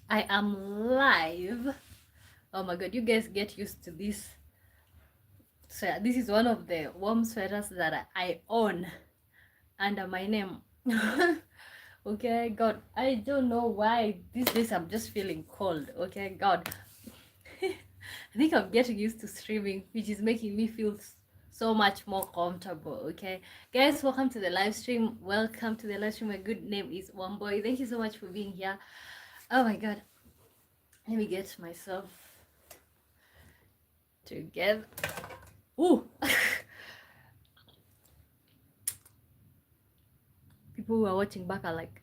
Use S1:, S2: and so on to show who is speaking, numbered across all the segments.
S1: I am live. Oh my god, you guys get used to this. So this is one of the warm sweaters that I own under my name. Okay, God, I don't know why these days I'm just feeling cold. Okay, God, I think I'm getting used to streaming, which is making me feel so much more comfortable. Okay, guys, welcome to the live stream. Welcome to the live stream. My good name is One Boy. Thank you so much for being here. Oh my God, let me get myself together. Ooh. People who are watching back are like,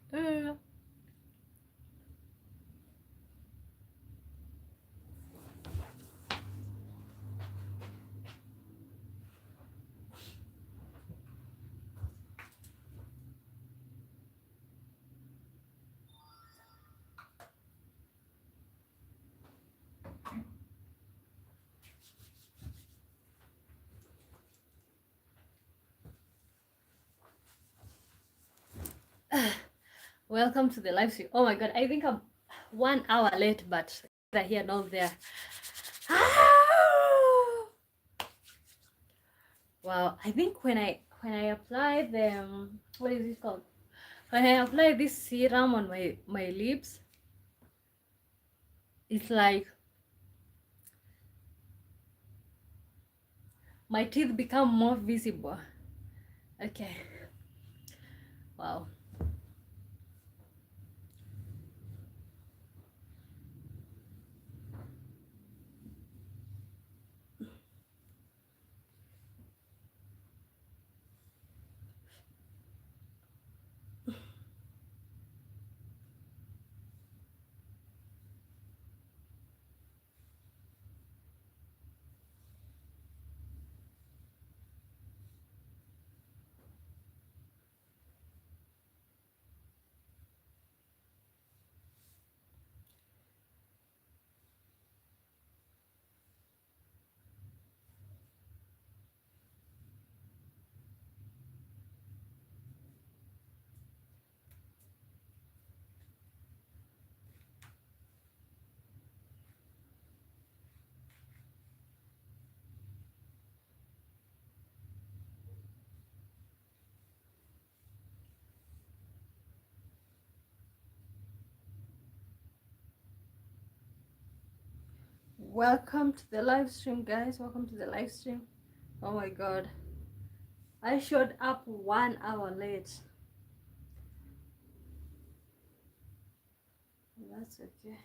S1: welcome to the live stream. Oh my god, I think I'm 1 hour late, but they're here, not there. Wow, I think when I apply the what is it called? When I apply this serum on my lips, it's like my teeth become more visible. Okay. Wow. Welcome to the live stream, guys. Welcome to the live stream. Oh my god. I showed up 1 hour late. That's okay.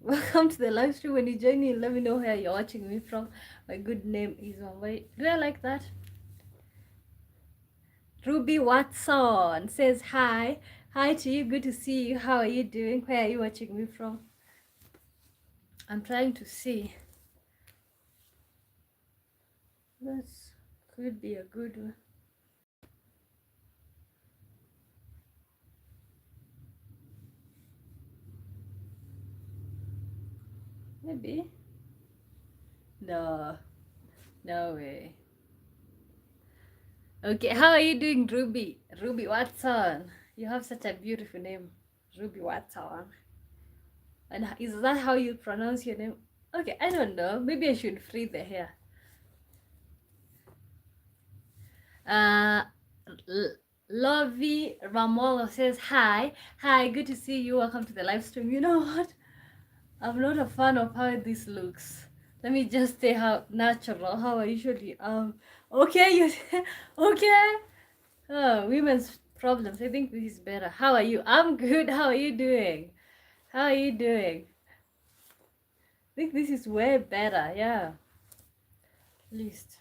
S1: Welcome to the live stream. When you join in, let me know where you're watching me from. My good name is Wambai. Do I like that? Ruby Watson says hi. Hi to you. Good to see you. How are you doing? Where are you watching me from? I'm trying to see. This could be a good one. Maybe. No. No way. Okay, how are you doing, Ruby? Ruby Watson. You have such a beautiful name. Ruby Watson. And is that how you pronounce your name? Okay, I don't know. Maybe I should free the hair. Uh, Lovey Ramolo says hi. Hi, good to see you. Welcome to the live stream. You know what? I'm not a fan of how this looks. Let me just stay how natural, how I usually okay, you okay. Oh, women's problems. I think this is better. How are you? I'm good. How are you doing? How are you doing? I think this is way better. Yeah. At least.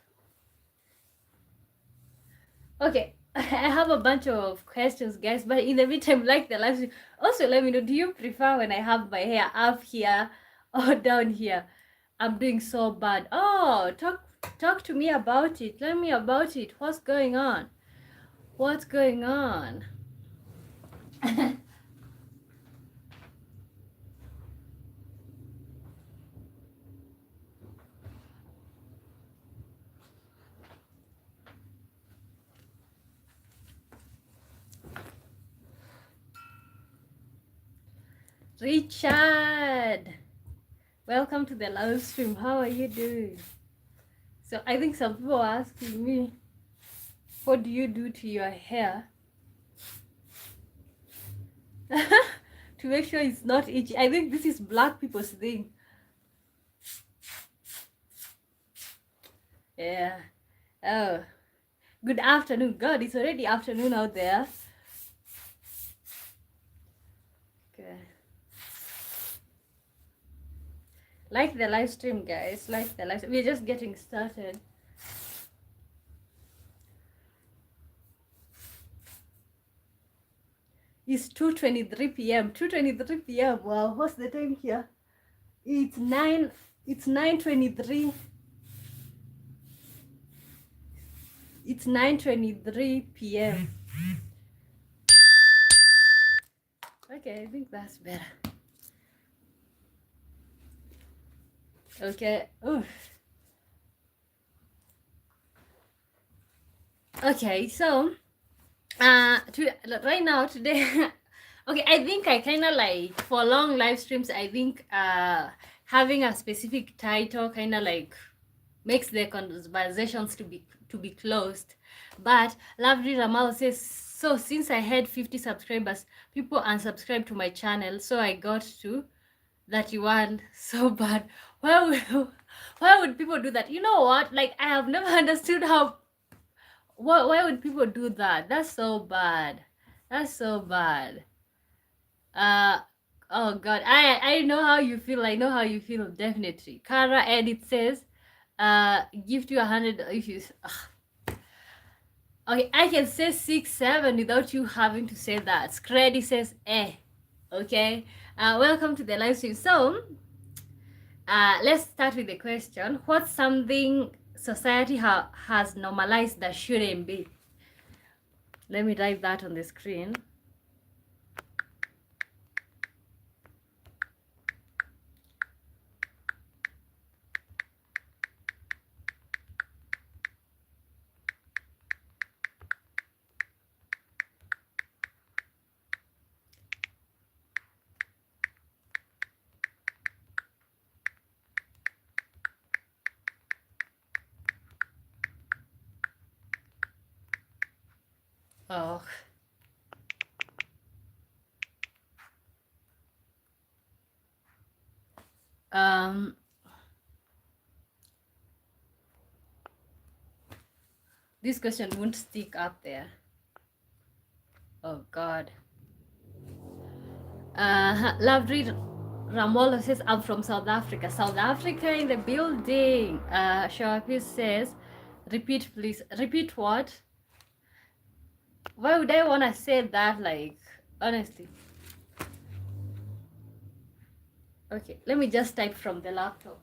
S1: Okay. I have a bunch of questions, guys, but in the meantime, like the live stream. Also, let me know, do you prefer when I have my hair up here or down here? I'm doing so bad. Oh, talk to me about it. Tell me about it. What's going on? What's going on? Richard, welcome to the live stream. How are you doing? So I think some people are asking me, what do you do to your hair to make sure it's not itchy? I think this is black people's thing. Yeah. Oh, good afternoon. God, it's already afternoon out there. Okay. Like the live stream, guys. Like the live stream. We're just getting started. It's 2:23 p.m. 2:23 p.m. Wow, what's the time here? It's 9:23. It's 9:23 p.m. Okay, I think that's better. Okay. Oof. Okay, so right now today okay, I think I kind of like, for long live streams, I think having a specific title kind of like makes the conversations to be closed. But Lovely Ramal says, so since I had 50 subscribers, people unsubscribed to my channel, so I got to 31. So bad. Why would people do that? You know what, like, I have never understood how, why would people do that? That's so bad. That's so bad. Oh god, I know how you feel. I know how you feel, definitely. Kara Edit says give to 100 if you okay, I can say 6-7 without you having to say that. Screddy says okay. Welcome to the live stream. So let's start with the question. What's something society has normalized that shouldn't be? Let me write that on the screen. Oh. This question won't stick up there. Oh God. Lovely Ramola says, I'm from South Africa. South Africa in the building. Shawapis says, repeat please. Repeat what? Why would I want to say that, like, honestly? Okay, let me just type from the laptop.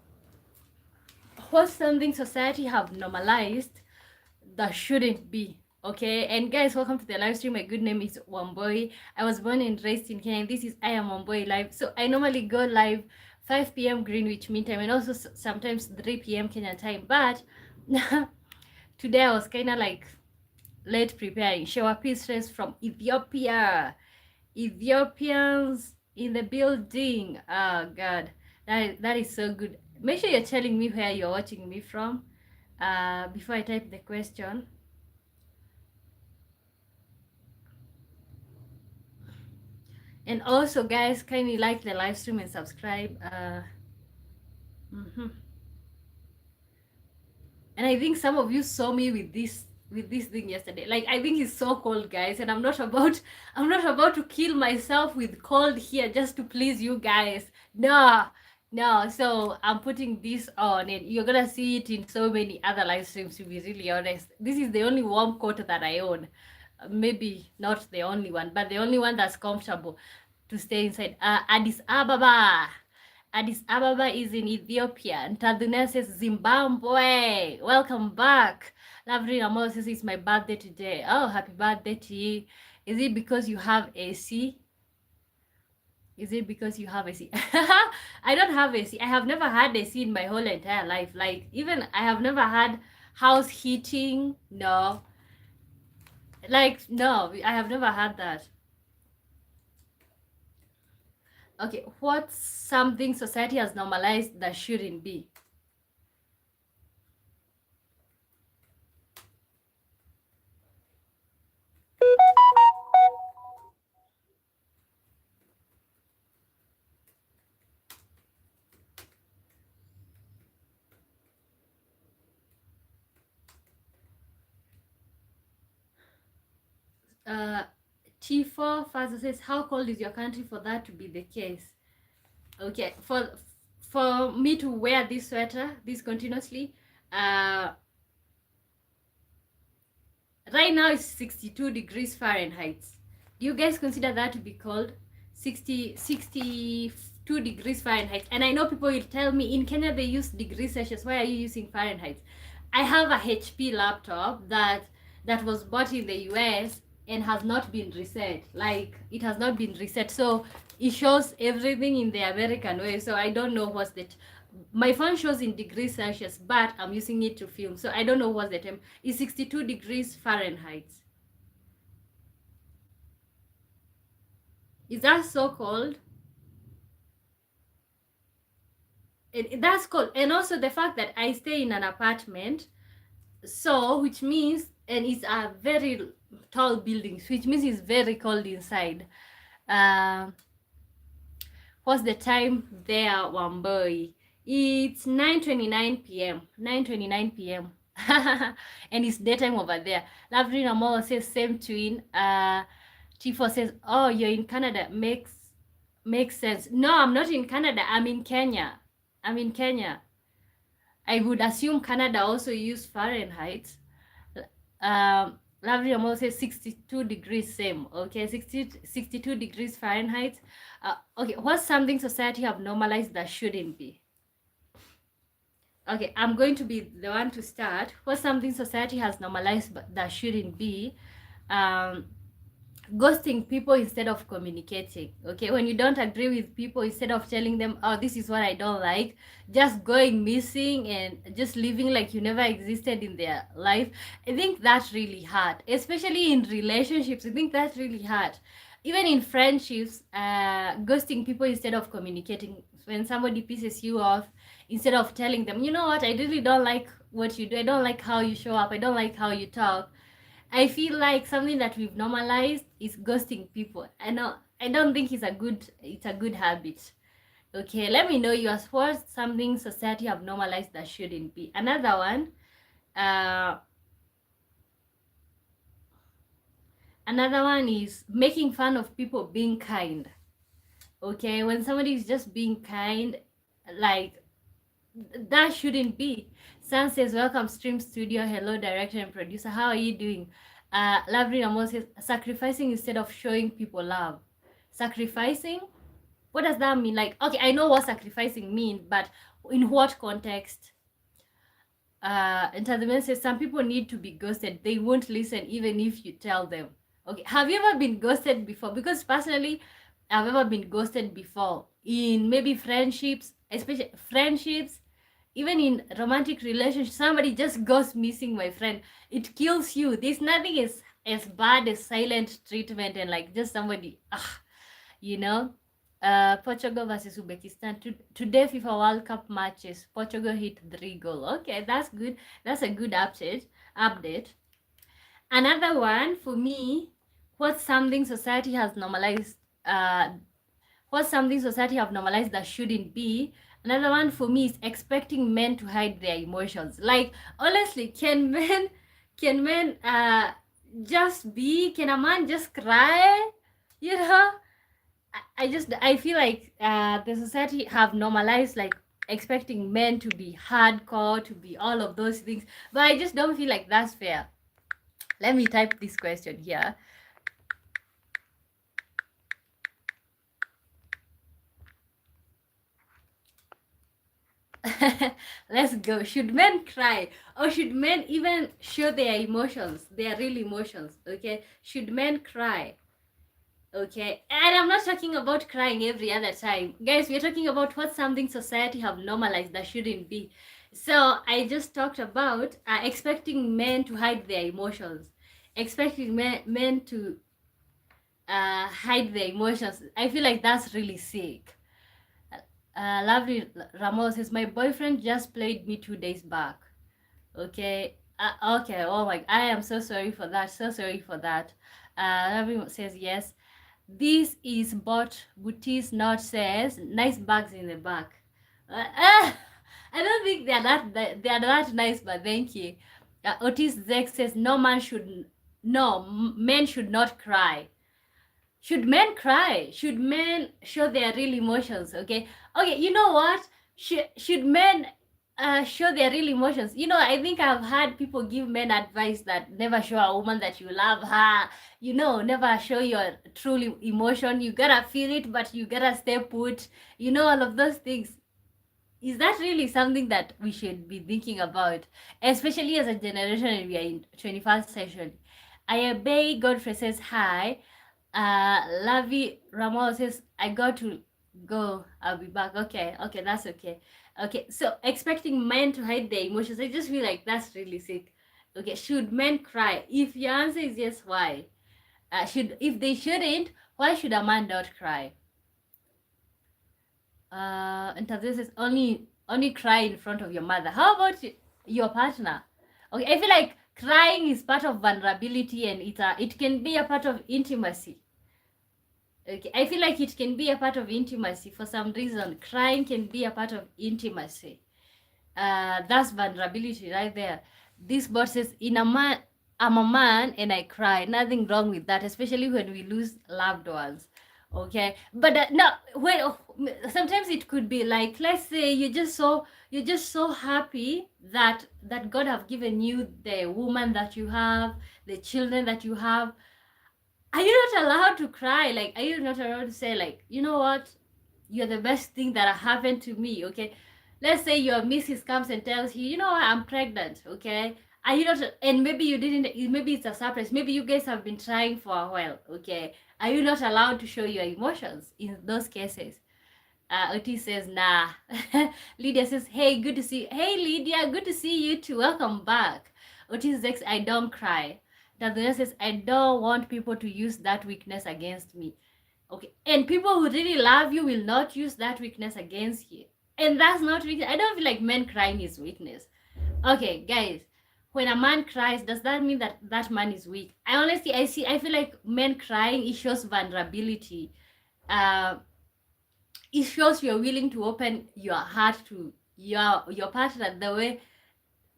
S1: What's something society have normalized that shouldn't be? Okay, and guys, welcome to the live stream. My good name is Wamboi. I was born and raised in Kenya. This is I Am Wamboi Live. So I normally go live 5 p.m. Greenwich Mean Time, and also sometimes 3 p.m. Kenya time. But today I was kind of like late preparing. Shower pieces from Ethiopia. Ethiopians in the building. Oh God, that is so good. Make sure you're telling me where you're watching me from before I type the question. And also, guys, kindly like the live stream and subscribe. And I think some of you saw me with this thing yesterday. Like, I think it's so cold, guys, and I'm not about to kill myself with cold here just to please you guys. No. So I'm putting this on, and you're gonna see it in so many other live streams, to be really honest. This is the only warm coat that I own. Maybe not the only one, but the only one that's comfortable to stay inside. Addis Ababa. Addis Ababa is in Ethiopia. And Taduna says Zimbabwe. Welcome back. Lovely Ramola says it's my birthday today. Oh, happy birthday to you. Is it because you have AC? Is it because you have AC? I don't have AC. I have never had AC in my whole entire life. Like, even I have never had house heating. No. Like, no, I have never had that. Okay, what's something society has normalized that shouldn't be? Uh, T4 Faza says, how cold is your country for that to be the case? Okay, for me to wear this sweater this continuously, right now it's 62 degrees Fahrenheit. Do you guys consider that to be cold? 62 degrees Fahrenheit. And I know people will tell me in Kenya they use degrees Celsius. Why are you using Fahrenheit? I have a HP laptop that was bought in the US and has not been reset. Like, it has not been reset. So it shows everything in the American way. So I don't know what's the my phone shows in degrees Celsius, but I'm using it to film. So I don't know what's the temp. It's 62 degrees Fahrenheit. Is that so cold? That's cold. And also the fact that I stay in an apartment, so which means, and it's a very tall building, which means it's very cold inside. Uh, what's the time there, Wamboi? It's 9:29 p.m. 9:29 p.m. And it's daytime over there. Lovely Namolo says same twin. T4 says, oh, you're in Canada. Makes sense. No, I'm not in Canada. I'm in Kenya. I'm in Kenya. I would assume Canada also use Fahrenheit. Lovely Namolo says 62 degrees same. Okay, 62 degrees Fahrenheit. Okay, what's something society have normalized that shouldn't be? Okay, I'm going to be the one to start. What's something society has normalized but that shouldn't be? Ghosting people instead of communicating. Okay, when you don't agree with people, instead of telling them, oh, this is what I don't like, just going missing and just living like you never existed in their life. I think that's really hard, especially in relationships. I think that's really hard. Even in friendships, ghosting people instead of communicating. When somebody pisses you off, instead of telling them, you know what, I really don't like what you do, I don't like how you show up, I don't like how you talk. I feel like something that we've normalized is ghosting people. I don't think it's a good habit. Okay, let me know yours. What's something society have normalized that shouldn't be? Another one, is making fun of people being kind. Okay, when somebody is just being kind, like, that shouldn't be. San says, welcome Stream Studio. Hello, director and producer. How are you doing? Lovely Ramos says, sacrificing instead of showing people love. Sacrificing? What does that mean? Like, okay, I know what sacrificing means, but in what context? And Tadman says, some people need to be ghosted. They won't listen even if you tell them. Okay, have you ever been ghosted before? Because personally, I've ever been ghosted before in maybe friendships, especially friendships, even in romantic relationships. Somebody just goes missing, my friend. It kills you. There's nothing as bad as silent treatment and like just somebody, you know. Portugal versus Uzbekistan. Today FIFA World Cup matches. Portugal hit 3 goals. Okay, that's good. That's a good update. Another one for me, what's something society has normalized that shouldn't be. Another one for me is expecting men to hide their emotions. Like, honestly, can men just be, can a man just cry? You know, I feel like the society have normalized like expecting men to be hardcore, to be all of those things, but I just don't feel like that's fair. Let me type this question here. Let's go. Should men cry, or should men even show their emotions, their real emotions? Okay, should men cry? Okay, and I'm not talking about crying every other time, guys. We're talking about what something society have normalized that shouldn't be. So I just talked about expecting men to hide their emotions, expecting men to hide their emotions. I feel like that's really sick. Lovely Ramos says, my boyfriend just played me 2 days back. Okay. Okay. Oh my, I am so sorry for that. So sorry for that. Lovely says, yes. This is bought booties, not says nice bags in the back. I don't think they are that nice, but thank you. Otis Zek says men should not cry. Should men cry? Should men show their real emotions? Okay, okay. You know what? Should men show their real emotions? You know, I think I've had people give men advice that never show a woman that you love her. You know, never show your true emotion. You gotta feel it, but you gotta stay put. You know, all of those things. Is that really something that we should be thinking about, especially as a generation and we are in 21st century? I obey. Godfrey says hi. Lavi Ramos says, I got to go. I'll be back. Okay, okay, that's okay. Okay, so expecting men to hide their emotions, I just feel like that's really sick. Okay, should men cry? If your answer is yes, why? If they shouldn't, why should a man not cry? And this is only cry in front of your mother. How about your partner? Okay, I feel like crying is part of vulnerability and it can be a part of intimacy. Okay, I feel like it can be a part of intimacy for some reason. Crying can be a part of intimacy. That's vulnerability right there. This bot says, I'm a man and I cry. Nothing wrong with that, especially when we lose loved ones. Okay, but no, when sometimes it could be like, let's say you're just so happy that God have given you the woman that you have, the children that you have. Are you not allowed to cry? Like, are you not allowed to say, like, you know what? You're the best thing that happened to me, okay? Let's say your missus comes and tells you, you know what, I'm pregnant, okay? Are you not, and maybe you didn't, maybe it's a surprise, maybe you guys have been trying for a while, okay? Are you not allowed to show your emotions in those cases? Otis says, nah. Lydia says, hey, good to see you. Hey, Lydia, good to see you too. Welcome back. Otis says, I don't cry. Tanzania says, I don't want people to use that weakness against me. Okay. And people who really love you will not use that weakness against you. And that's not weakness. I don't feel like men crying is weakness. Okay, guys. When a man cries, does that mean that that man is weak? I feel like men crying, it shows vulnerability. It shows you're willing to open your heart to your partner the way,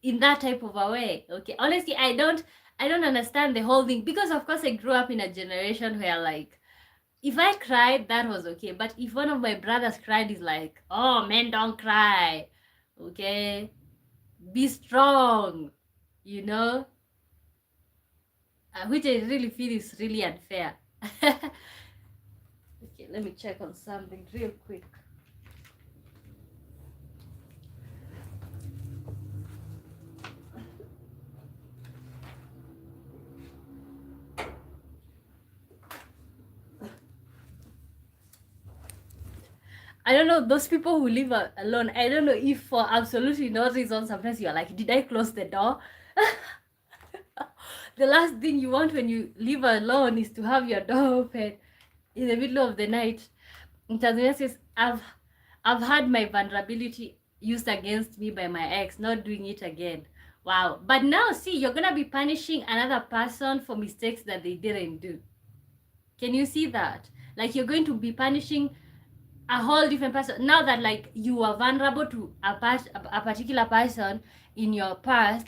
S1: in that type of a way. Okay, honestly, I don't understand the whole thing, because of course I grew up in a generation where, like, if I cried, that was okay, but if one of my brothers cried, it's like, oh, men don't cry, okay, be strong, you know. Which I really feel is really unfair. Okay, let me check on something real quick. I don't know, those people who live alone, I don't know if for absolutely no reason, sometimes you're like, did I close the door? The last thing you want when you live alone is to have your door open in the middle of the night. Tanzania says, I've had my vulnerability used against me by my ex, not doing it again. Wow. But now, see, you're going to be punishing another person for mistakes that they didn't do. Can you see that? Like, you're going to be punishing a whole different person now that, like, you are vulnerable to a particular person in your past,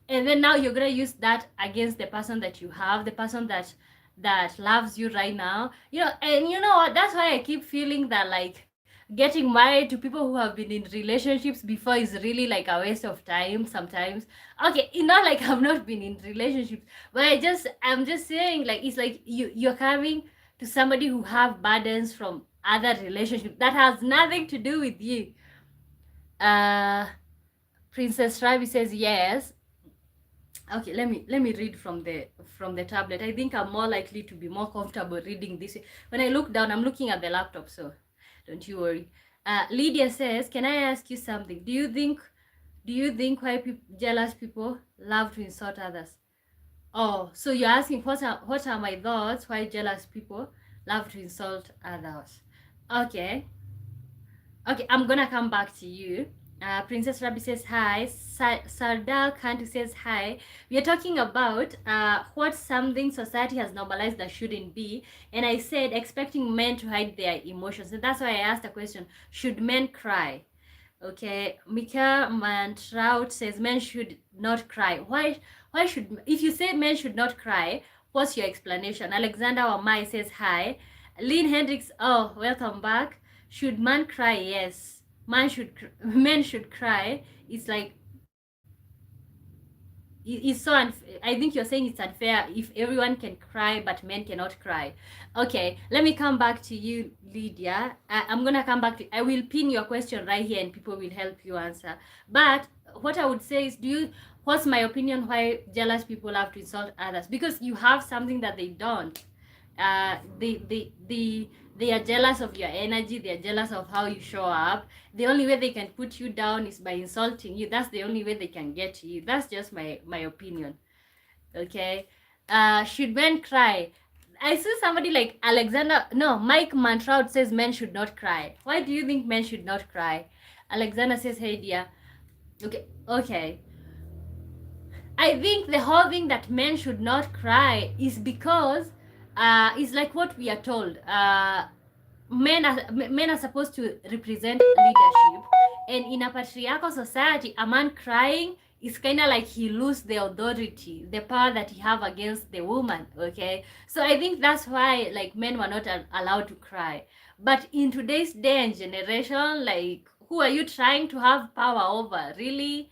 S1: and then now you're gonna use that against the person that you have, the person that loves you right now, you know. And you know what, that's why I keep feeling that, like, getting married to people who have been in relationships before is really like a waste of time sometimes. Okay, it's not like I've not been in relationships, but I'm just saying, like, it's like you're coming to somebody who have burdens from other relationships that has nothing to do with you. Princess Ravi says yes. Okay, let me read from the tablet. I think I'm more likely to be more comfortable reading this. When I look down, I'm looking at the laptop, so don't you worry. Lydia says, can I ask you something? Do you think why jealous people love to insult others? Oh, so you're asking what are my thoughts why jealous people love to insult others? Okay. Okay, I'm gonna come back to you. Princess Rabi says hi. Sardal Kantu says hi. We are talking about what something society has normalized that shouldn't be. And I said expecting men to hide their emotions. And that's why I asked the question, should men cry? Okay, Mika Mantrout says men should not cry. Why should, if you say men should not cry, what's your explanation? Alexander Wamai says hi. Lynn Hendricks, oh, welcome back. Should man cry? Yes. Men should cry. It's like it's so I think you're saying it's unfair if everyone can cry but men cannot cry. Okay, let me come back to you, Lydia. I'm gonna come back to, I will pin your question right here and people will help you answer. But what I would say is, what's my opinion why jealous people have to insult others? Because you have something that they don't. They are jealous of your energy. They are jealous of how you show up. The only way they can put you down is by insulting you. That's the only way they can get to you. That's just my opinion. Okay. Should men cry? I see somebody like Alexander. No, Mike Mantrout says men should not cry. Why do you think men should not cry? Alexander says, hey dear. Okay. Okay. I think the whole thing that men should not cry is because it's like what we are told. Men are supposed to represent leadership, and in a patriarchal society, a man crying is kind of like he lose the authority, the power that he have against the woman. Okay, so I think that's why like men were not allowed to cry. But in today's day and generation, like who are you trying to have power over? Really?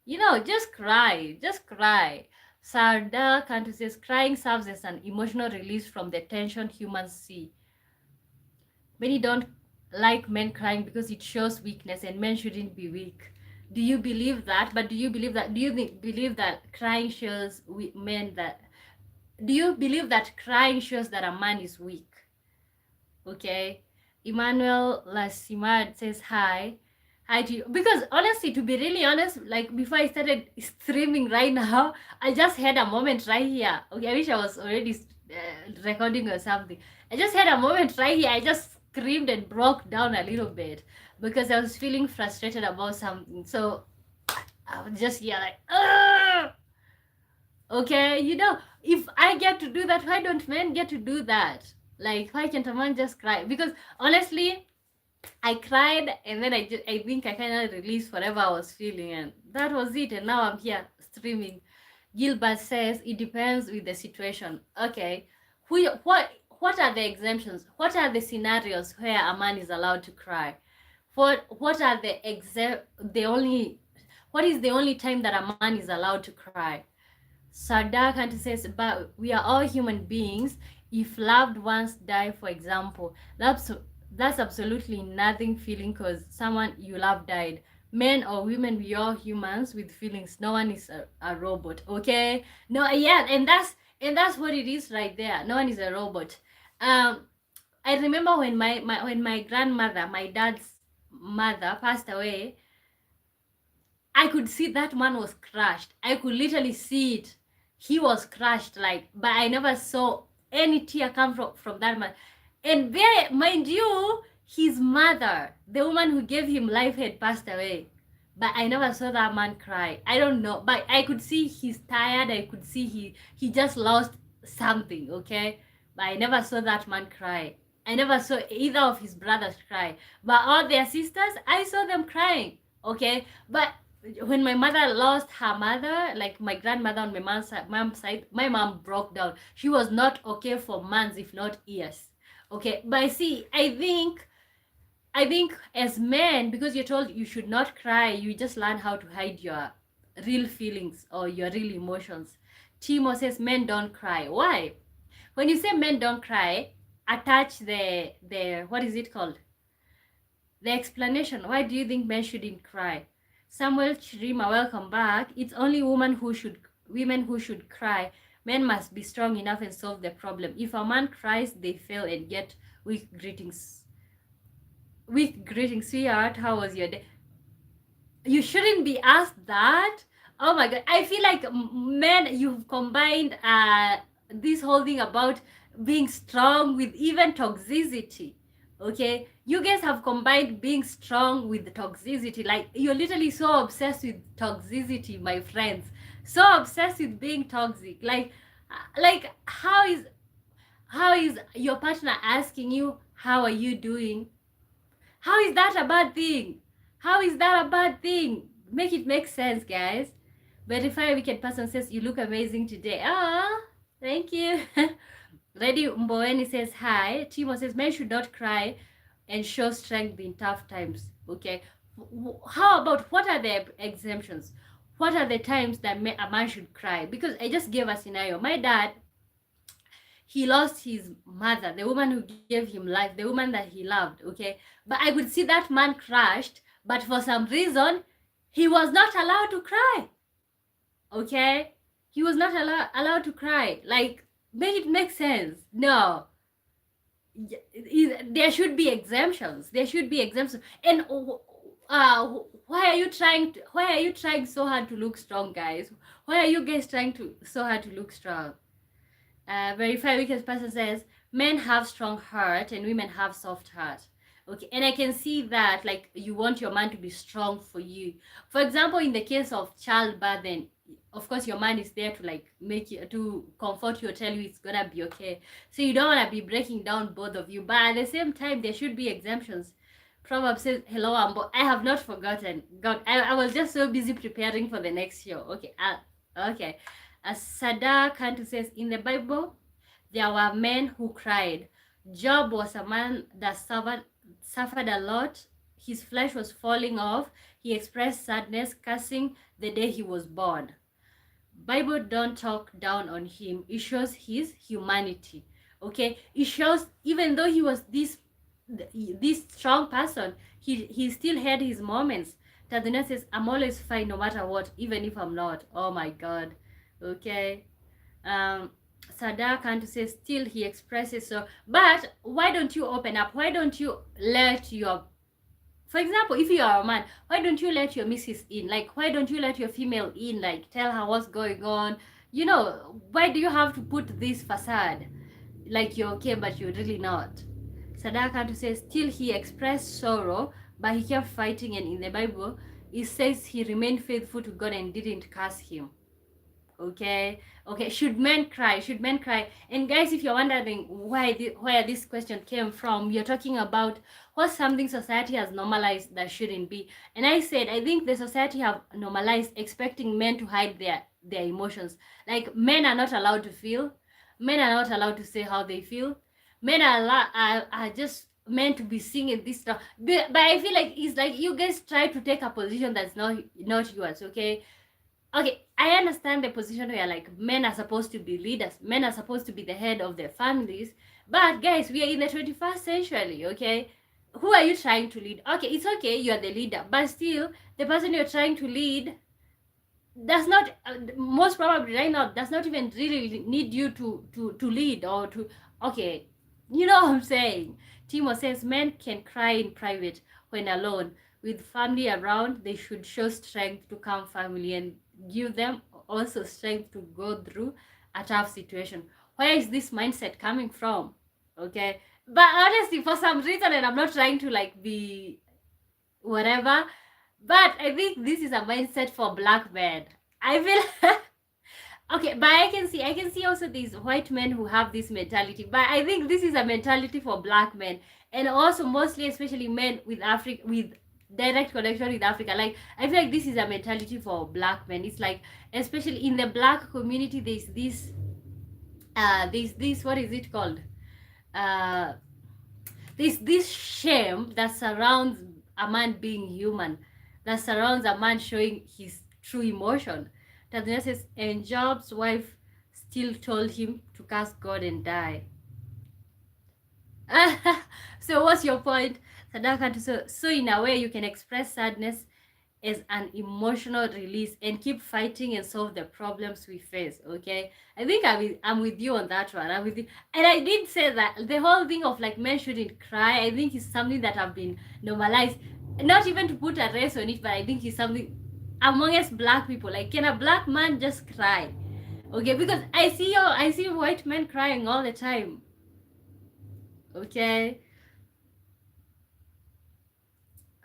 S1: Just cry. Just cry. Sarda Kantu says crying serves as an emotional release from the tension humans see. Many don't like men crying because it shows weakness and men shouldn't be weak. Do you believe that? But do you believe that crying shows men that, do you believe that crying shows that a man is weak? Okay. Emmanuel Lasimad says hi. Hi to you. Because honestly, to be really honest, like before I started streaming right now, I just had a moment right here. Okay, I wish I was already recording or something. I just had a moment right here. I just screamed and broke down a little bit because I was feeling frustrated about something. So I was just here like, ugh! Okay, if I get to do that, why don't men get to do that? Like, why can't a man just cry? Because honestly, I cried and then I think I kind of released whatever I was feeling, and that was it. And now I'm here streaming. Gilbert says it depends with the situation. Okay, what are the exemptions? What are the scenarios where a man is allowed to cry? What are the only what is the only time that a man is allowed to cry? Sadak Auntie says, but we are all human beings. If loved ones die, for example, that's absolutely nothing feeling because someone you love died. Men or women, we are humans with feelings. No one is a robot. Okay? No, yeah, and that's what it is right there. No one is a robot. I remember when my grandmother, my dad's mother, passed away. I could see that man was crushed. I could literally see it. He was crushed, like, but I never saw any tear come from that man. And there, mind you, his mother, the woman who gave him life, had passed away. But I never saw that man cry. I don't know. But I could see he's tired. I could see he just lost something, okay? But I never saw that man cry. I never saw either of his brothers cry. But all their sisters, I saw them crying, okay? But when my mother lost her mother, like my grandmother on my mom's side, my mom broke down. She was not okay for months, if not years. Okay, but see, I think as men, because you're told you should not cry, you just learn how to hide your real feelings or your real emotions. Timo says men don't cry. Why? When you say men don't cry, attach the what is it called? The explanation. Why do you think men shouldn't cry? Samuel Chirima, welcome back. It's only women who should cry. Men must be strong enough and solve the problem. If a man cries, they fail and get weak greetings. Weak greetings, sweetheart. How was your day? You shouldn't be asked that. Oh my god, I feel like men, you've combined this whole thing about being strong with even toxicity. Okay, you guys have combined being strong with toxicity. Like, you're literally so obsessed with toxicity, my friends. So obsessed with being toxic. Like how is your partner asking you, how are you doing? How is that a bad thing? How is that a bad thing? Make it make sense, guys. Verify Wicked Person says, you look amazing today. Ah, thank you. Lady Mboweni says, hi. Timo says, men should not cry and show strength in tough times. Okay. How about, what are the exemptions? What are the times that a man should cry? Because I just gave a scenario. My dad, he lost his mother, the woman who gave him life, the woman that he loved, okay? But I could see that man crushed, but for some reason, he was not allowed to cry, okay? He was not allowed to cry. Like, make it make sense. No. There should be exemptions. There should be exemptions. And why are you trying so hard to look strong, guys? Why are you guys trying so hard to look strong? Verify Wicked Person says, men have strong heart and women have soft heart. Okay, and I can see that, like, you want your man to be strong for you. For example, in the case of childbirth, then of course your man is there to, like, make you, to comfort you or tell you it's gonna be okay. So you don't want to be breaking down both of you, but at the same time there should be exemptions. Proverbs says, hello Ambo, I have not forgotten. God, I was just so busy preparing for the next show. Okay, okay. As Sada Kantu says, in the Bible, there were men who cried. Job was a man that suffered a lot. His flesh was falling off. He expressed sadness, cursing the day he was born. Bible don't talk down on him. It shows his humanity. Okay? It shows, even though he was this strong person, he still had his moments. Tadina says, I'm always fine no matter what, even if I'm not. Oh my God. Okay. Sadar Kantu says, still he expresses so. But why don't you open up? Why don't you let your, for example, if you are a man, why don't you let your missus in? Like, why don't you let your female in? Like, tell her what's going on. You know, why do you have to put this facade? Like, you're okay, but you're really not. Sadar Kantu says, still he expressed sorrow, but he kept fighting. And in the Bible, it says he remained faithful to God and didn't curse him. Okay, should men cry? And guys, if you're wondering where this question came from, you're talking about what's something society has normalized that shouldn't be. And I said, I think the society have normalized expecting men to hide their emotions. Like, men are not allowed to feel, men are not allowed to say how they feel, men are just meant to be singing this stuff. But I feel like it's like you guys try to take a position that's not yours. Okay, I understand the position where, like, men are supposed to be leaders, men are supposed to be the head of their families, but guys, we are in the 21st century, okay? Who are you trying to lead? Okay, it's okay, you are the leader, but still, the person you're trying to lead does not, most probably right now, does not even really need you to lead or to, okay, you know what I'm saying? Timo says, men can cry in private when alone. With family around, they should show strength to calm family and give them also strength to go through a tough situation. Where is this mindset coming from? Okay, but honestly, for some reason, and I'm not trying to, like, be whatever, but I think this is a mindset for black men. I feel okay, but I can see also these white men who have this mentality, but I think this is a mentality for black men, and also mostly, especially men with direct connection with Africa. Like, I feel like this is a mentality for black men. It's like, especially in the black community, there's this what is it called? There's this shame that surrounds a man being human, that surrounds a man showing his true emotion. Tadina says, and Job's wife still told him to curse God and die. So what's your point? Sadaka, so in a way you can express sadness as an emotional release and keep fighting and solve the problems we face. Okay, I think I'm with you on that one. I'm with you, and I did say that the whole thing of, like, men shouldn't cry, I think is something that have been normalized, not even to put a race on it, but I think it's something amongst black people. Like, can a black man just cry? Okay, because I see white men crying all the time. Okay.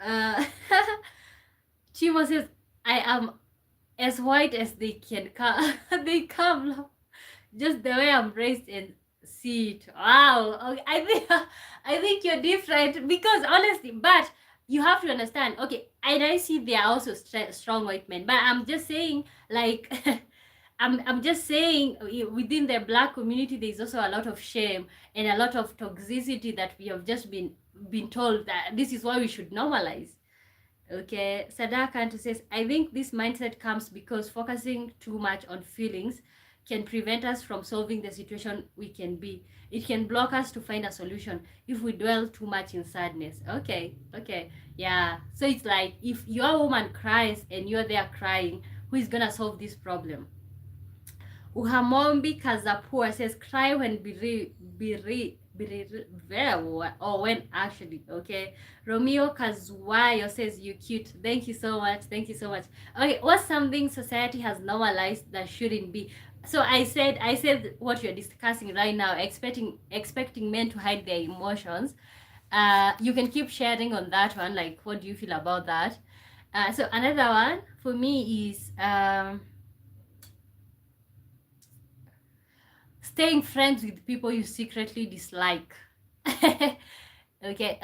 S1: Uh Chimo says, I am as white as they can come. They come just the way I'm raised and see it. Wow. Okay. I think you're different because honestly, but you have to understand. Okay, and I see there are also strong white men, but I'm just saying, like, I'm just saying, within the black community, there's also a lot of shame and a lot of toxicity that we have just been told that this is why we should normalize. Okay, Sadakant says, I think this mindset comes because focusing too much on feelings can prevent us from solving the situation we can be. It can block us to find a solution if we dwell too much in sadness. Okay, yeah. So it's like if your woman cries and you're there crying, who is gonna solve this problem? Uhamombi Kazapua says, cry when or when actually, okay. Romeo Kazuayo says, you cute. Thank you so much. Thank you so much. Okay, what's something society has normalized that shouldn't be? So I said what you're discussing right now, expecting men to hide their emotions. You can keep sharing on that one. Like, what do you feel about that? So another one for me is staying friends with people you secretly dislike. Okay,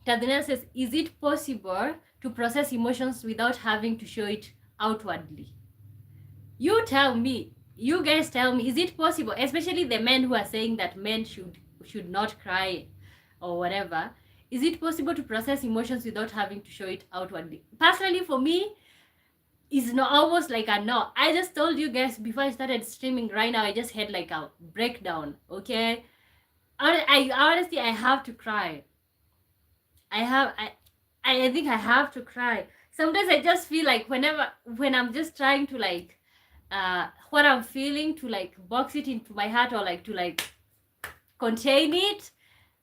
S1: Tadina says, is it possible to process emotions without having to show it outwardly? You tell me, you guys tell me, is it possible? Especially the men who are saying that men should not cry or whatever. Is it possible to process emotions without having to show it outwardly? Personally, for me, it's not almost like a no. I just told you guys before I started streaming right now, I just had like a breakdown, okay? I honestly, I have to cry. I think I have to cry. Sometimes I just feel like when I'm just trying to like what I'm feeling to like box it into my heart or like to like contain it,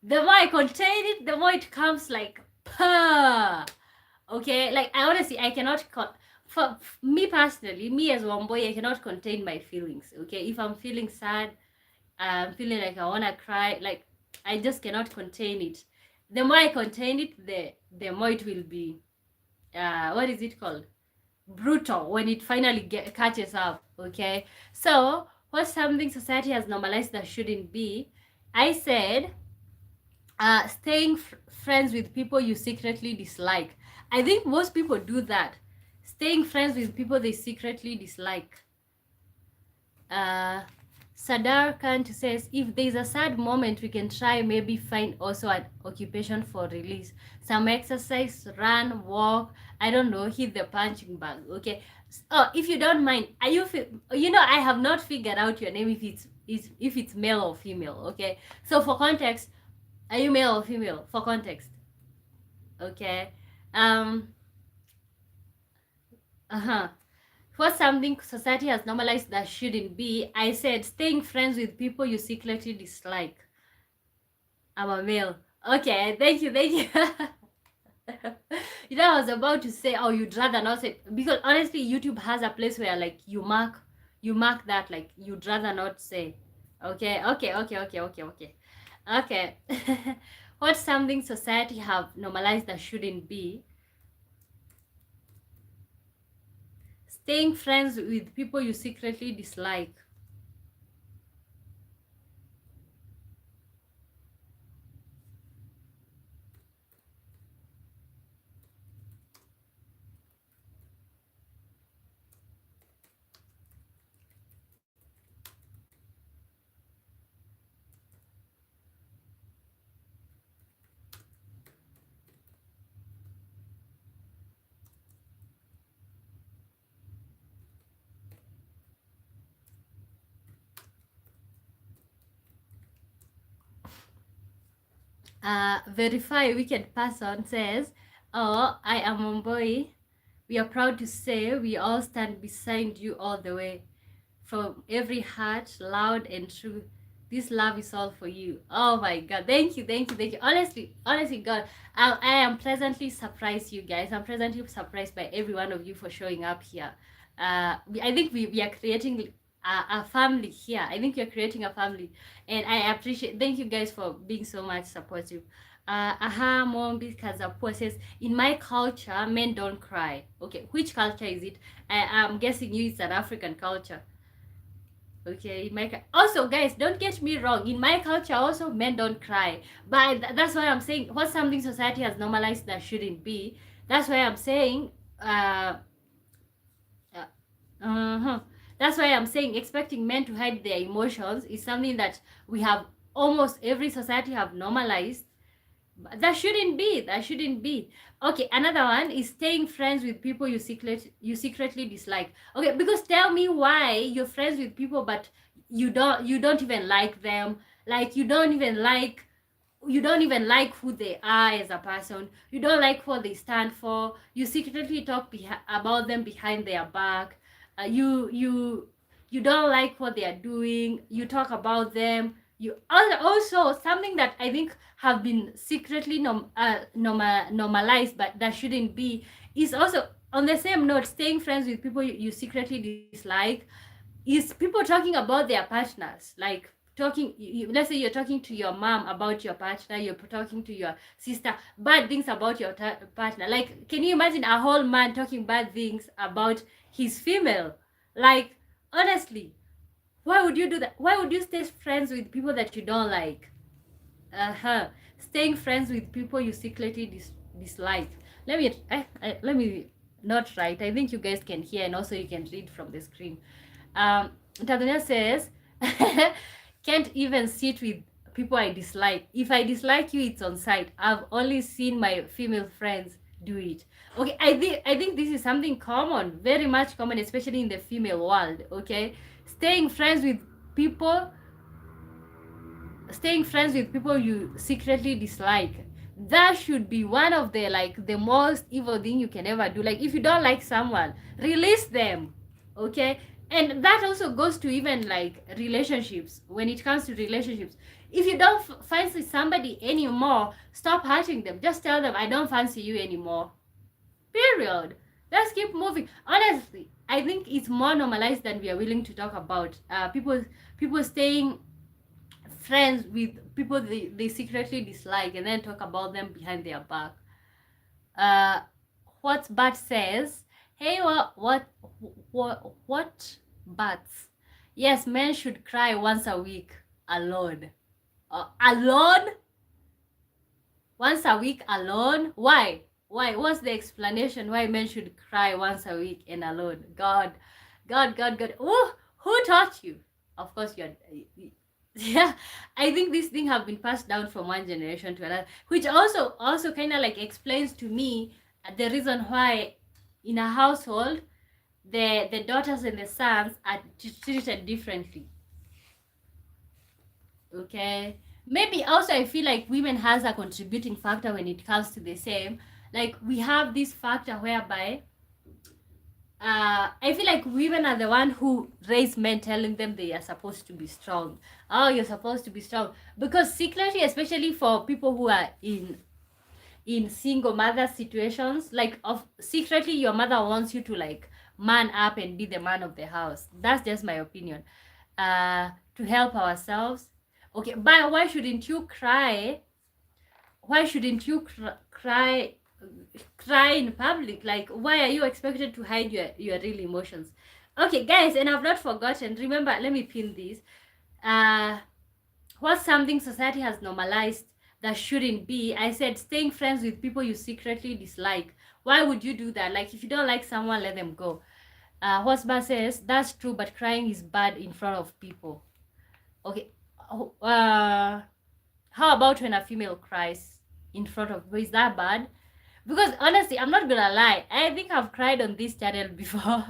S1: the more I contain it, the more it comes like pah. Okay, like I honestly I cannot for me personally, me as one boy, I cannot contain my feelings. Okay, if I'm feeling sad, I'm feeling like I wanna cry, like I just cannot contain it. The more I contain it, the more it will be what is it called? Brutal when it finally catches up. Okay, so what's something society has normalized that shouldn't be? I said staying friends with people you secretly dislike. I think most people do that. Staying friends with people they secretly dislike. Sadar Kant says, if there's a sad moment, we can try maybe find also an occupation for release. Some exercise, run, walk, I don't know, hit the punching bag. Okay. Oh, if you don't mind, are you I have not figured out your name if it's male or female. Okay. So for context, are you male or female? For context. Okay. Uh-huh. What's something society has normalized that shouldn't be? I said staying friends with people you secretly dislike. I'm a male. Okay, thank you. I was about to say, oh, you'd rather not say, because honestly, YouTube has a place where like you mark that like you'd rather not say. Okay. What's something society have normalized that shouldn't be? Staying friends with people you secretly dislike. Verify Wicked Person says, oh, I am a boy. We are proud to say we all stand beside you all the way. From every heart, loud and true. This love is all for you. Oh my God. Thank you. Thank you. Thank you. Honestly, God, I am pleasantly surprised, you guys. I'm pleasantly surprised by every one of you for showing up here. I think we are creating a family here. I think you're creating a family. And I appreciate, thank you guys for being so much supportive. Mombi Kazapua says, in my culture, men don't cry. Okay, which culture is it? I'm guessing you it's an African culture. Okay, in my also, guys, don't get me wrong, in my culture also men don't cry, but that's why I'm saying what's something society has normalized that shouldn't be. That's why I'm saying that's why I'm saying expecting men to hide their emotions is something that we have almost every society have normalized. That shouldn't be. That shouldn't be. Okay, another one is staying friends with people you secretly dislike. Okay, because tell me why you're friends with people but you don't even like them. Like you don't even like who they are as a person. You don't like what they stand for. You secretly talk about them behind their back. You don't like what they are doing. You talk about them. You also something that I think have been secretly normalized, but that shouldn't be, is also on the same note, staying friends with people you secretly dislike, is people talking about their partners, like talking let's say you're talking to your mom about your partner, you're talking to your sister bad things about your partner. Like, can you imagine a whole man talking bad things about his female? Like, honestly, why would you do that? Why would you stay friends with people that you don't like? Staying friends with people you secretly dislike. Let me not write. I think you guys can hear and also you can read from the screen. Tadunia says, can't even sit with people I dislike. If I dislike you, it's on sight. I've only seen my female friends do it. Okay, I think this is something common, very much common, especially in the female world. Okay, staying friends with people you secretly dislike, that should be one of the, like, the most evil thing you can ever do. Like, if you don't like someone, release them. Okay, and that also goes to even like relationships. When it comes to relationships, if you don't fancy somebody anymore, stop hurting them. Just tell them, I don't fancy you anymore, period. Let's keep moving. Honestly, I think it's more normalized than we are willing to talk about. People staying friends with people they secretly dislike and then talk about them behind their back. What Bat says, hey, what Bats? Yes, men should cry once a week alone. Alone? Once a week alone? Why? What's the explanation why men should cry once a week and alone? God. Oh, who taught you? Of course, you're. Yeah, I think this thing have been passed down from one generation to another, which also kind of like explains to me the reason why in a household the daughters and the sons are treated differently. Okay, maybe also I feel like women has a contributing factor when it comes to the same. Like, we have this factor whereby I feel like women are the one who raise men, telling them they are supposed to be strong. Oh, you're supposed to be strong. Because secretly, especially for people who are in single mother situations, like, of secretly your mother wants you to, like, man up and be the man of the house. That's just my opinion. To help ourselves. Okay, but why shouldn't you cry? Why shouldn't you cry in public? Like, why are you expected to hide your real emotions? Okay, guys, and I've not forgotten, remember, let me pin this. What's something society has normalized that shouldn't be? I said staying friends with people you secretly dislike. Why would you do that? Like, if you don't like someone, let them go. Hosba says, that's true, but crying is bad in front of people. Okay, how about when a female cries in front of people? Is that bad? Because honestly, I'm not gonna lie, I think I've cried on this channel before.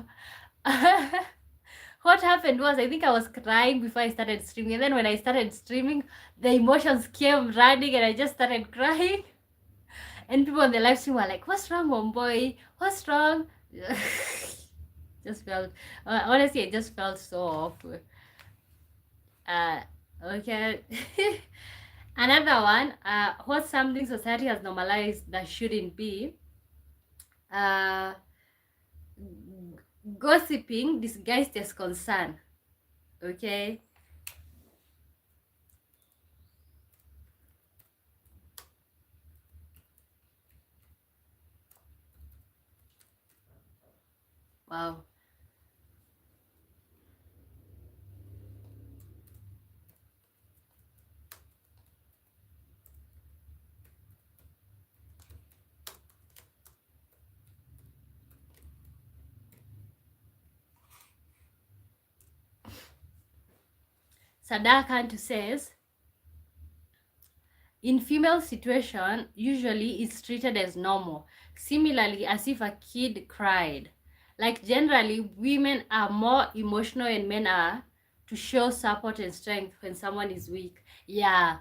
S1: What happened was, I think I was crying before I started streaming, and then when I started streaming, the emotions came running and I just started crying. And people on the live stream were like, what's wrong, homeboy? What's wrong? Just felt, honestly, I just felt so awful. Okay. Another one, what's something society has normalized that shouldn't be? Uh, Gossiping disguised as concern. Okay. Wow. Sadakantu says, in female situation, usually it's treated as normal, similarly as if a kid cried. Like generally, women are more emotional and men are to show support and strength when someone is weak. Yeah.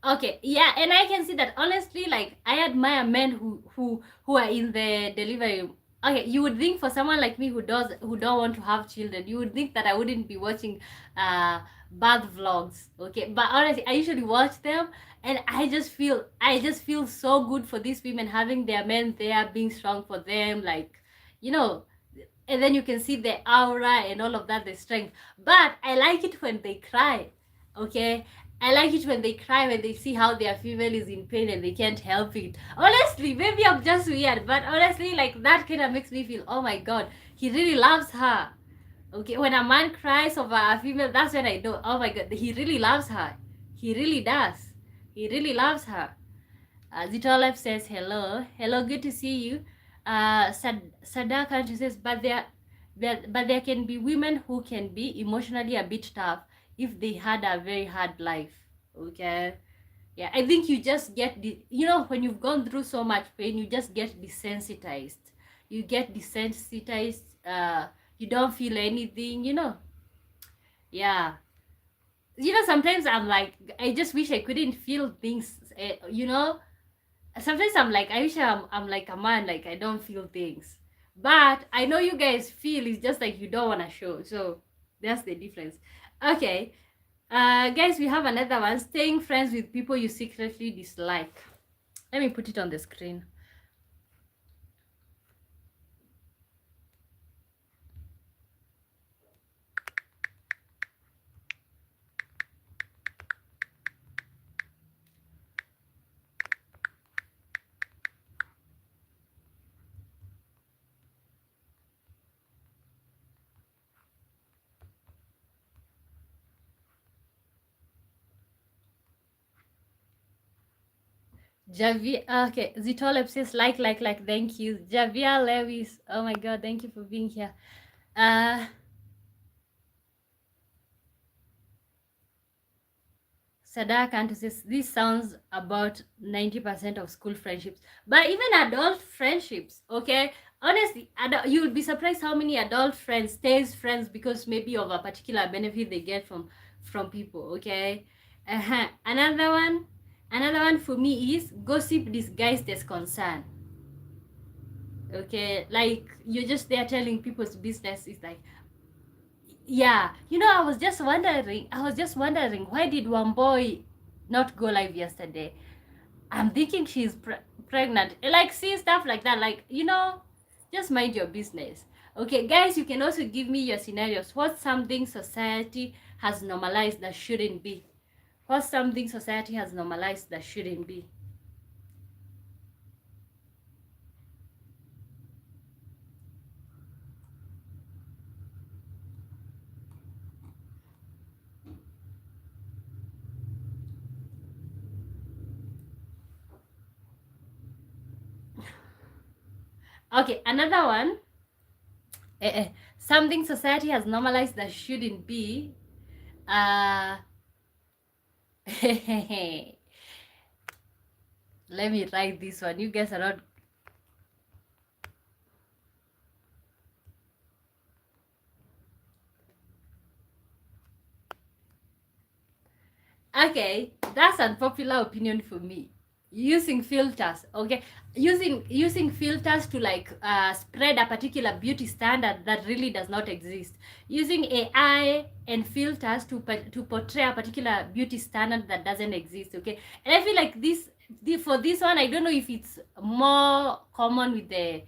S1: Okay, yeah, and I can see that honestly, like I admire men who are in the delivery. Okay, you would think for someone like me who don't want to have children, you would think that I wouldn't be watching uh birth vlogs. Okay, but honestly, I usually watch them, and I just feel so good for these women having their men there being strong for them, like you know, and then you can see the aura and all of that, the strength. But I like it when they cry. Okay, I like it when they cry, when they see how their female is in pain and they can't help it. Honestly, maybe I'm just weird, but honestly, like that kind of makes me feel, oh my god, he really loves her. Okay, when a man cries over a female, that's when I know, oh my god, he really loves her. He really does. He really loves her. Zitolef says hello. Hello, good to see you. Sadaka says, but there can be women who can be emotionally a bit tough if they had a very hard life. Okay. Yeah, I think you just get when you've gone through so much pain, you just get desensitized. You get desensitized. You don't feel anything. Yeah. Sometimes I'm like, I just wish I couldn't feel things. Sometimes I'm like, I wish I'm like a man, like I don't feel things. But I know you guys feel, it's just like you don't want to show. So that's the difference. Okay. Guys, we have another one. Staying friends with people you secretly dislike. Let me put it on the screen. Javier, okay, Zitolep says like, thank you. Javier Lewis, oh my god, thank you for being here. Sadak and says this sounds about 90% of school friendships, but even adult friendships. Okay, honestly, you'll be surprised how many adult friends stays friends because maybe of a particular benefit they get from people. Okay, another one for me is gossip disguised as concern. Okay, like you're just there telling people's business. Is like, yeah, I was just wondering why did one boy not go live yesterday. I'm thinking she's pregnant. Like, see stuff like that. Like, just mind your business. Okay, guys, you can also give me your scenarios. What's something society has normalized that shouldn't be? What's something society has normalized that shouldn't be? Okay, another one. Something society has normalized that shouldn't be. Uh, let me write this one. You guys are not. Okay, that's unpopular opinion for me. using filters, okay, using filters to like spread a particular beauty standard that really does not exist, using AI and filters to portray a particular beauty standard that doesn't exist, okay. And I feel like for this one, I don't know if it's more common with the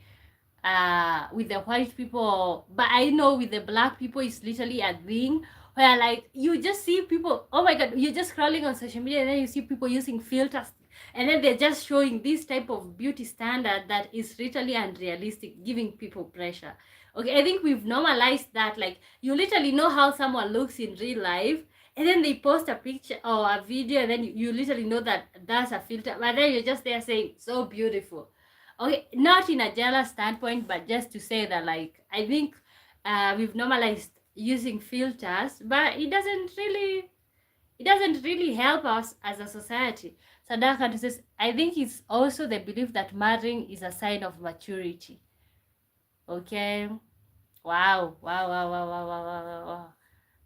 S1: white people, but I know with the black people it's literally a thing where like you just see people, oh my god, you're just scrolling on social media and then you see people using filters, and then they're just showing this type of beauty standard that is literally unrealistic, giving people pressure. Okay, I think we've normalized that, like you literally know how someone looks in real life, and then they post a picture or a video, and then you literally know that that's a filter, but then you're just there saying so beautiful. Okay, not in a jealous standpoint, but just to say that, like, I think we've normalized using filters, but it doesn't really help us as a society. Sadaka says, I think it's also the belief that marrying is a sign of maturity. Okay. Wow. Wow. Wow. Wow. Wow. Wow. Wow. Wow. Wow.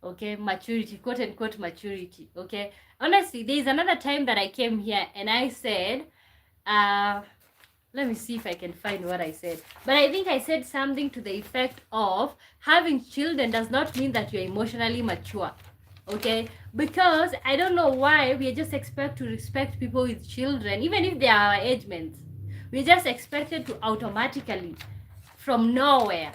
S1: Okay, maturity, quote unquote maturity. Okay. Honestly, there's another time that I came here and I said, uh let me see if I can find what I said. But I think I said something to the effect of having children does not mean that you're emotionally mature. Okay? Because I don't know why we just expect to respect people with children, even if they are our age mates. We're just expected to automatically, from nowhere,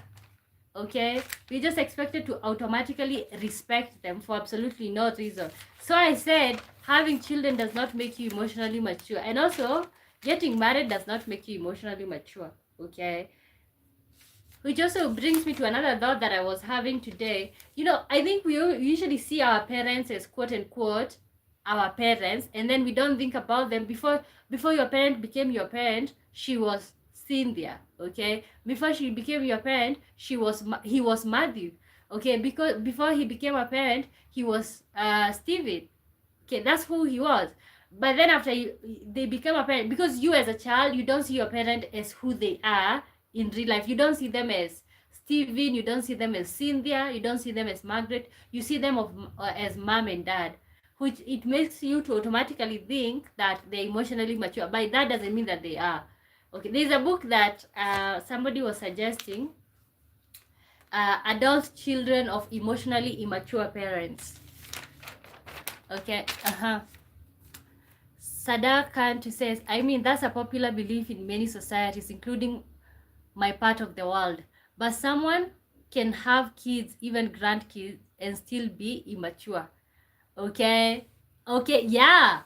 S1: okay, we just expected to automatically respect them for absolutely no reason. So I said having children does not make you emotionally mature, and also getting married does not make you emotionally mature, okay. Which also brings me to another thought that I was having today. I think we usually see our parents as quote unquote our parents, and then we don't think about them. Before your parent became your parent, she was Cynthia, okay. Before she became your parent, he was Matthew, okay. Because before he became a parent, he was Steven, okay. That's who he was. But then after they become a parent, because you as a child, you don't see your parent as who they are in real life. You don't see them as Steven, you don't see them as Cynthia, you don't see them as Margaret, you see them as mom and dad, which it makes you to automatically think that they're emotionally mature, but that doesn't mean that they are. Okay, there's a book that somebody was suggesting, Adult Children of Emotionally Immature Parents. Okay, Sadar Kant says, I mean, that's a popular belief in many societies, including my part of the world. But someone can have kids, even grandkids, and still be immature. Okay? Okay, yeah.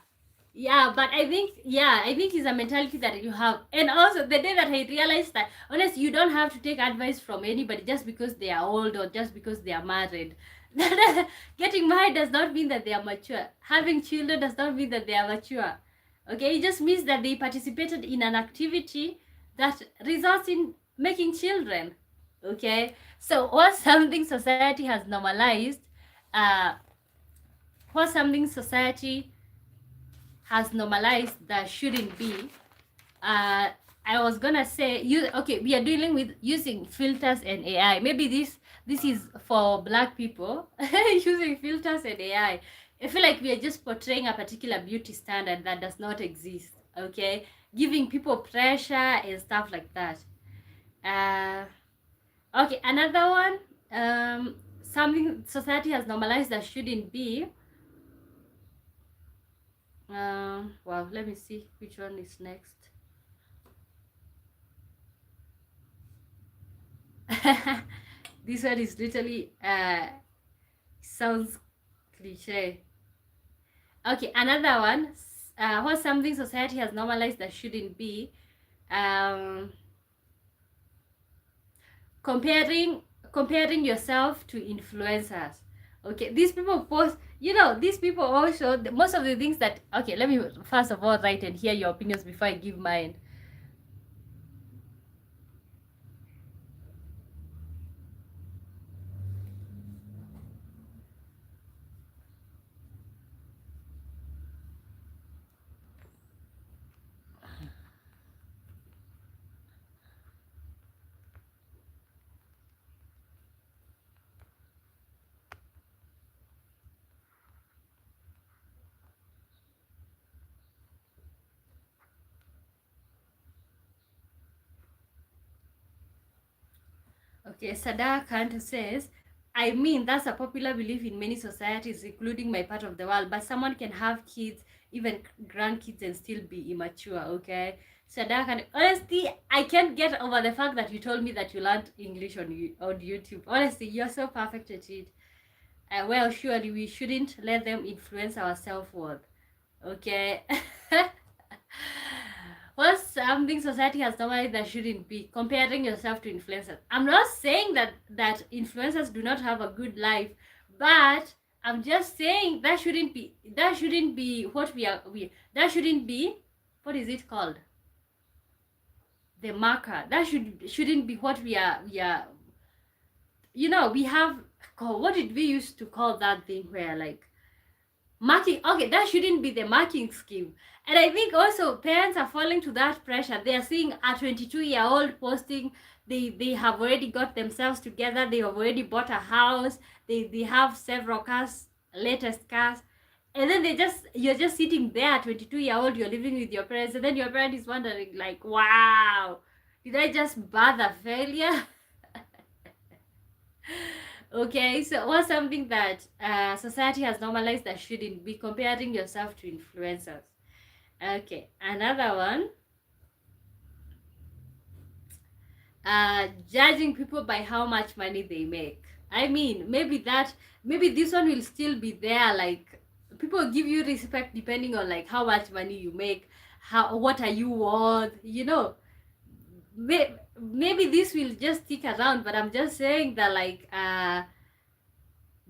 S1: Yeah, but I think it's a mentality that you have. And also, the day that I realized that, honestly, you don't have to take advice from anybody just because they are old or just because they are married. Getting married does not mean that they are mature. Having children does not mean that they are mature. Okay, it just means that they participated in an activity that results in making children. Okay, so what's something society has normalized? Uh, what's something society has normalized that shouldn't be? I was gonna say, we are dealing with using filters and AI. Maybe this is for black people using filters and AI. I feel like we are just portraying a particular beauty standard that does not exist. Okay, giving people pressure and stuff like that. Uh, okay, another one. Something society has normalized that shouldn't be. Well, let me see which one is next. This one is literally sounds cliche. Okay, another one. What's something society has normalized that shouldn't be? Um, comparing yourself to influencers. Okay, these people post. These people also, most of the things that. Okay, let me first of all write and hear your opinions before I give mine. Okay, Sadakant says, I mean, that's a popular belief in many societies, including my part of the world, but someone can have kids, even grandkids, and still be immature, okay? Sadakant, honestly, I can't get over the fact that you told me that you learned English on YouTube. Honestly, you're so perfect at it. Well, surely we shouldn't let them influence our self-worth, okay? What's something society has normalized that shouldn't be? Comparing yourself to influencers. I'm not saying that influencers do not have a good life, but I'm just saying that shouldn't be what we that shouldn't be, what is it called, the marker. That shouldn't be what we are. We have, what did we used to call that thing where, like, marking. Okay, that shouldn't be the marking scheme. And I think also parents are falling to that pressure. They are seeing a 22-year-old posting, they have already got themselves together, they have already bought a house, they have several cars, latest cars, and then you're just sitting there, 22-year-old, you're living with your parents, and then your parent is wondering, like, wow, did I just birth a failure? Okay, so what's something that society has normalized that shouldn't be? Comparing yourself to influencers. Okay, another one. Judging people by how much money they make. I mean, maybe this one will still be there. Like, people give you respect depending on, like, how much money you make, what are you worth. Maybe this will just stick around. But I'm just saying that, like,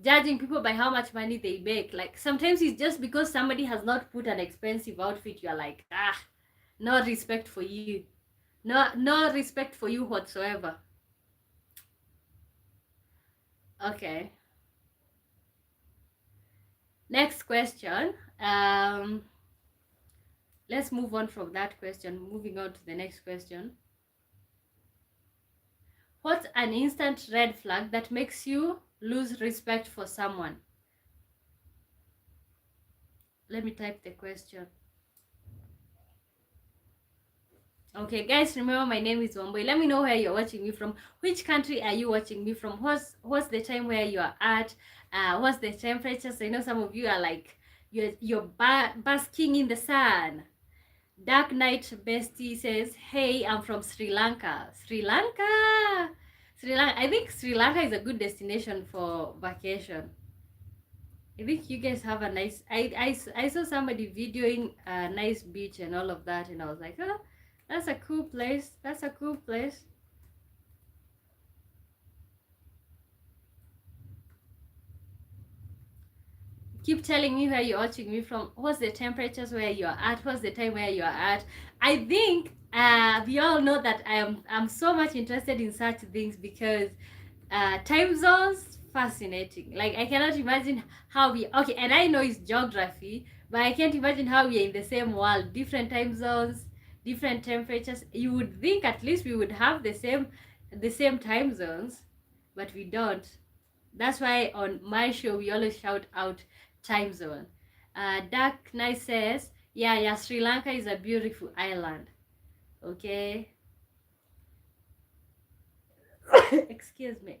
S1: judging people by how much money they make. Like, sometimes it's just because somebody has not put an expensive outfit, you're like, no respect for you. No respect for you whatsoever. Okay. Next question. Let's move on from that question. Moving on to the next question. What's an instant red flag that makes you lose respect for someone? Let me type the question. Okay, guys, remember my name is Wamboy. Let me know where you're watching me from. Which country are you watching me from? What's the time where you are at? What's the temperatures? I know some of you are like, you're basking in the sun. Dark Knight Bestie says, hey, I'm from Sri Lanka. Sri Lanka! Sri Lanka. I think Sri Lanka is a good destination for vacation. I think you guys have a nice... I saw somebody videoing a nice beach and all of that, and I was like, oh, that's a cool place. That's a cool place. Keep telling me where you're watching me from. What's the temperatures where you are at? What's the time where you are at? I think we all know that I'm so much interested in such things because time zones, fascinating. Like, I cannot imagine how we... Okay, and I know it's geography, but I can't imagine how we are in the same world, different time zones, different temperatures. You would think at least we would have the same time zones, but we don't. That's why on my show we always shout out time zone. Dark Knight says, yeah, Sri Lanka is a beautiful island. Okay. Excuse me.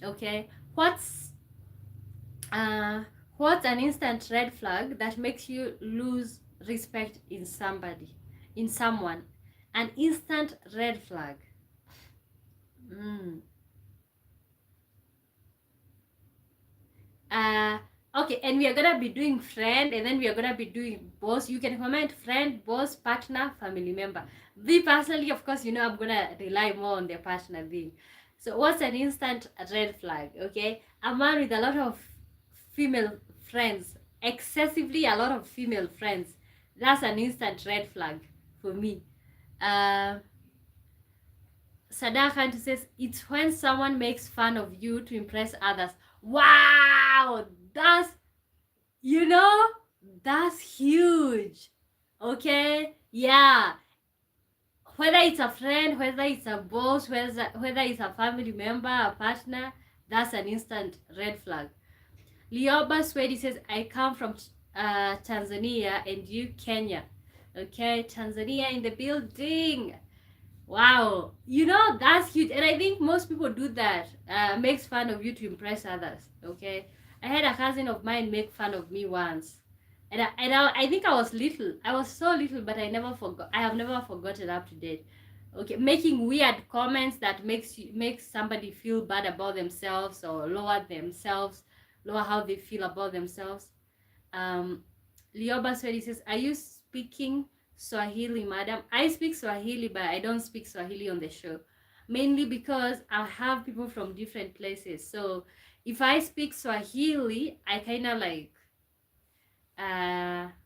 S1: Okay. What's an instant red flag that makes you lose respect in someone? An instant red flag. Okay, and we are gonna be doing friend, and then we are gonna be doing boss. You can comment friend, boss, partner, family member. Me personally, of course, I'm gonna rely more on the partner thing. So what's an instant red flag? Okay, a man with a lot of female friends, excessively a lot of female friends, that's an instant red flag for me. Sadakant says, it's when someone makes fun of you to impress others. Wow, that's huge. Okay, yeah, whether it's a friend, whether it's a boss, whether it's a family member, a partner, that's an instant red flag. Lioba Swedi says, I come from Tanzania and you Kenya. Okay, Tanzania in the building. Wow, you know, that's huge. And I think most people do that, makes fun of you to impress others. Okay, I had a cousin of mine make fun of me once. I think I was little. I was so little, but I never forgot. I have never forgotten up to date. Okay, making weird comments that makes somebody feel bad about themselves or lower how they feel about themselves. Lioba Swedi says, are you speaking Swahili, madam? I speak Swahili, but I don't speak Swahili on the show. Mainly because I have people from different places. So if I speak Swahili, I kind of like,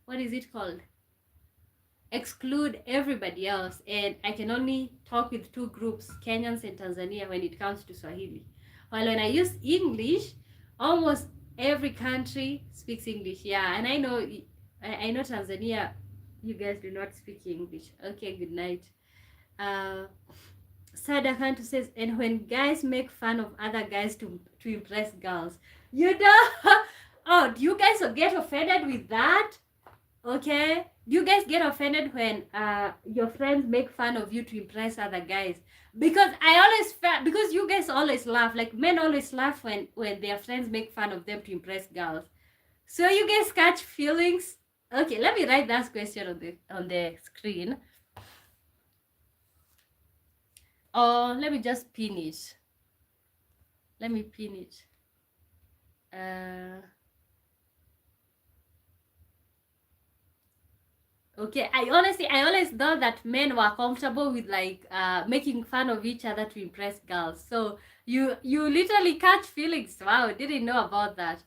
S1: what is it called? Exclude everybody else. And I can only talk with two groups, Kenyans and Tanzania, when it comes to Swahili. While when I use English, almost every country speaks English. Yeah, and I know Tanzania, you guys do not speak English. Okay, good night. Sada Kantu says, and when guys make fun of other guys to impress girls, you know, oh, do you guys get offended with that? Okay, do you guys get offended when your friends make fun of you to impress other guys? Because I always because you guys always laugh, like men always laugh when their friends make fun of them to impress girls. So you guys catch feelings? Okay, let me write that question on the screen. Oh, let me just pin it. Let me pin it. Okay, I always thought that men were comfortable with like making fun of each other to impress girls. So you literally catch feelings. Wow, didn't know about that.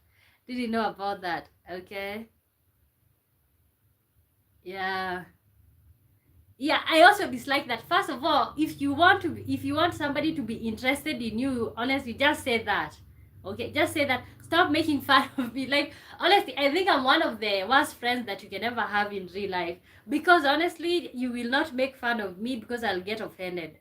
S1: Didn't know about that. Okay. Yeah. Yeah, I also dislike that. First of all, if you want somebody to be interested in you, honestly, just say that. Okay, just say that. Stop making fun of me. Like, honestly, I think I'm one of the worst friends that you can ever have in real life. Because honestly, you will not make fun of me because I'll get offended.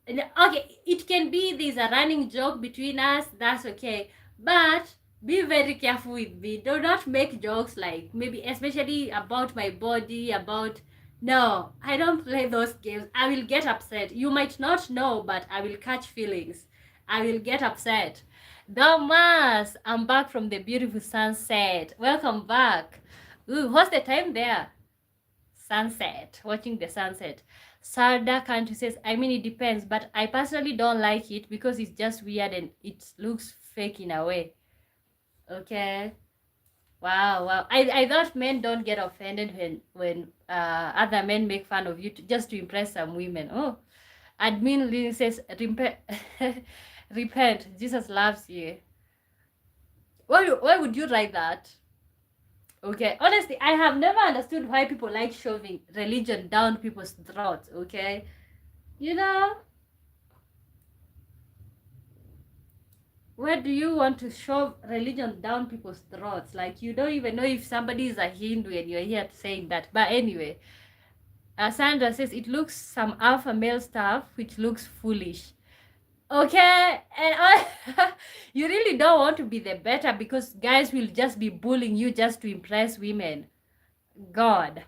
S1: And, okay, it can be there's a running joke between us, that's okay. But be very careful with me. Do not make jokes like maybe especially about my body, about no, I don't play those games. I will get upset. You might not know, but I will catch feelings. I will get upset. Thomas, I'm back from the beautiful sunset. Welcome back. Ooh, what's the time there? Sunset. Watching the sunset. Sarda Country says, I mean, it depends, but I personally don't like it because it's just weird and it looks fake in a way. Okay. Wow. I thought men don't get offended when other men make fun of you just to impress some women. Oh, admin Lynn says, repent. Jesus loves you. Why would you write that? Okay, honestly, I have never understood why people like shoving religion down people's throats. Okay, you know, where do you want to shove religion down people's throats? Like, you don't even know if somebody is a Hindu and you're here saying that. But anyway, Sandra says it looks some alpha male stuff, which looks foolish. Okay, and you really don't want to be the better because guys will just be bullying you just to impress women. God.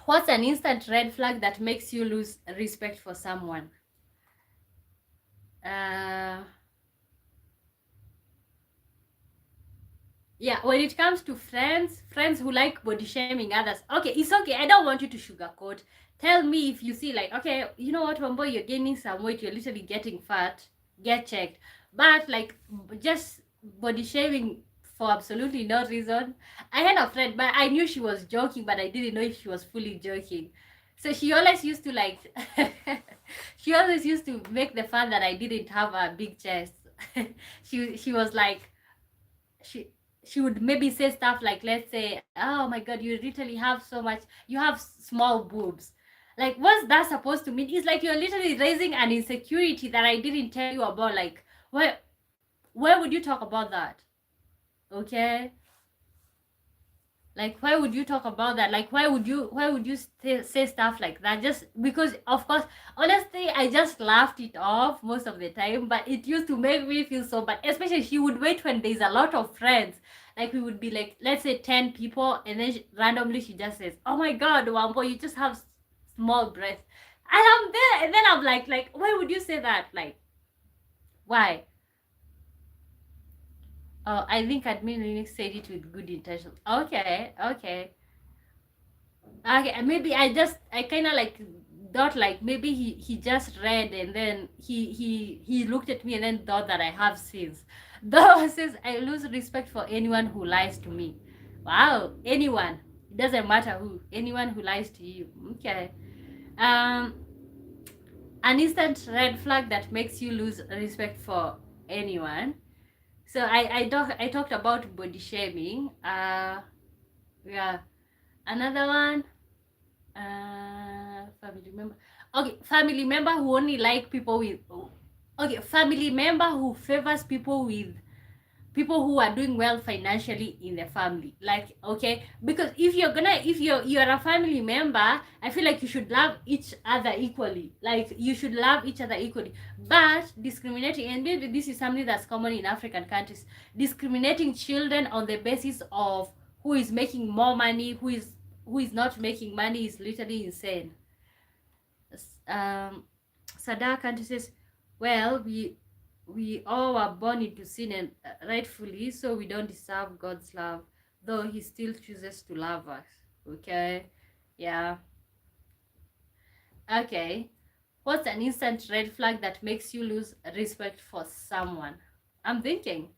S1: What's an instant red flag that makes you lose respect for someone? Yeah, when it comes to friends who like body shaming others, okay, it's okay. I don't want you to sugarcoat. Tell me if you see like, okay, you know what, Wambo, you're gaining some weight, you're literally getting fat, get checked. But like, just body shaming for absolutely no reason. I had a friend, but I knew she was joking, but I didn't know if she was fully joking. So she always used to like, she always used to make the fun that I didn't have a big chest. she was like, she would maybe say stuff like, let's say, oh my god, you literally have so much, you have small boobs. Like, what's that supposed to mean? It's like you're literally raising an insecurity that I didn't tell you about. Like, where would you talk about that? Okay. Like, why would you talk about that? Like, why would you say stuff like that? Just because, of course, honestly, I just laughed it off most of the time, but it used to make me feel so bad. Especially, she would wait when there's a lot of friends. Like, we would be like, let's say 10 people, and then randomly she just says, "Oh my God, Wambo, you just have small breasts," and I'm there, and then I'm like, why would you say that? Like, why? Oh, I think admin Linux said it with good intentions. Okay, okay. Okay, maybe I kind of like thought like maybe he just read and then he looked at me and then thought that I have sins. Though says I lose respect for anyone who lies to me. Wow, anyone. It doesn't matter who. Anyone who lies to you. Okay. Um an instant red flag that makes you lose respect for anyone. So I talked about body shaming. Yeah. Another one, family member. Okay, family member who only like people with. Okay, family member who favors people who are doing well financially in the family. Like, okay, because if you're a family member, I feel like you should love each other equally. Like, you should love each other equally. But discriminating, and maybe this is something that's common in African countries, discriminating children on the basis of who is making more money, who is not making money is literally insane. um Sadar Country says, well, we all were born into sin, and rightfully so we don't deserve God's love, though he still chooses to love us. Okay. Yeah. Okay. What's an instant red flag that makes you lose respect for someone? I'm thinking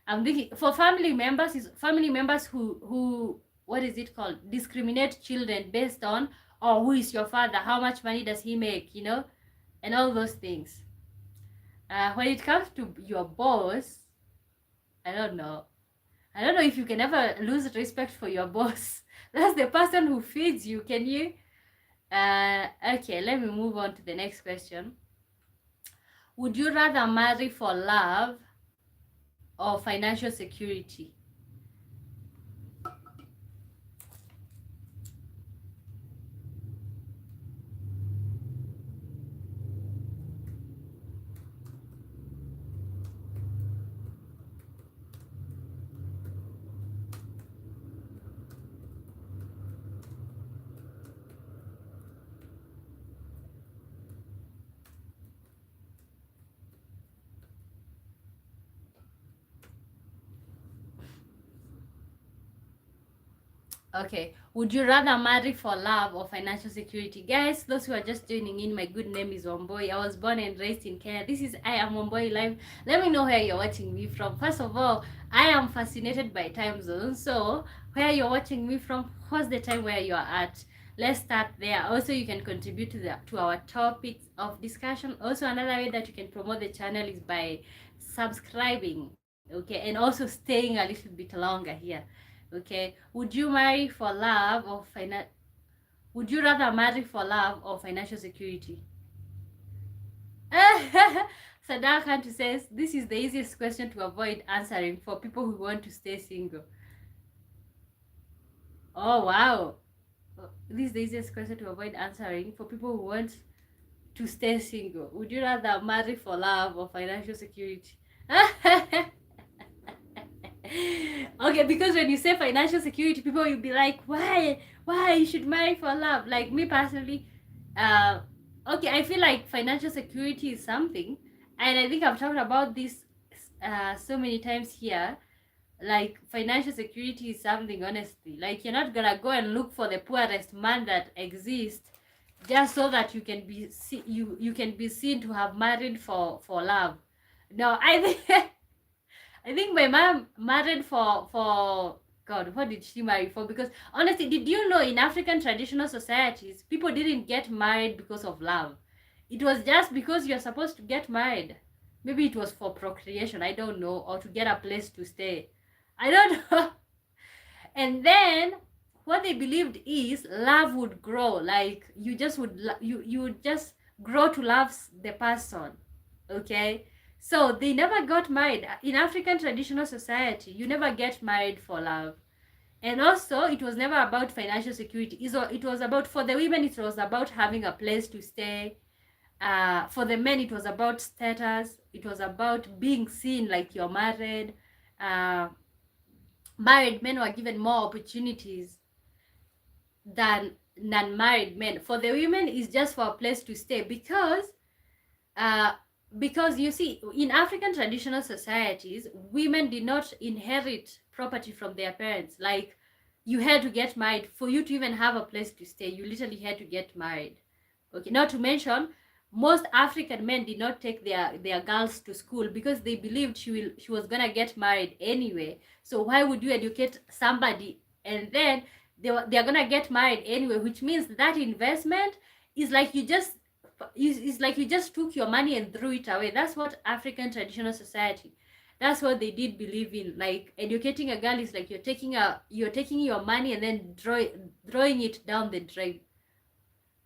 S1: i'm thinking for family members, is family members who what is it called, discriminate children based on, oh, who is your father, how much money does he make, and all those things. When it comes to your boss, I don't know. I don't know if you can ever lose respect for your boss. That's the person who feeds you. Can you? Okay, let me move on to the next question. Would you rather marry for love or financial security? Okay. Would you rather marry for love or financial security? Guys, those who are just joining in, my good name is Wamboi. I was born and raised in Kenya. This is I Am Wamboi Live. Let me know where you're watching me from. First of all, I am fascinated by time zones. So, where you're watching me from, what's the time where you are at? Let's start there. Also, you can contribute to our topics of discussion. Also, another way that you can promote the channel is by subscribing. Okay, and also staying a little bit longer here. Okay, would you marry for love or would you rather marry for love or financial security? Sadar Country says this is the easiest question to avoid answering for people who want to stay single. Oh wow. This is the easiest question to avoid answering for people who want to stay single. Would you rather marry for love or financial security? Okay, because when you say financial security, people will be like, why you should marry for love? Like me personally, okay, I feel like financial security is something, and I think I've talked about this so many times here. Like, financial security is something, honestly, like, you're not gonna go and look for the poorest man that exists just so that you can be seen to have married for love. No, I think I think my mom married for God. What did she marry for? Because honestly, did you know in African traditional societies, people didn't get married because of love. It was just because you're supposed to get married. Maybe it was for procreation, I don't know, or to get a place to stay. I don't know. And then what they believed is love would grow. Like, you would just grow to love the person. Okay? So they never got married. In African traditional society, you never get married for love. And also, it was never about financial security. It was about, for the women, it was about having a place to stay. For the men, it was about status. It was about being seen like you're married. Married men were given more opportunities than non-married men. For the women, it's just for a place to stay, because you see, in African traditional societies, women did not inherit property from their parents. Like, you had to get married for you to even have a place to stay. You literally had to get married. Okay, not to mention, most African men did not take their girls to school because they believed she was gonna get married anyway. So why would you educate somebody and then they're gonna get married anyway? Which means that investment is like you just took your money and threw it away. That's what African traditional society, that's what they did believe in. Like, educating a girl is like you're taking your money and then throwing it down the drain.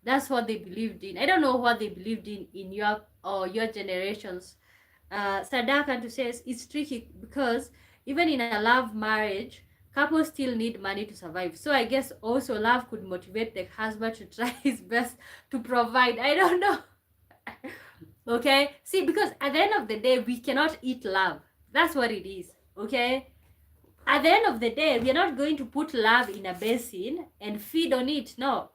S1: That's what they believed in. I don't know what they believed in your generations. Sadaka says it's tricky because even in a love marriage, couples still need money to survive. So I guess also love could motivate the husband to try his best to provide. I don't know. Okay? See, because at the end of the day, we cannot eat love. That's what it is. Okay? At the end of the day, we are not going to put love in a basin and feed on it. No.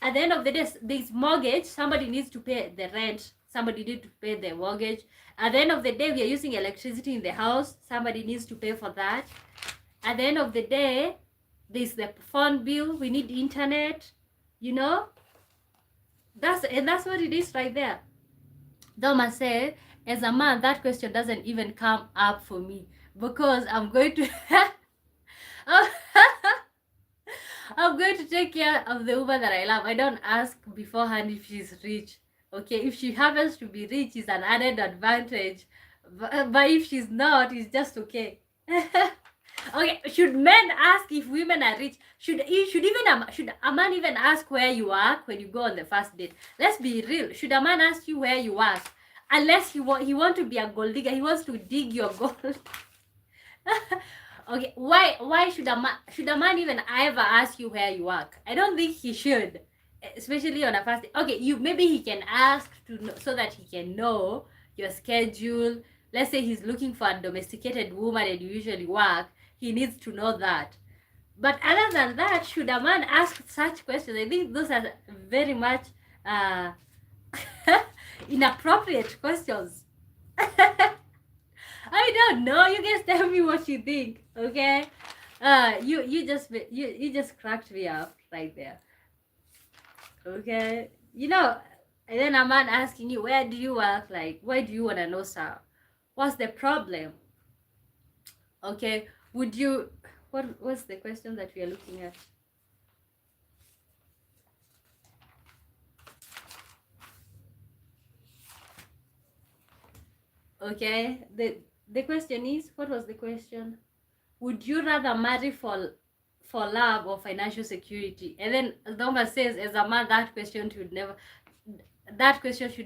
S1: At the end of the day, this mortgage, somebody needs to pay the rent. Somebody needs to pay the mortgage. At the end of the day, we are using electricity in the house. Somebody needs to pay for that. At the end of the day, there's the phone bill. We need internet. You know? That's what it is right there. Doma said, as a man, that question doesn't even come up for me because I'm going to I'm going to take care of the woman that I love. I don't ask beforehand if she's rich. Okay, if she happens to be rich, it's an added advantage. But if she's not, it's just okay. Okay, should men ask if women are rich? Should a man even ask where you work when you go on the first date? Let's be real. Should a man ask you where you work? Unless he want to be a gold digger, he wants to dig your gold. Okay, why should a man even ever ask you where you work? I don't think he should, especially on a first day. Okay, maybe he can ask to know, so that he can know your schedule. Let's say he's looking for a domesticated woman and you usually work. He needs to know that. But other than that, should a man ask such questions? I think those are very much inappropriate questions. I don't know. You guys tell me what you think, okay? You just cracked me up right there, okay? You know, and then a man asking you, where do you work? Like, why do you want to know, sir? What's the problem? Okay, would you? What's the question that we are looking at? Okay, the question is, what was the question? Would you rather marry for love or financial security? And then Thomas says, as a man, that question should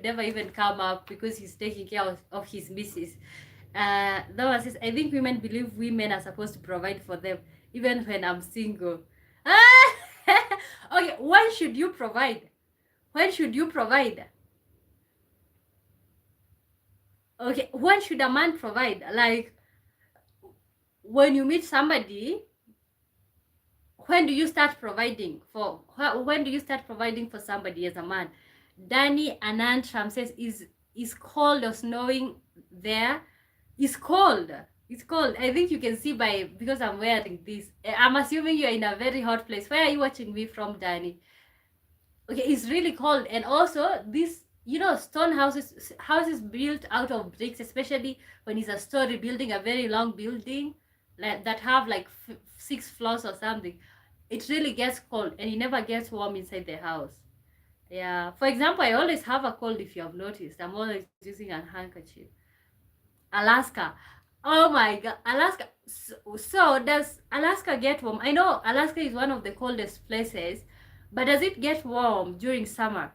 S1: never even come up because he's taking care of his missus. Thomas says, I think women believe women are supposed to provide for them, even when I'm single. Okay, when should you provide? When should you provide? Okay, when should a man provide? Like, when you meet somebody, when do you start providing for? When do you start providing for somebody as a man? Danny Anantram says, is cold or snowing there? It's cold. It's cold. I think you can see because I'm wearing this. I'm assuming you're in a very hot place. Where are you watching me from, Danny? Okay, it's really cold. And also, this, you know, stone houses built out of bricks, especially when it's a story building, a very long building that have like 6 floors or something, it really gets cold and it never gets warm inside the house. Yeah, for example, I always have a cold. If you have noticed, I'm always using a handkerchief. Alaska, oh my god, Alaska. So does Alaska get warm? I know Alaska is one of the coldest places, but does it get warm during summer?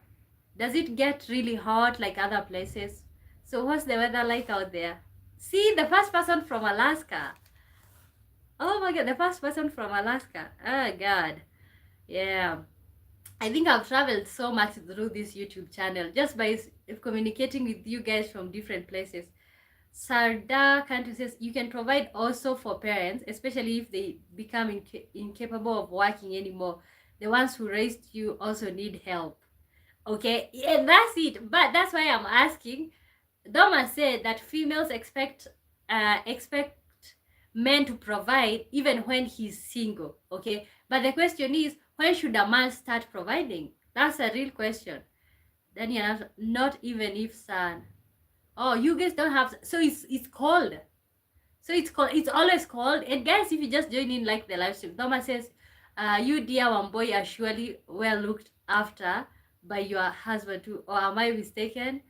S1: Does it get really hot like other places? So what's the weather like out there? See, the first person from Alaska. Oh my god, the first person from Alaska. Oh god. Yeah. I think I've traveled so much through this YouTube channel just by communicating with you guys from different places. Sarda Kantu says you can provide also for parents, especially if they become incapable of working anymore. The ones who raised you also need help. Okay, yeah, that's it. But that's why I'm asking. Doma said that females expect men to provide even when he's single. Okay, but the question is, when should a man start providing? That's a real question. Then you have not even if son. Oh, you guys don't have, so it's called. So it's called, it's always called. And guys, if you just join in like the live stream, Thomas says, you dear one boy are surely well looked after by your husband too. Or am I mistaken?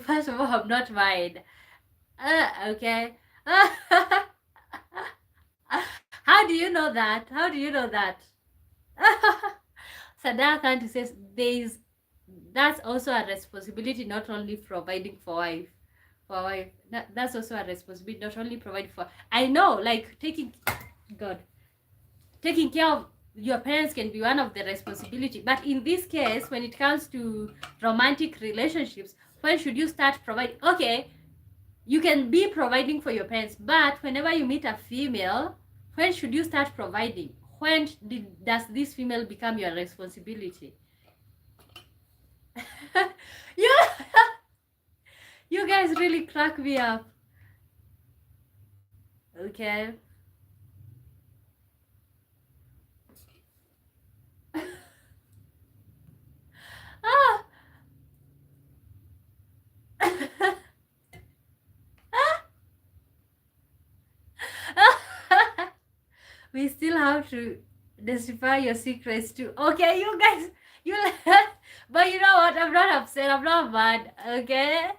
S1: First of all, I'm not married. Okay. How do you know that? How do you know that? Sadaka says that's also a responsibility, not only providing for wife. For wife. That's also a responsibility, not only providing for. I know, like taking care of your parents can be one of the responsibility, but in this case, when it comes to romantic relationships, when should you start providing? Okay, you can be providing for your parents, but whenever you meet a female, when should you start providing? When does this female become your responsibility? you, you guys really crack me up. Okay. Ah. We still have to decipher your secrets too. Okay, you guys, you but you know what? I'm not upset. I'm not mad. Okay.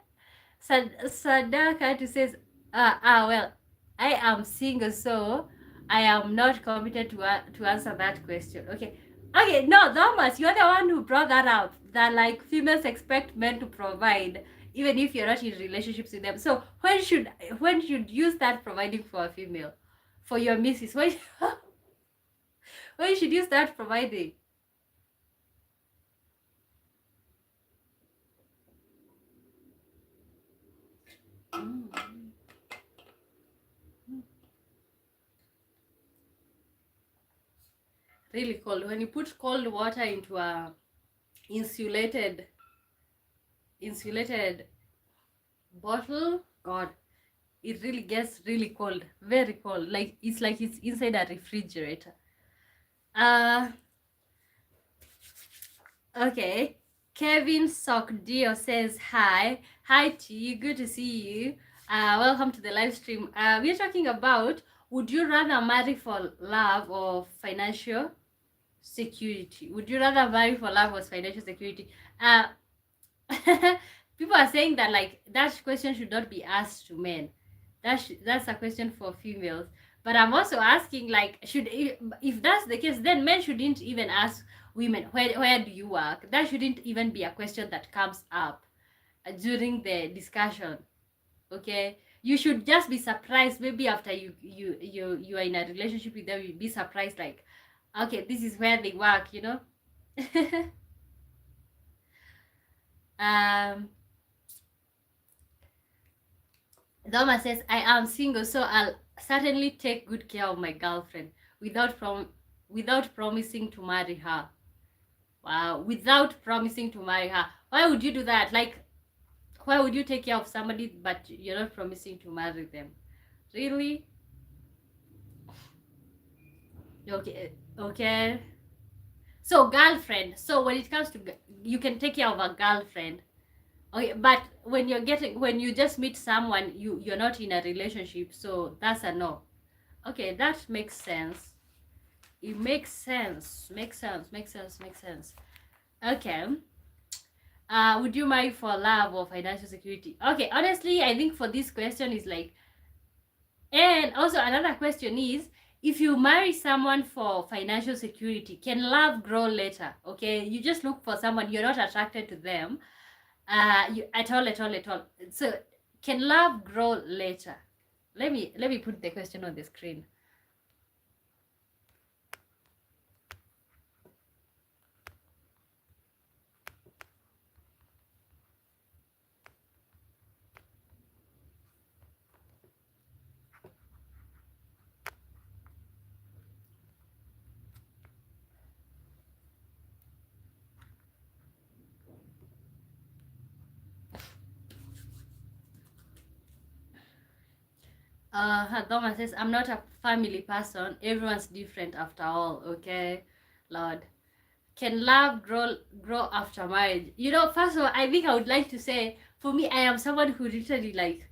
S1: Sadaka says, well, I am single, so I am not committed to answer that question. Okay. Okay, no, Thomas, you're the one who brought that up. That like females expect men to provide even if you're not in relationships with them. So when should you start providing for a female? For your missus? When should you start providing? Really cold. When you put cold water into a insulated bottle, god, it really gets really cold, very cold, like it's inside a refrigerator. Okay, Kevin Sokdio says hi T, good to see you. Welcome to the live stream. We're talking about, would you rather marry for love or financial security? Would you rather marry for love or financial security? People are saying that like that question should not be asked to men. That's a question for females. But I'm also asking, like, if that's the case, then men shouldn't even ask women, where do you work? That shouldn't even be a question that comes up during the discussion. Okay, you should just be surprised. Maybe after you are in a relationship with them, you'd be surprised, like, okay, this is where they work, you know. Doma says, I am single, so I'll certainly take good care of my girlfriend without promising to marry her. Wow, without promising to marry her. Why would you do that? Like, why would you take care of somebody but you're not promising to marry them? Really? Okay. So girlfriend. So when it comes to, you can take care of a girlfriend. Okay, but when you just meet someone, you're not in a relationship, so that's a no. Okay, that makes sense. It makes sense. Makes sense. Okay. Would you marry for love or financial security? Okay, honestly, I think for this question is like, and also another question is, if you marry someone for financial security, can love grow later? Okay, you just look for someone, you're not attracted to them at all. So can love grow later? let me put the question on the screen. Thomas says, I'm not a family person. Everyone's different after all. Okay, Lord. Can love grow after marriage? You know, first of all, I think I would like to say, for me, I am someone who literally like,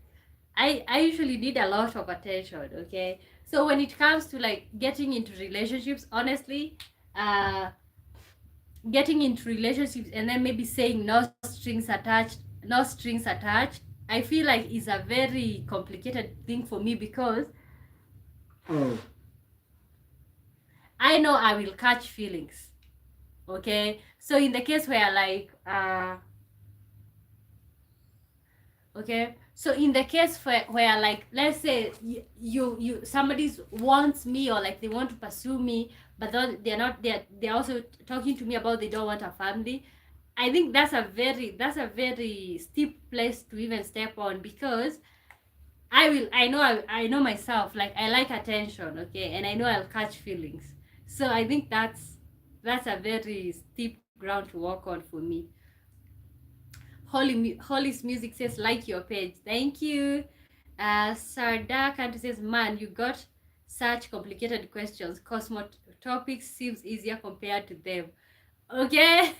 S1: I usually need a lot of attention. Okay, so when it comes to like getting into relationships, honestly, getting into relationships and then maybe saying no strings attached, I feel like is a very complicated thing for me because I know I will catch feelings. Okay, so in the case where like okay, so in the case where like let's say you somebody wants me, or like they want to pursue me, but then they're also talking to me about they don't want a family. I think that's a very steep place to even step on, because I know myself, like I like attention, okay, and I know I'll catch feelings. So I think that's a very steep ground to walk on for me. Holly's music says like your page. Thank you. Sarda Kanti says, man, you got such complicated questions. Cosmo topics seems easier compared to them. Okay.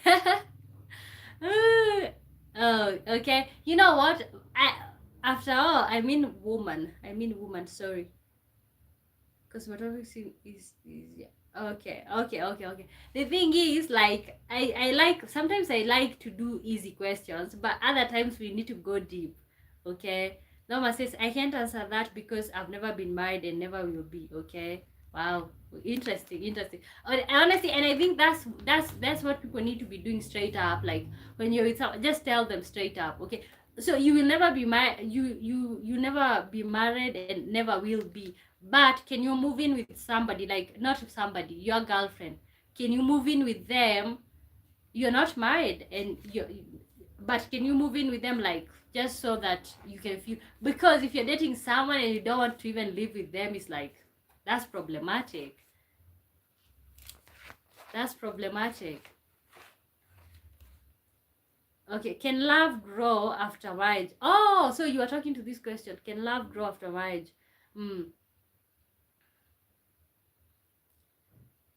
S1: Oh, okay. You know what? After all, I mean woman. Sorry. Cosmatopics is yeah. Okay. The thing is, like, I like, sometimes I like to do easy questions, but other times we need to go deep. Okay. Norma says, I can't answer that because I've never been married and never will be. Okay. Wow. Interesting. Honestly, and I think that's what people need to be doing straight up. Like when you're with someone, just tell them straight up. Okay. So you will never be married. You never be married and never will be, but can you move in with somebody, like not somebody, your girlfriend? Can you move in with them? You're not married, and but can you move in with them, like just so that you can feel? Because if you're dating someone and you don't want to even live with them, it's like that's problematic. That's problematic. Okay, can love grow after marriage? Oh, so you are talking to this question. Can love grow after marriage? Hmm.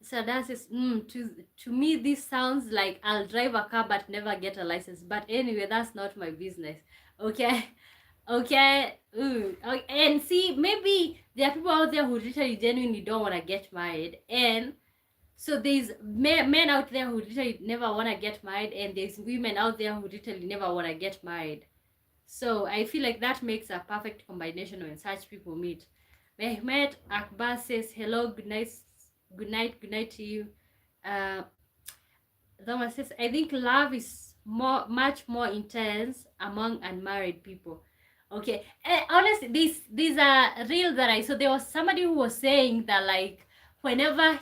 S1: So that is to me this sounds like I'll drive a car but never get a license. But anyway, that's not my business. Okay, okay. Okay. And see, maybe there are people out there who literally genuinely don't want to get married, and so there's men out there who literally never want to get married, and there's women out there who literally never want to get married. So I feel like that makes a perfect combination when such people meet. Mehmet Akbar says hello, good night to you. Uh, Thomas says, I think love is much more intense among unmarried people. Okay, honestly, these are real that I so there was somebody who was saying that like whenever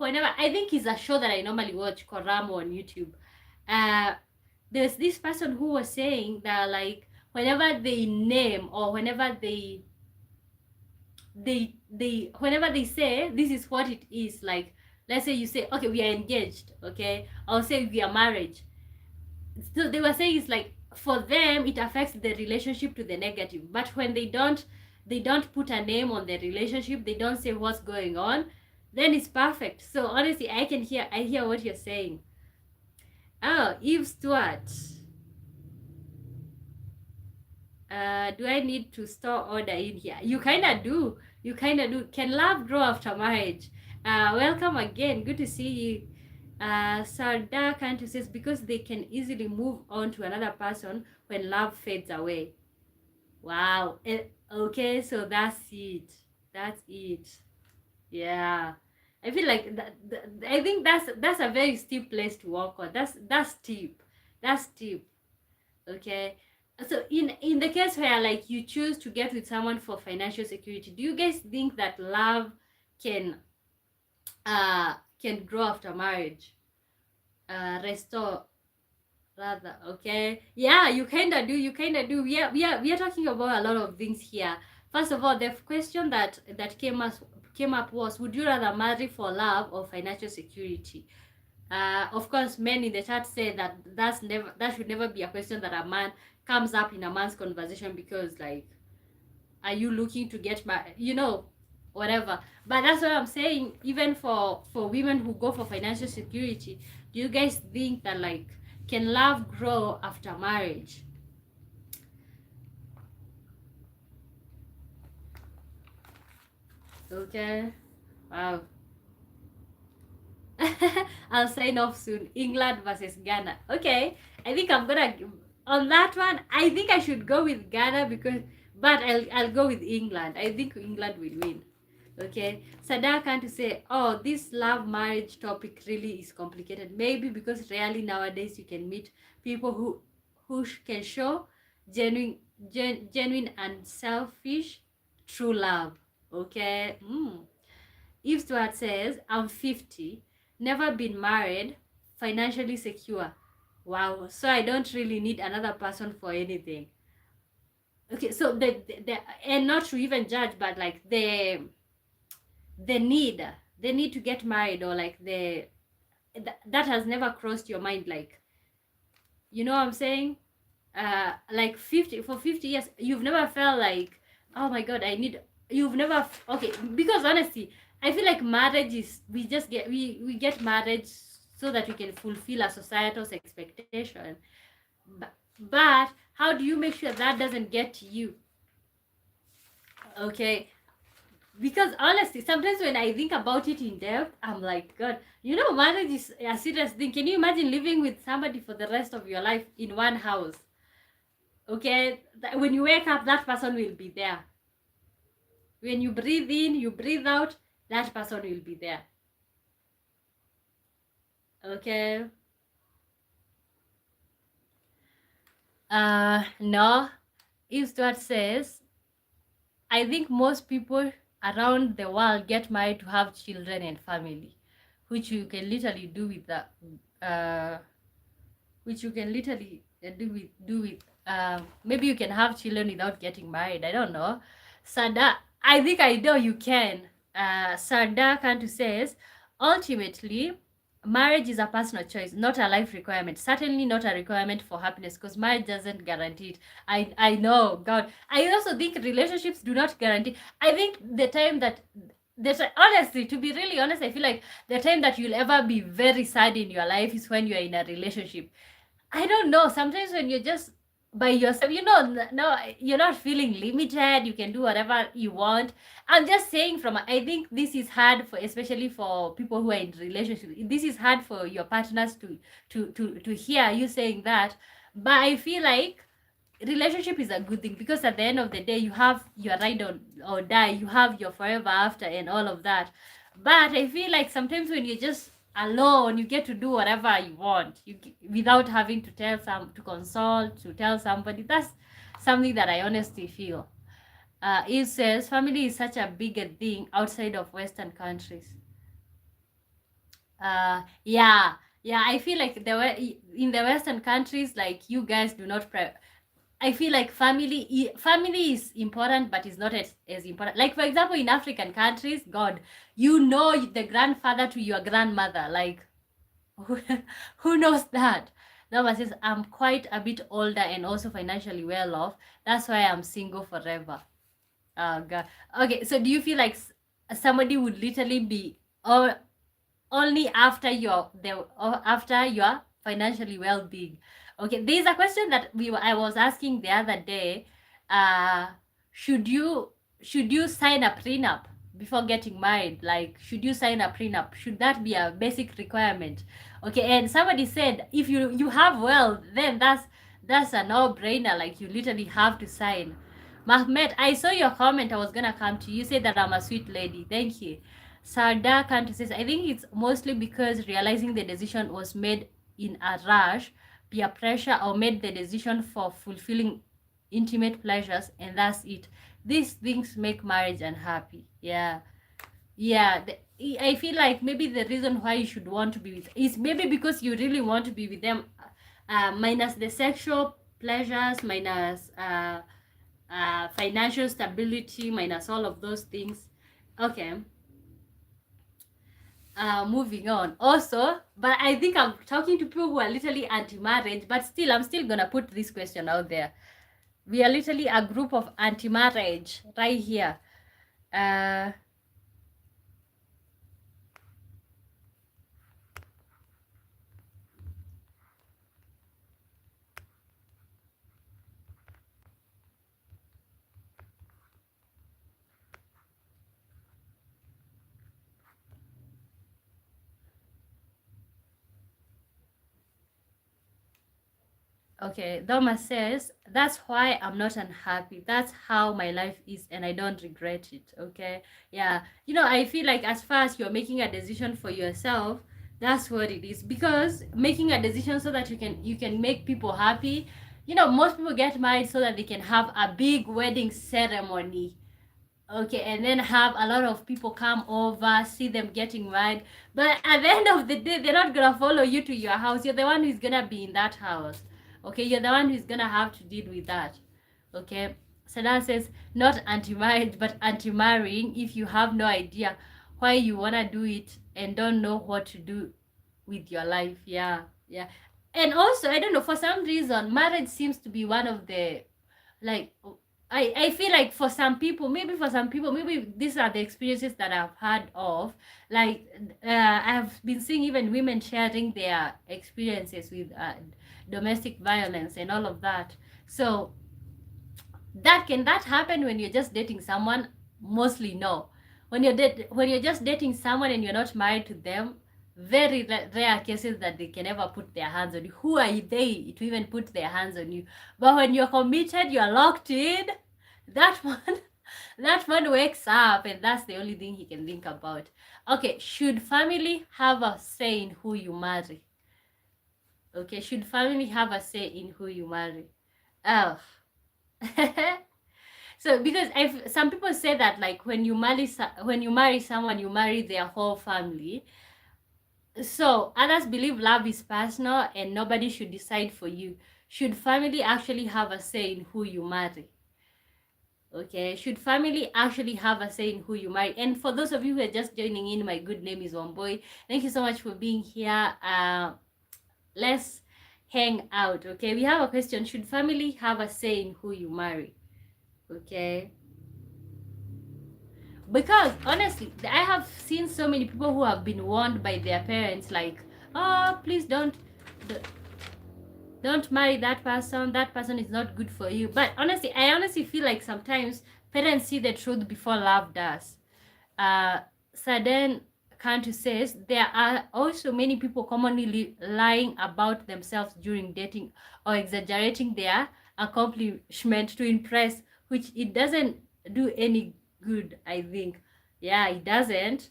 S1: I think it's a show that I normally watch, Koramo on YouTube. Uh, there's this person who was saying that like whenever they name or whenever they whenever they say this is what it is, like let's say you say okay we are engaged, okay, or say we are married, so they were saying it's like for them it affects the relationship to the negative, but when they don't put a name on the relationship, they don't say what's going on, then it's perfect. So honestly, I hear what you're saying. Oh, Eve Stewart, do I need to store order in here? You kind of do. Can love grow after marriage? Welcome again. Good to see you. Sarda Kanti says because they can easily move on to another person when love fades away. Wow. Okay, so that's it. That's it. Yeah. I feel like I think that's a very steep place to walk on. That's steep. That's steep. Okay. So in the case where like you choose to get with someone for financial security, do you guys think that love can can grow after marriage? Restore rather, okay? Yeah, you kinda do. We are talking about a lot of things here. First of all, the question that came up was, would you rather marry for love or financial security? Of course, men in the chat say that that should never be a question that a man comes up in a man's conversation, because like, are you looking to get married? Whatever. But that's what I'm saying. Even for women who go for financial security, do you guys think that like, can love grow after marriage? Okay. Wow. I'll sign off soon. England versus Ghana. Okay. I think I'm gonna on that one. I think I should go with Ghana, but I'll go with England. I think England will win. Okay. Sadaka to say, oh, this love marriage topic really is complicated. Maybe because rarely nowadays you can meet people who can show genuine genuine and selfish true love. Okay. Eve Stewart says, I'm 50, never been married, financially secure. Wow, so I don't really need another person for anything. Okay, so and not to even judge, but like the need to get married, or like that has never crossed your mind, like, you know what I'm saying? Like 50 years, you've never felt like, oh my god, you've never, okay, because honestly, I feel like marriage is, we get marriage so that we can fulfill a societal expectation. But how do you make sure that doesn't get to you? Okay, because honestly, sometimes when I think about it in depth, I'm like, god, marriage is a serious thing. Can you imagine living with somebody for the rest of your life in one house? Okay, when you wake up, that person will be there. When you breathe in, you breathe out, that person will be there. Okay. No. Eve Stewart says, I think most people around the world get married to have children and family, which you can literally do with that. Which you can literally maybe you can have children without getting married. I don't know. Sada, I think I know you can. Sada Kantu says, ultimately, marriage is a personal choice, not a life requirement. Certainly not a requirement for happiness, because marriage doesn't guarantee it. I know, God. I also think relationships do not guarantee. I think the time that honestly, to be really honest, I feel like the time that you'll ever be very sad in your life is when you're in a relationship. I don't know. Sometimes when you're just by yourself, no, you're not feeling limited. You can do whatever you want. I'm just saying I think this is hard for, especially for people who are in relationships. This is hard for your partners to hear you saying that. But I feel like relationship is a good thing, because at the end of the day, you have your ride on or die. You have your forever after and all of that. But I feel like sometimes when you're just alone, you get to do whatever you want, without having to tell somebody. That's something that I honestly feel. It says family is such a bigger thing outside of Western countries. Yeah, I feel like in the Western countries, like, you guys do not I feel like family is important, but it's not as important. Like, for example, in African countries, God, the grandfather to your grandmother. Like, who knows that? Nova says, I'm quite a bit older and also financially well off. That's why I'm single forever. Oh, God. Okay, so do you feel like somebody would literally be only after after you're financially well-being? Okay, there's a question that I was asking the other day. Should you sign a prenup before getting married? Like, should you sign a prenup? Should that be a basic requirement? Okay, and somebody said, if you have wealth, then that's a no-brainer. Like, you literally have to sign. Mahmet, I saw your comment. I was gonna come to you. You said that I'm a sweet lady. Thank you. Sarda Kantu says, I think it's mostly because realizing the decision was made in a rush, peer pressure, or made the decision for fulfilling intimate pleasures, and that's it. These things make marriage unhappy. Yeah. Yeah, I feel like maybe the reason why you should want to be with is maybe because you really want to be with them, minus the sexual pleasures, minus financial stability, minus all of those things. Okay. Moving on. Also, but I think I'm talking to people who are literally anti-marriage, but still, I'm still gonna put this question out there. We are literally a group of anti-marriage right here. Uh, Okay, Doma says, that's why I'm not unhappy. That's how my life is, and I don't regret it. Okay, yeah, I feel like as far as you're making a decision for yourself, that's what it is. Because making a decision so that you can make people happy. Most people get married so that they can have a big wedding ceremony. Okay, and then have a lot of people come over, see them getting married. But at the end of the day, they're not gonna follow you to your house. You're the one who's gonna be in that house. Okay, you're the one who's gonna have to deal with that. Okay, Sada says, not anti-marriage, but anti-marrying if you have no idea why you wanna do it and don't know what to do with your life. Yeah, yeah. And also, I don't know, for some reason, marriage seems to be one of the, like, I feel like for some people, maybe these are the experiences that I've heard of. Like, I've been seeing even women sharing their experiences with domestic violence and all of that. So that happen when you're just dating someone? Mostly no. When you're just dating someone and you're not married to them, very rare cases that they can ever put their hands on you. Who are they to even put their hands on you? But when you're committed, you're locked in, that one that one wakes up and that's the only thing he can think about. Okay, should family have a say in who you marry? Okay, should family have a say in who you marry? Oh. So because some people say that, like, when you marry someone, you marry their whole family. So others believe love is personal and nobody should decide for you. Should family actually have a say in who you marry? Okay, should family actually have a say in who you marry? And for those of you who are just joining in, my good name is Wamboi. Thank you so much for being here. Let's hang out. Okay, we have a question. Should family have a say in who you marry? Okay, because honestly, I have seen so many people who have been warned by their parents, like, oh, please don't marry that person is not good for you. But honestly, I honestly feel like sometimes parents see the truth before love does. Saden Kantu says, there are also many people commonly lying about themselves during dating or exaggerating their accomplishment to impress, which it doesn't do any good, I think. Yeah, it doesn't,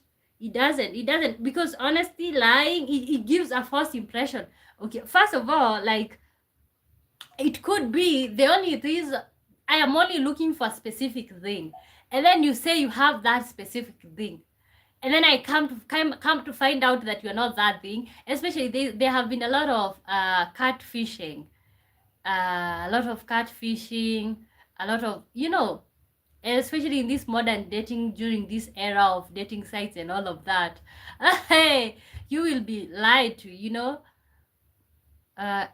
S1: because honestly, lying, it gives a false impression. Okay, first of all, like, it could be the only reason I am only looking for a specific thing, and then you say you have that specific thing, and then I come to find out that you're not that thing. Especially there have been a lot of catfishing, a lot of, especially in this modern dating, during this era of dating sites and all of that. Hey, you will be lied to,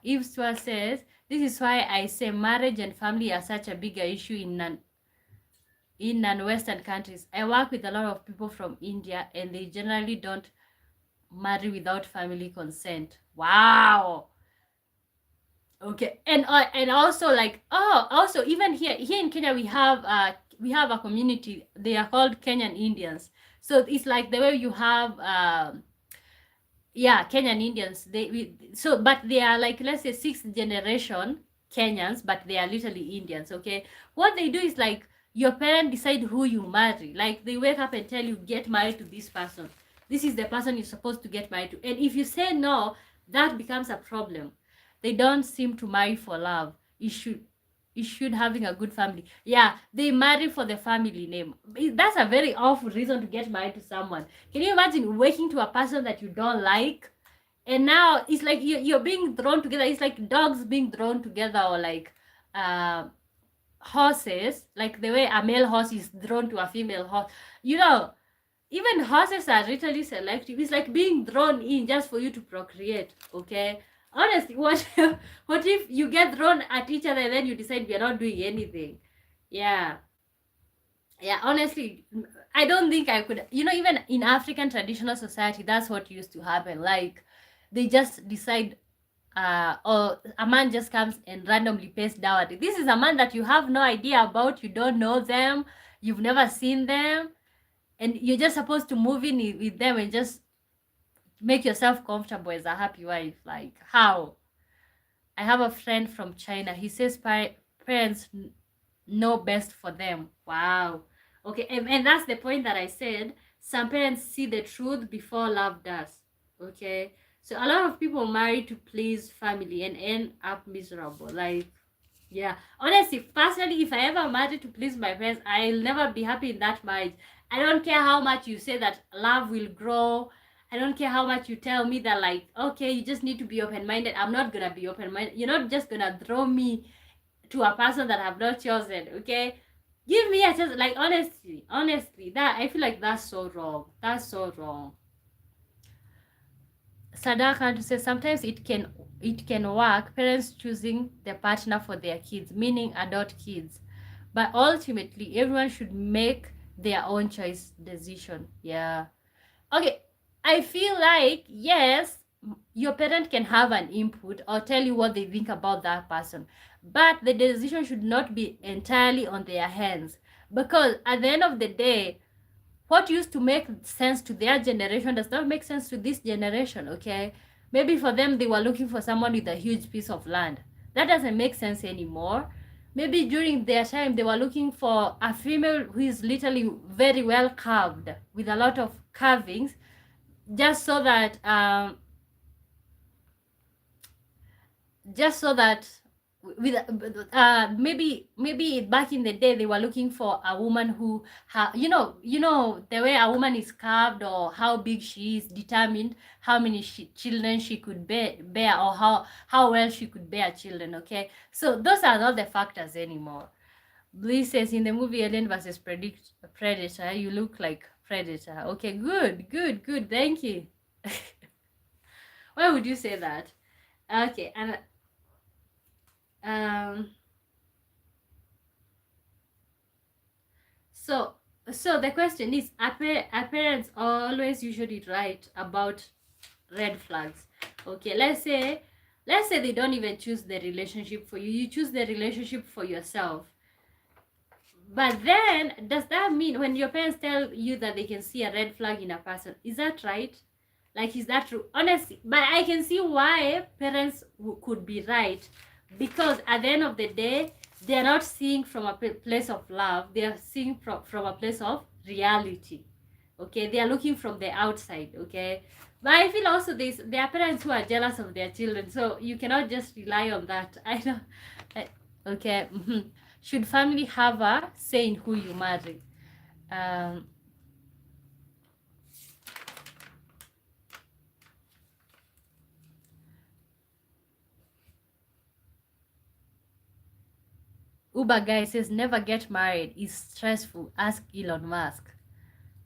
S1: Eve Stewart says, this is why I say marriage and family are such a bigger issue in non-Western countries. I work with a lot of people from India and they generally don't marry without family consent. Wow. Okay. And also, like, also even here in Kenya we have a community. They are called Kenyan Indians. So it's like the way you have Kenyan Indians. But they are, like, let's say, sixth generation Kenyans, but they are literally Indians. Okay, what they do is, like, your parents decide who you marry. Like, they wake up and tell you, get married to this person. This is the person you're supposed to get married to. And if you say no, that becomes a problem. They don't seem to marry for love. you should having a good family. Yeah, they marry for the family name. That's a very awful reason to get married to someone. Can you imagine waking to a person that you don't like? And now it's like you're being thrown together. It's like dogs being thrown together, or like uh, horses, like the way a male horse is thrown to a female horse. You know, even horses are literally selective. It's like being thrown in just for you to procreate. Okay, honestly, what what if you get thrown at each other and then you decide we are not doing anything? Yeah, yeah. Honestly, I don't think I could. You know, even in African traditional society, that's what used to happen. Like they just decide, or a man just comes and randomly pays dowry. This is a man that you have no idea about. You don't know them. You've never seen them, and you're just supposed to move in with them and just make yourself comfortable as a happy wife. Like how? I have a friend from China. He says parents know best for them. Wow. Okay, and that's the point that I said. Some parents see the truth before love does. Okay, so a lot of people marry to please family and end up miserable. Like, yeah, honestly, personally, if I ever marry to please my parents, I'll never be happy in that marriage. I don't care how much you say that love will grow. I don't care how much you tell me that, like, okay, you just need to be open minded. I'm not gonna be open minded. You're not just gonna throw me to a person that I've not chosen, okay? Give me a chance. Like, honestly, that I feel like that's so wrong. That's so wrong. Sadaka to say sometimes it can work, parents choosing the partner for their kids, meaning adult kids. But ultimately everyone should make their own choice decision. Yeah. Okay. I feel like yes, your parent can have an input or tell you what they think about that person. But the decision should not be entirely on their hands. Because at the end of the day, what used to make sense to their generation does not make sense to this generation. Okay, maybe for them they were looking for someone with a huge piece of land that doesn't make sense anymore. Maybe during their time they were looking for a female who is literally very well carved with a lot of carvings, just so that just so that with maybe back in the day they were looking for a woman who the way a woman is carved, or how big she is determined how many children she could bear, or how well she could bear children. Okay, so those are not the factors anymore. Bliss says in the movie Alien versus Predator, you look like Predator. Okay, good, thank you. Why would you say that? Okay, and um so the question is, are parents always usually right about red flags? Okay, let's say they don't even choose the relationship for you. You choose the relationship for yourself. But then does that mean when your parents tell you that they can see a red flag in a person, is that right? Like, is that true? Honestly, but I can see why parents could be right, because at the end of the day they are not seeing from a place of love. They are seeing from a place of reality. Okay, they are looking from the outside. Okay, but I feel also there are parents who are jealous of their children, so you cannot just rely on that. I know. Okay. Should family have a say in who you marry? um Uber guy says never get married, it's stressful, ask Elon Musk.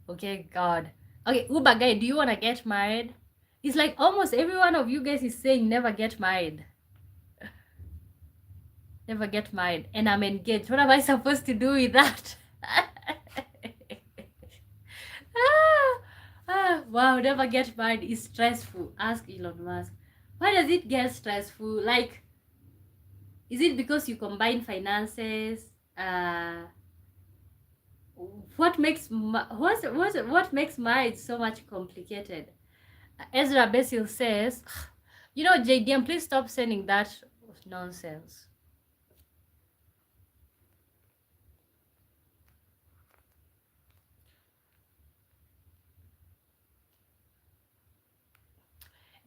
S1: Okay, God. Okay, Uber guy, do you want to get married? It's like almost every one of you guys is saying never get married. Never get married. And I'm engaged. What am I supposed to do with that? Wow, never get married is stressful, ask Elon Musk. Why does it get stressful? Like, is it because you combine finances? What makes marriage so much complicated? Ezra Basil says, JDM, please stop sending that nonsense.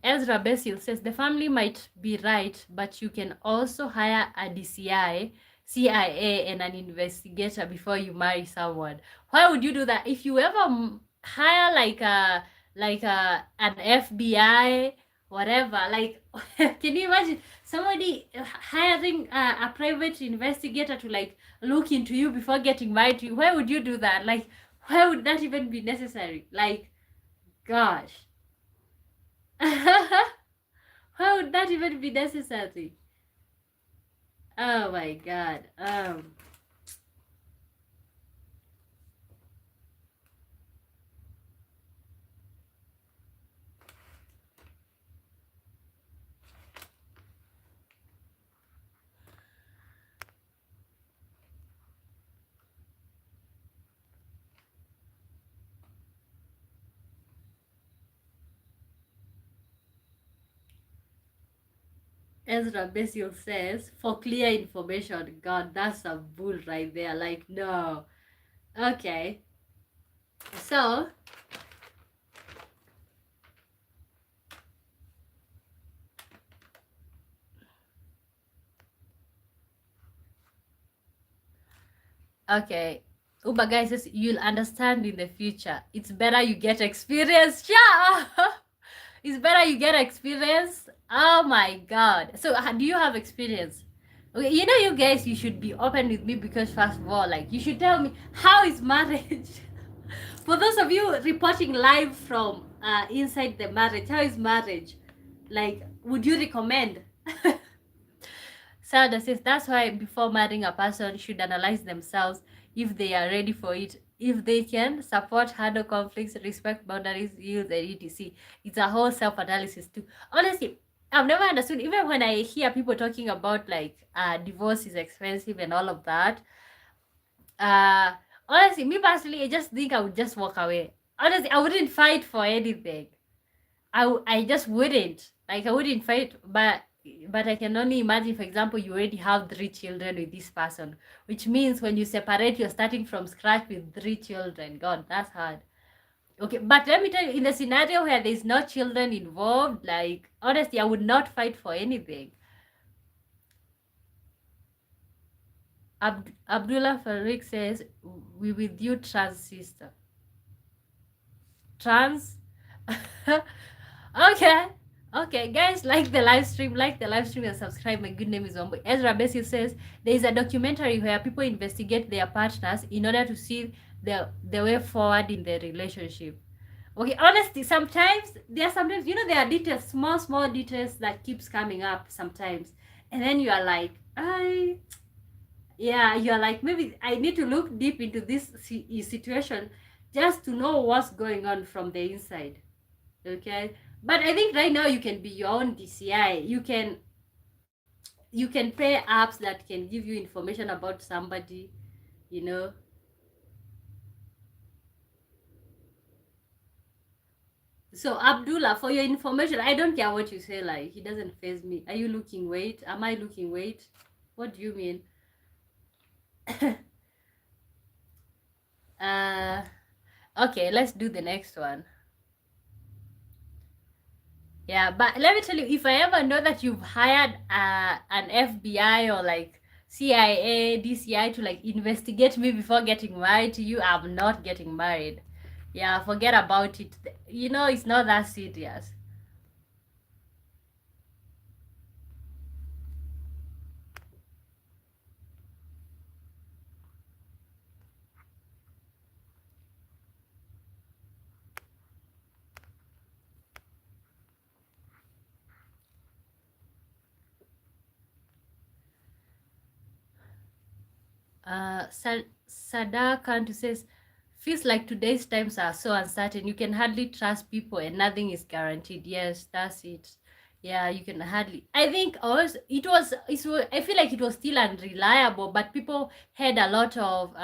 S1: Ezra Basil says the family might be right, but you can also hire a DCI, CIA and an investigator before you marry someone? Why would you do that? If you ever hire like an FBI, whatever, like can you imagine somebody hiring a private investigator to like look into you before getting married to you? Why would you do that? Like, why would that even be necessary? Like, gosh. Why would that even be necessary? Oh my god. Ezra Basil says, for clear information. God, that's a bull right there. Like, no. Okay. So, okay. Uber guy says, you'll understand in the future. It's better you get experience. Yeah. It's better you get experience. Oh my god. So, do you have experience? Okay, you know, you guys, you should be open with me because, first of all, like, you should tell me how is marriage. For those of you reporting live from inside the marriage, how is marriage? Like, would you recommend? Sada says that's why before marrying a person should analyze themselves if they are ready for it. If they can support, handle conflicts, respect boundaries, use the etc. It's a whole self-analysis too. Honestly, I've never understood, even when I hear people talking about like divorce is expensive and all of that. Uh honestly, me personally, I just think I would just walk away. Honestly, I wouldn't fight for anything. I just wouldn't. Like, I wouldn't fight, but I can only imagine, for example, you already have 3 children with this person, which means when you separate, you're starting from scratch with 3 children. God, that's hard. Okay, but let me tell you, in the scenario where there's no children involved, like, honestly, I would not fight for anything. Abdullah Farik says, we with you, trans sister. Trans? Okay. Okay, guys, like the live stream, and subscribe. My good name is Ombo. Ezra Basil says there is a documentary where people investigate their partners in order to see the way forward in their relationship. Okay, honestly, sometimes there are details, small details that keeps coming up sometimes, and then you are like, you're like, maybe I need to look deep into this situation just to know what's going on from the inside. Okay, but I think right now you can be your own DCI. You can pay apps that can give you information about somebody, you know. So Abdullah, for your information, I don't care what you say, like, he doesn't faze me. Are you looking weight? Am I looking weight? What do you mean? Okay, let's do the next one. Yeah, but let me tell you, if I ever know that you've hired an FBI or like CIA, DCI to like investigate me before getting married to you, I'm not getting married. Yeah, forget about it. You know, it's not that serious. Sadar Kantu says, feels like today's times are so uncertain. You can hardly trust people and nothing is guaranteed. Yes, that's it. Yeah, you can hardly. I think also I feel like it was still unreliable, but people had a lot of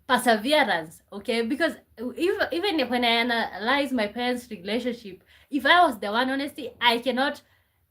S1: perseverance. Okay, because even when I analyze my parents' relationship, if I was the one, honestly, I cannot.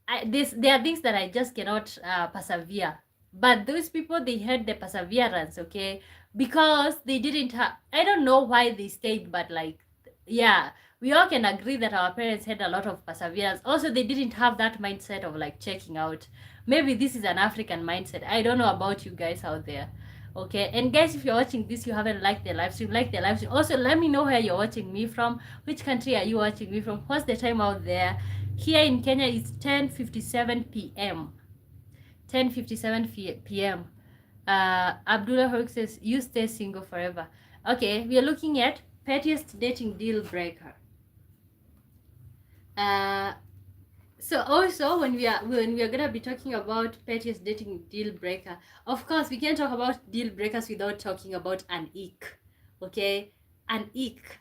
S1: There are things that I just cannot persevere. But those people, they had the perseverance, okay, because they didn't have. I don't know why they stayed, but like, yeah, we all can agree that our parents had a lot of perseverance. Also, they didn't have that mindset of like checking out. Maybe this is an African mindset. I don't know about you guys out there. Okay, and guys, if you're watching this, you haven't liked the live stream, like the live stream. Also, let me know where you're watching me from. Which country are you watching me from? What's the time out there? Here in Kenya, it's 10:57 p.m. 10:57 p.m. Abdullah Hulk says, "You stay single forever." Okay, we are looking at pettiest dating deal breaker. So also when we are gonna be talking about pettiest dating deal breaker, of course we can't talk about deal breakers without talking about an ick. Okay, an ick.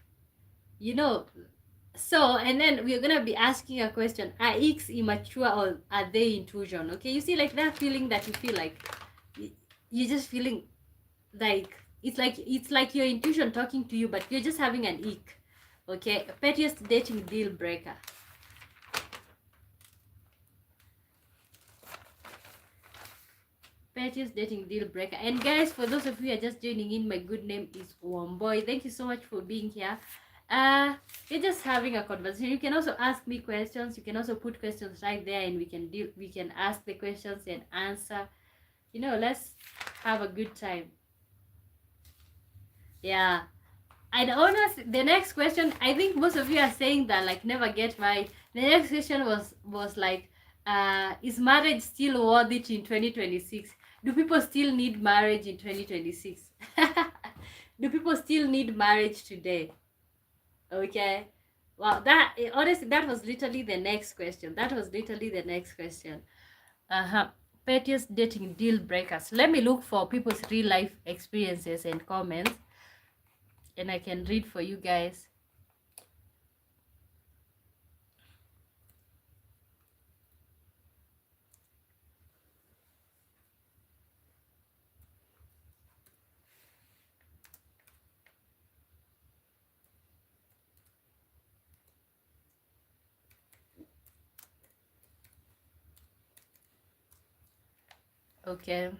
S1: You know, so and then we're gonna be asking a question: are icks immature or are they intrusion? Okay, you see, like that feeling that you feel like you're just feeling like it's like your intuition talking to you, but you're just having an ick. Okay, pettiest dating deal breaker. Pettiest dating deal breaker. And guys, for those of you who are just joining in, my good name is Womboy. Thank you so much for being here. We're just having a conversation. You can also ask me questions. You can also put questions right there, and we can ask the questions and answer. You know, let's have a good time. Yeah. And honestly, the next question, I think most of you are saying that like never get married. The next question was like, is marriage still worth it in 2026? Do people still need marriage in 2026? Do people still need marriage today? Okay. Well, that honestly, that was literally the next question. That was literally the next question. Pettiest dating deal breakers. Let me look for people's real life experiences and comments, and I can read for you guys. Okay.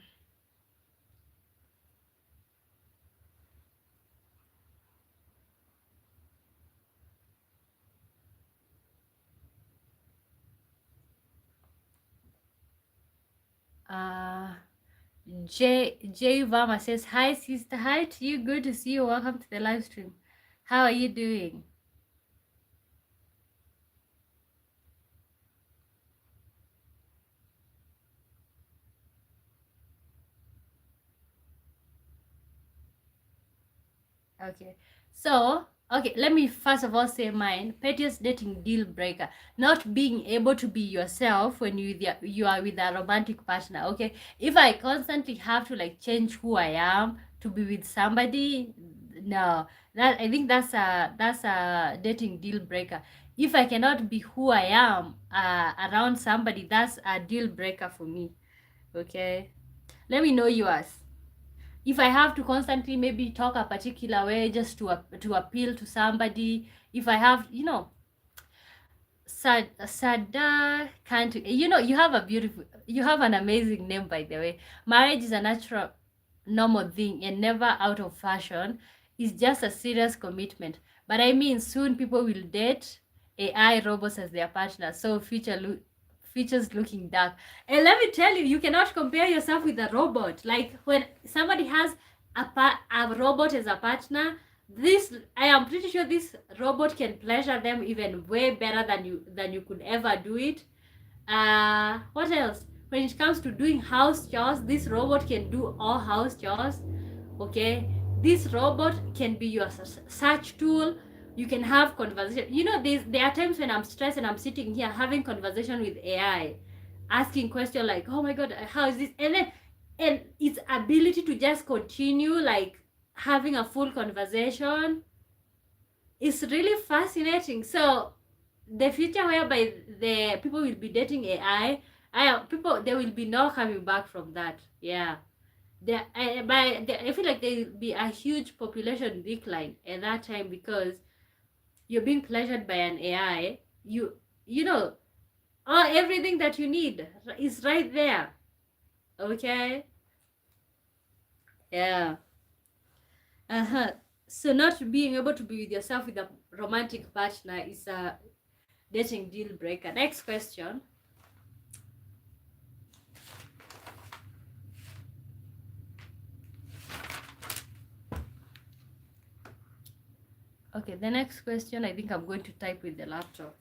S1: J Vama says, "Hi sister, hi to you. Good to see you. Welcome to the live stream. How are you doing?" Okay. So, okay, let me first of all say mine. Pettiest dating deal breaker. Not being able to be yourself when you are with a romantic partner. Okay. If I constantly have to like change who I am to be with somebody, no. That I think that's a dating deal breaker. If I cannot be who I am around somebody, that's a deal breaker for me. Okay. Let me know yours. If I have to constantly maybe talk a particular way just to appeal to somebody, if I have, you know, Sada can't, you know, you have an amazing name, by the way. Marriage is a natural, normal thing and never out of fashion. It's just a serious commitment. But I mean, soon people will date AI robots as their partner. So features looking dark. And let me tell you, you cannot compare yourself with a robot. Like when somebody has a robot as a partner, this I am pretty sure this robot can pleasure them even way better than you could ever do it. What else? When it comes to doing house chores, this robot can do all house chores. Okay, this robot can be your search tool. You can have conversation. You know, there are times when I'm stressed and I'm sitting here having conversation with AI, asking question like, oh my god, how is this, and its ability to just continue like having a full conversation is really fascinating. So the future whereby the people will be dating AI, people, there will be no coming back from that. Yeah, I feel like there will be a huge population decline at that time because you're being pleasured by an AI. You know, everything that you need is right there. Okay. Yeah. So not being able to be with yourself romantic partner is a dating deal breaker. Next question. Okay, the next question, I think I'm going to type with the laptop.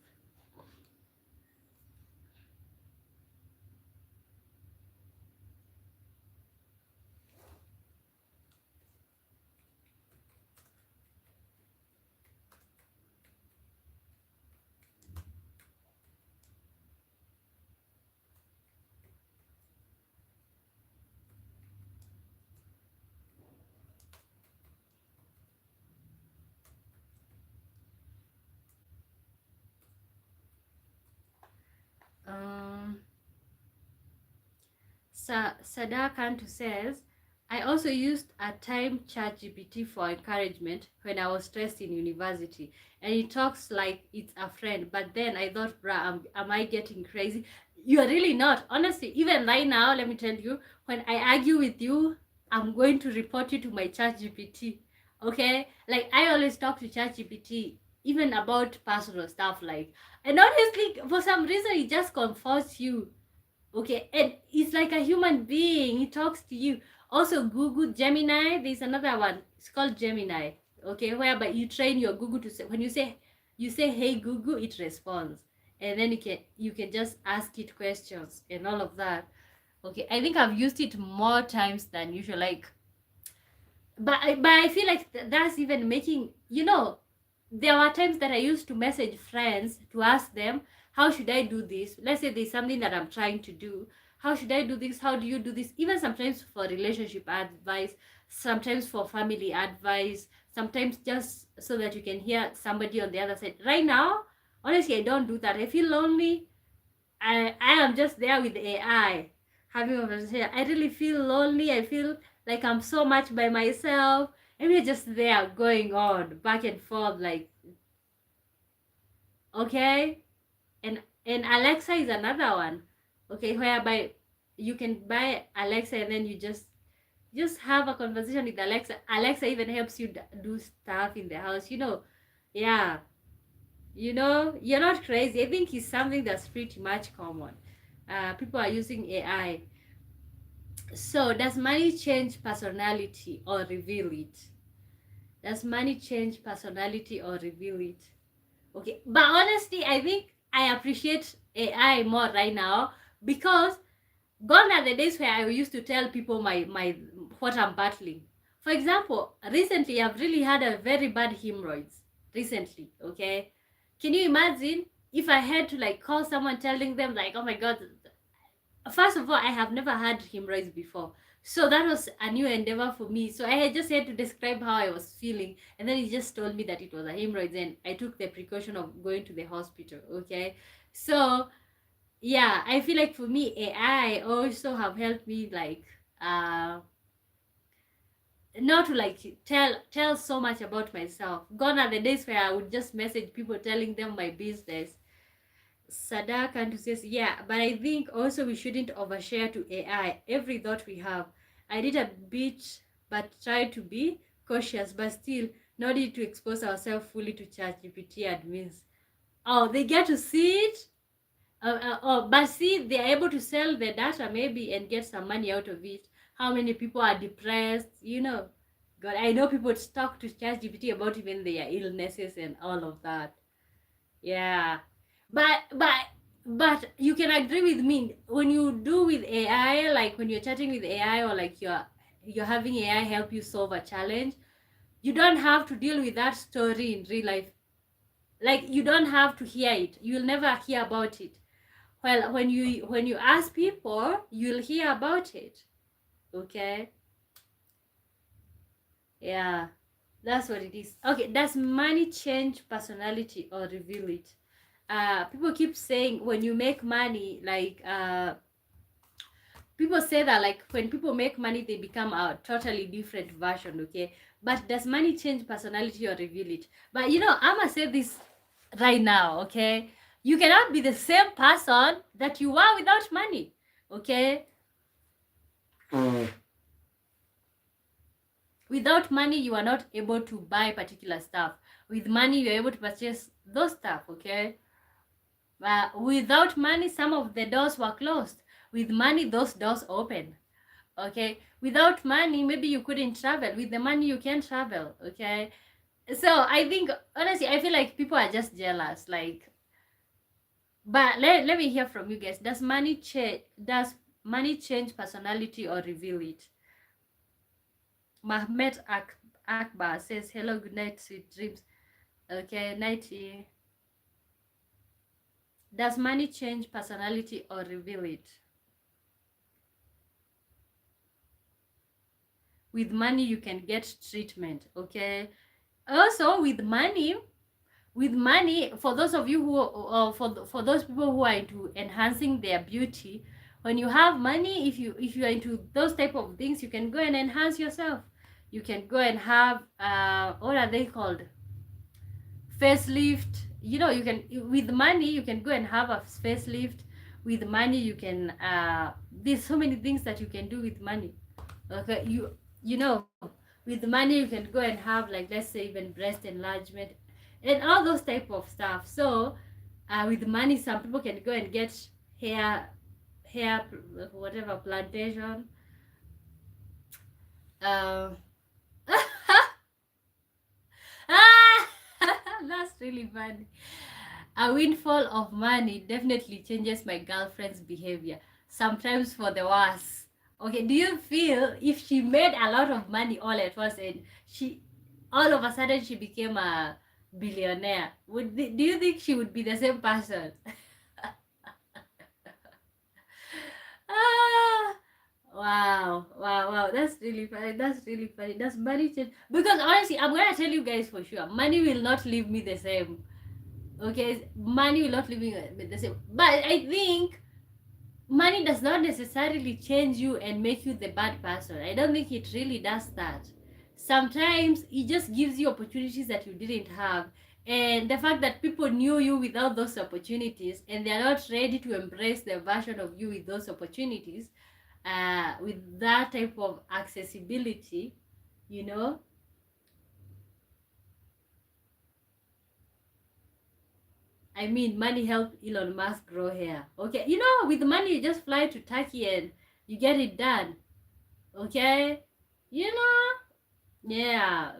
S1: Um, Sadakantu says, I also used a time ChatGPT for encouragement when I was stressed in university, and it talks like it's a friend. But then I thought, bruh, am I getting crazy? You are really not. Honestly, even right now, let me tell you, when I argue with you, I'm going to report you to my ChatGPT. Okay? Like, I always talk to ChatGPT, even about personal stuff. Like, and honestly, for some reason, it just comforts you. Okay, and it's like a human being. He talks to you. Also, Google Gemini. There's another one. It's called Gemini. Okay, whereby you train your Google to say, when you say hey Google, it responds, and then you can just ask it questions and all of that. Okay, I think I've used it more times than usual. Like, but I feel like that's even making, there were times that I used to message friends to ask them, how should I do this? Let's say there's something that I'm trying to do. How should I do this? How do you do this? Even sometimes for relationship advice, sometimes for family advice, sometimes just so that you can hear somebody on the other side. Right now, honestly, I don't do that. I feel lonely. I am just there with AI having a conversation. I really feel lonely. I feel like I'm so much by myself. And we're just there going on back and forth, like, okay. And Alexa is another one. Okay, whereby you can buy Alexa and then you just have a conversation with Alexa. Alexa even helps you do stuff in the house. Yeah. You're not crazy. I think it's something that's pretty much common. People are using AI. So, does money change personality or reveal it? Does money change personality or reveal it? Okay, but honestly, I think I appreciate AI more right now because gone are the days where I used to tell people my what I'm battling. For example, recently I've really had a very bad hemorrhoids. Recently, okay. Can you imagine if I had to like call someone telling them like, oh my god, first of all, I have never had hemorrhoids before. So that was a new endeavor for me. So I had just had to describe how I was feeling. And then he just told me that it was a hemorrhoid. And I took the precaution of going to the hospital. Okay. So yeah, I feel like for me, AI also have helped me like not to like tell so much about myself. Gone are the days where I would just message people telling them my business. Sadakantu says, yeah, but I think also we shouldn't overshare to AI every thought we have. I did a bit, but try to be cautious, but still not need to expose ourselves fully to ChatGPT admins. Oh, they get to see it? But see, they're able to sell the data maybe and get some money out of it. How many people are depressed? God, I know people talk to ChatGPT about even their illnesses and all of that. Yeah, but you can agree with me when you do with AI, like when you're chatting with AI or like you're having AI help you solve a challenge, you don't have to deal with that story in real life. Like you don't have to hear it. You'll never hear about it. Well, when you ask people, you'll hear about it. Okay? Yeah. That's what it is. Okay, does money change personality or reveal it? People keep saying when you make money, like people say that like when people make money they become a totally different version. Okay, but does money change personality or reveal it? But I'ma say this right now. Okay, you cannot be the same person that you were without money. Okay. Without money, you are not able to buy particular stuff. With money, you're able to purchase those stuff, okay? Without money, some of the doors were closed. With money, those doors open, okay? Without money, maybe you couldn't travel. With the money, you can travel, okay? So I think, honestly, I feel like people are just jealous, like, but let me hear from you guys. Does money change personality or reveal it? Mahmet Akbar says, hello, good night, sweet dreams. Okay, nighty. Does money change personality or reveal it? With money, you can get treatment, okay? Also, with money, for those of you who, for those people who are into enhancing their beauty, when you have money, if you are into those type of things, you can go and enhance yourself. You can go and have what are they called, facelift. You know, you can, with money you can go and have a facelift. With money you can there's so many things that you can do with money, okay? You know, with money you can go and have, like, let's say, even breast enlargement and all those type of stuff. So with money, some people can go and get hair whatever, plantation. uh, ah, that's really funny. A windfall of money definitely changes my girlfriend's behavior, sometimes for the worse. Okay, do you feel if she made a lot of money all at once and she all of a sudden she became a billionaire, do you think she would be the same person? Ah, wow, that's really funny. That's money change, because honestly, I'm gonna tell you guys for sure, money will not leave me the same. Okay, money will not leave me the same, but I think money does not necessarily change you and make you the bad person. I don't think it really does that. Sometimes it just gives you opportunities that you didn't have. And the fact that people knew you without those opportunities and they are not ready to embrace the version of you with those opportunities, with that type of accessibility, you know. I mean, money helped Elon Musk grow hair. Okay, you know, with money you just fly to Turkey and you get it done. Okay, you know, yeah.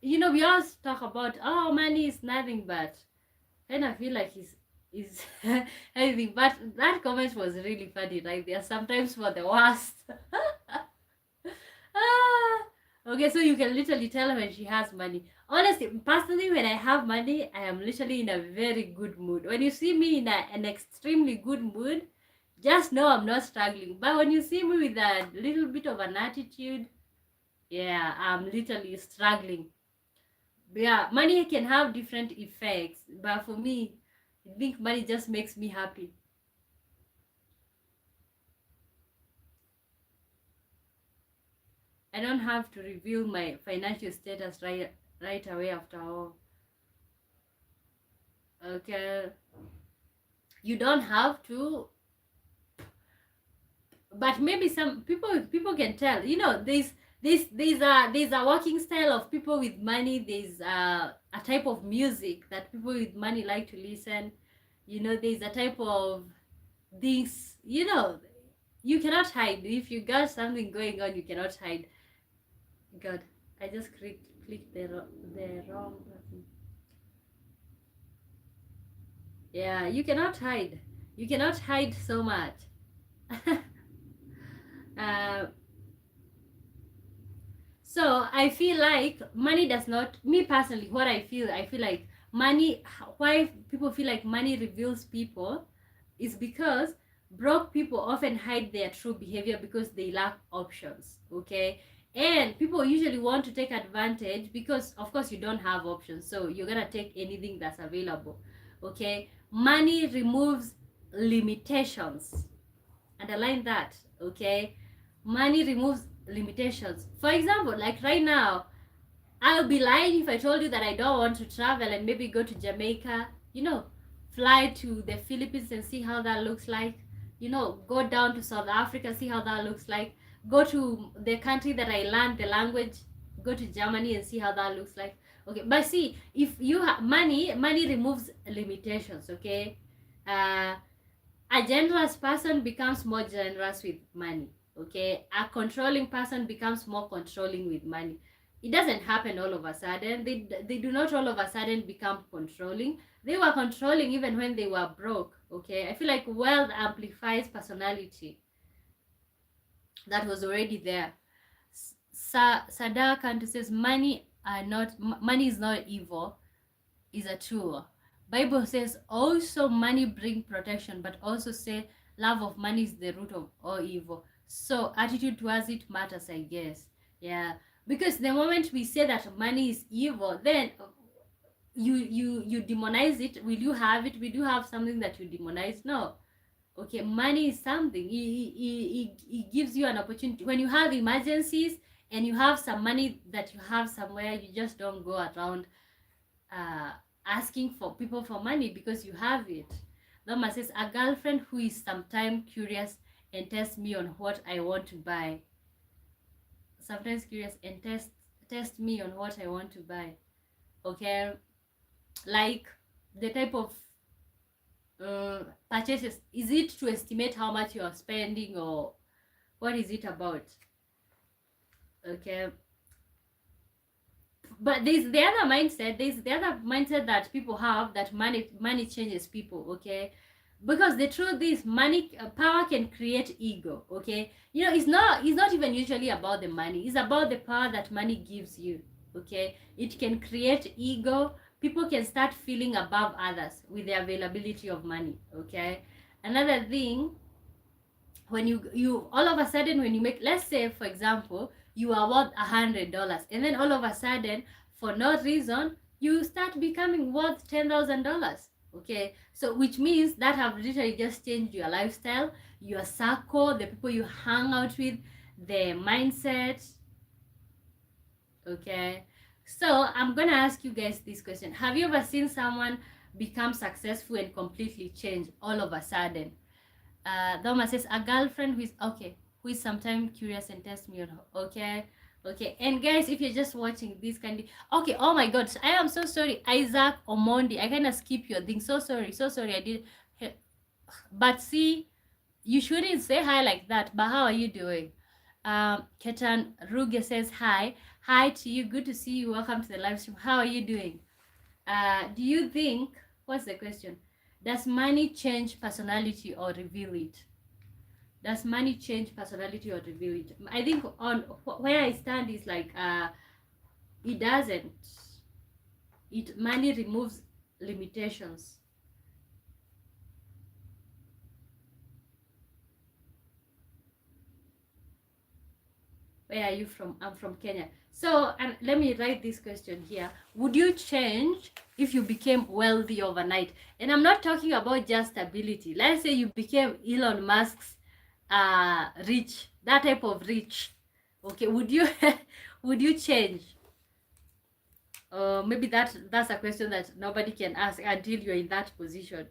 S1: You know, we always talk about, oh, money is nothing, but kind of feel like is anything. But that comment was really funny, right there. Sometimes for the worst. Ah, okay, so you can literally tell when she has money. Honestly, personally, when I have money, I am literally in a very good mood. When you see me in an extremely good mood, just know I'm not struggling. But when you see me with a little bit of an attitude, yeah, I'm literally struggling. Yeah, money can have different effects, but for me, I think money just makes me happy. I don't have to reveal my financial status right away after all. Okay, you don't have to, but maybe some people can tell. You know, there's a working style of people with money. There's a type of music that people with money like to listen. You know, there's a type of things. You know, you cannot hide. If you got something going on, you cannot hide. God, I just clicked the wrong button. Yeah, you cannot hide. You cannot hide so much. uh, so I feel like money does not. Me personally, what I feel like money. Why people feel like money reveals people, is because broke people often hide their true behavior because they lack options. Okay, and people usually want to take advantage because, of course, you don't have options, so you're gonna take anything that's available. Okay, money removes limitations. Underline that. Okay, money removes limitations. For example, like right now, I'll be lying if I told you that I don't want to travel and maybe go to Jamaica, you know, fly to the Philippines and see how that looks like, you know, go down to South Africa, see how that looks like, go to the country that I learned the language. go to Germany and see how that looks like. Okay, but see, if you have money, money removes limitations. Okay, uh, a generous person becomes more generous with money. Okay, a controlling person becomes more controlling with money. It doesn't happen all of a sudden. They do not all of a sudden become controlling. They were controlling even when they were broke. Okay, I feel like wealth amplifies personality that was already there. Sadar Kantu says money is not evil, is a tool. Bible says also money bring protection, but also say love of money is the root of all evil. So attitude towards it matters, I guess. Yeah, because the moment we say that money is evil, then you demonize it. Will you have it? Will you have something that you demonize? No. Okay, money is something. It gives you an opportunity when you have emergencies and you have some money that you have somewhere. You just don't go around asking for people for money because you have it. Doma says a girlfriend who is sometimes curious and tests me on what I want to buy. Sometimes curious and test me on what I want to buy. Okay, like the type of purchases. Is it to estimate how much you are spending, or what is it about? Okay, but there's the other mindset that people have, that money changes people. Okay, because the truth is money power can create ego. Okay, you know, it's not even usually about the money. It's about the power that money gives you. Okay, it can create ego. People can start feeling above others with the availability of money. Okay, another thing, when you all of a sudden, when you make, let's say for example, you are worth $100, and then all of a sudden, for no reason, you start becoming worth $10,000. Okay, so which means that have literally just changed your lifestyle, your circle, the people you hang out with, the mindset. Okay, so I'm gonna ask you guys this question: have you ever seen someone become successful and completely change all of a sudden? Doma says a girlfriend who is sometimes curious and tests me on. Okay, and guys, if you're just watching this kind of, okay, oh my god, I am so sorry, Isaac Omondi, I kind of skip your thing. So sorry, I did. But see, you shouldn't say hi like that. But how are you doing? Ketan Ruge says hi to you, good to see you, welcome to the live stream. How are you doing? Do you think, what's the question, does money change personality or reveal it? Does money change personality or reveal it? I think on where I stand is like it doesn't. Money removes limitations. Where are you from? I'm from Kenya. So, and let me write this question here. Would you change if you became wealthy overnight? And I'm not talking about just stability. Let's say you became Elon Musk's rich, that type of rich. Okay, would you would you change? Maybe that's a question that nobody can ask until you're in that position.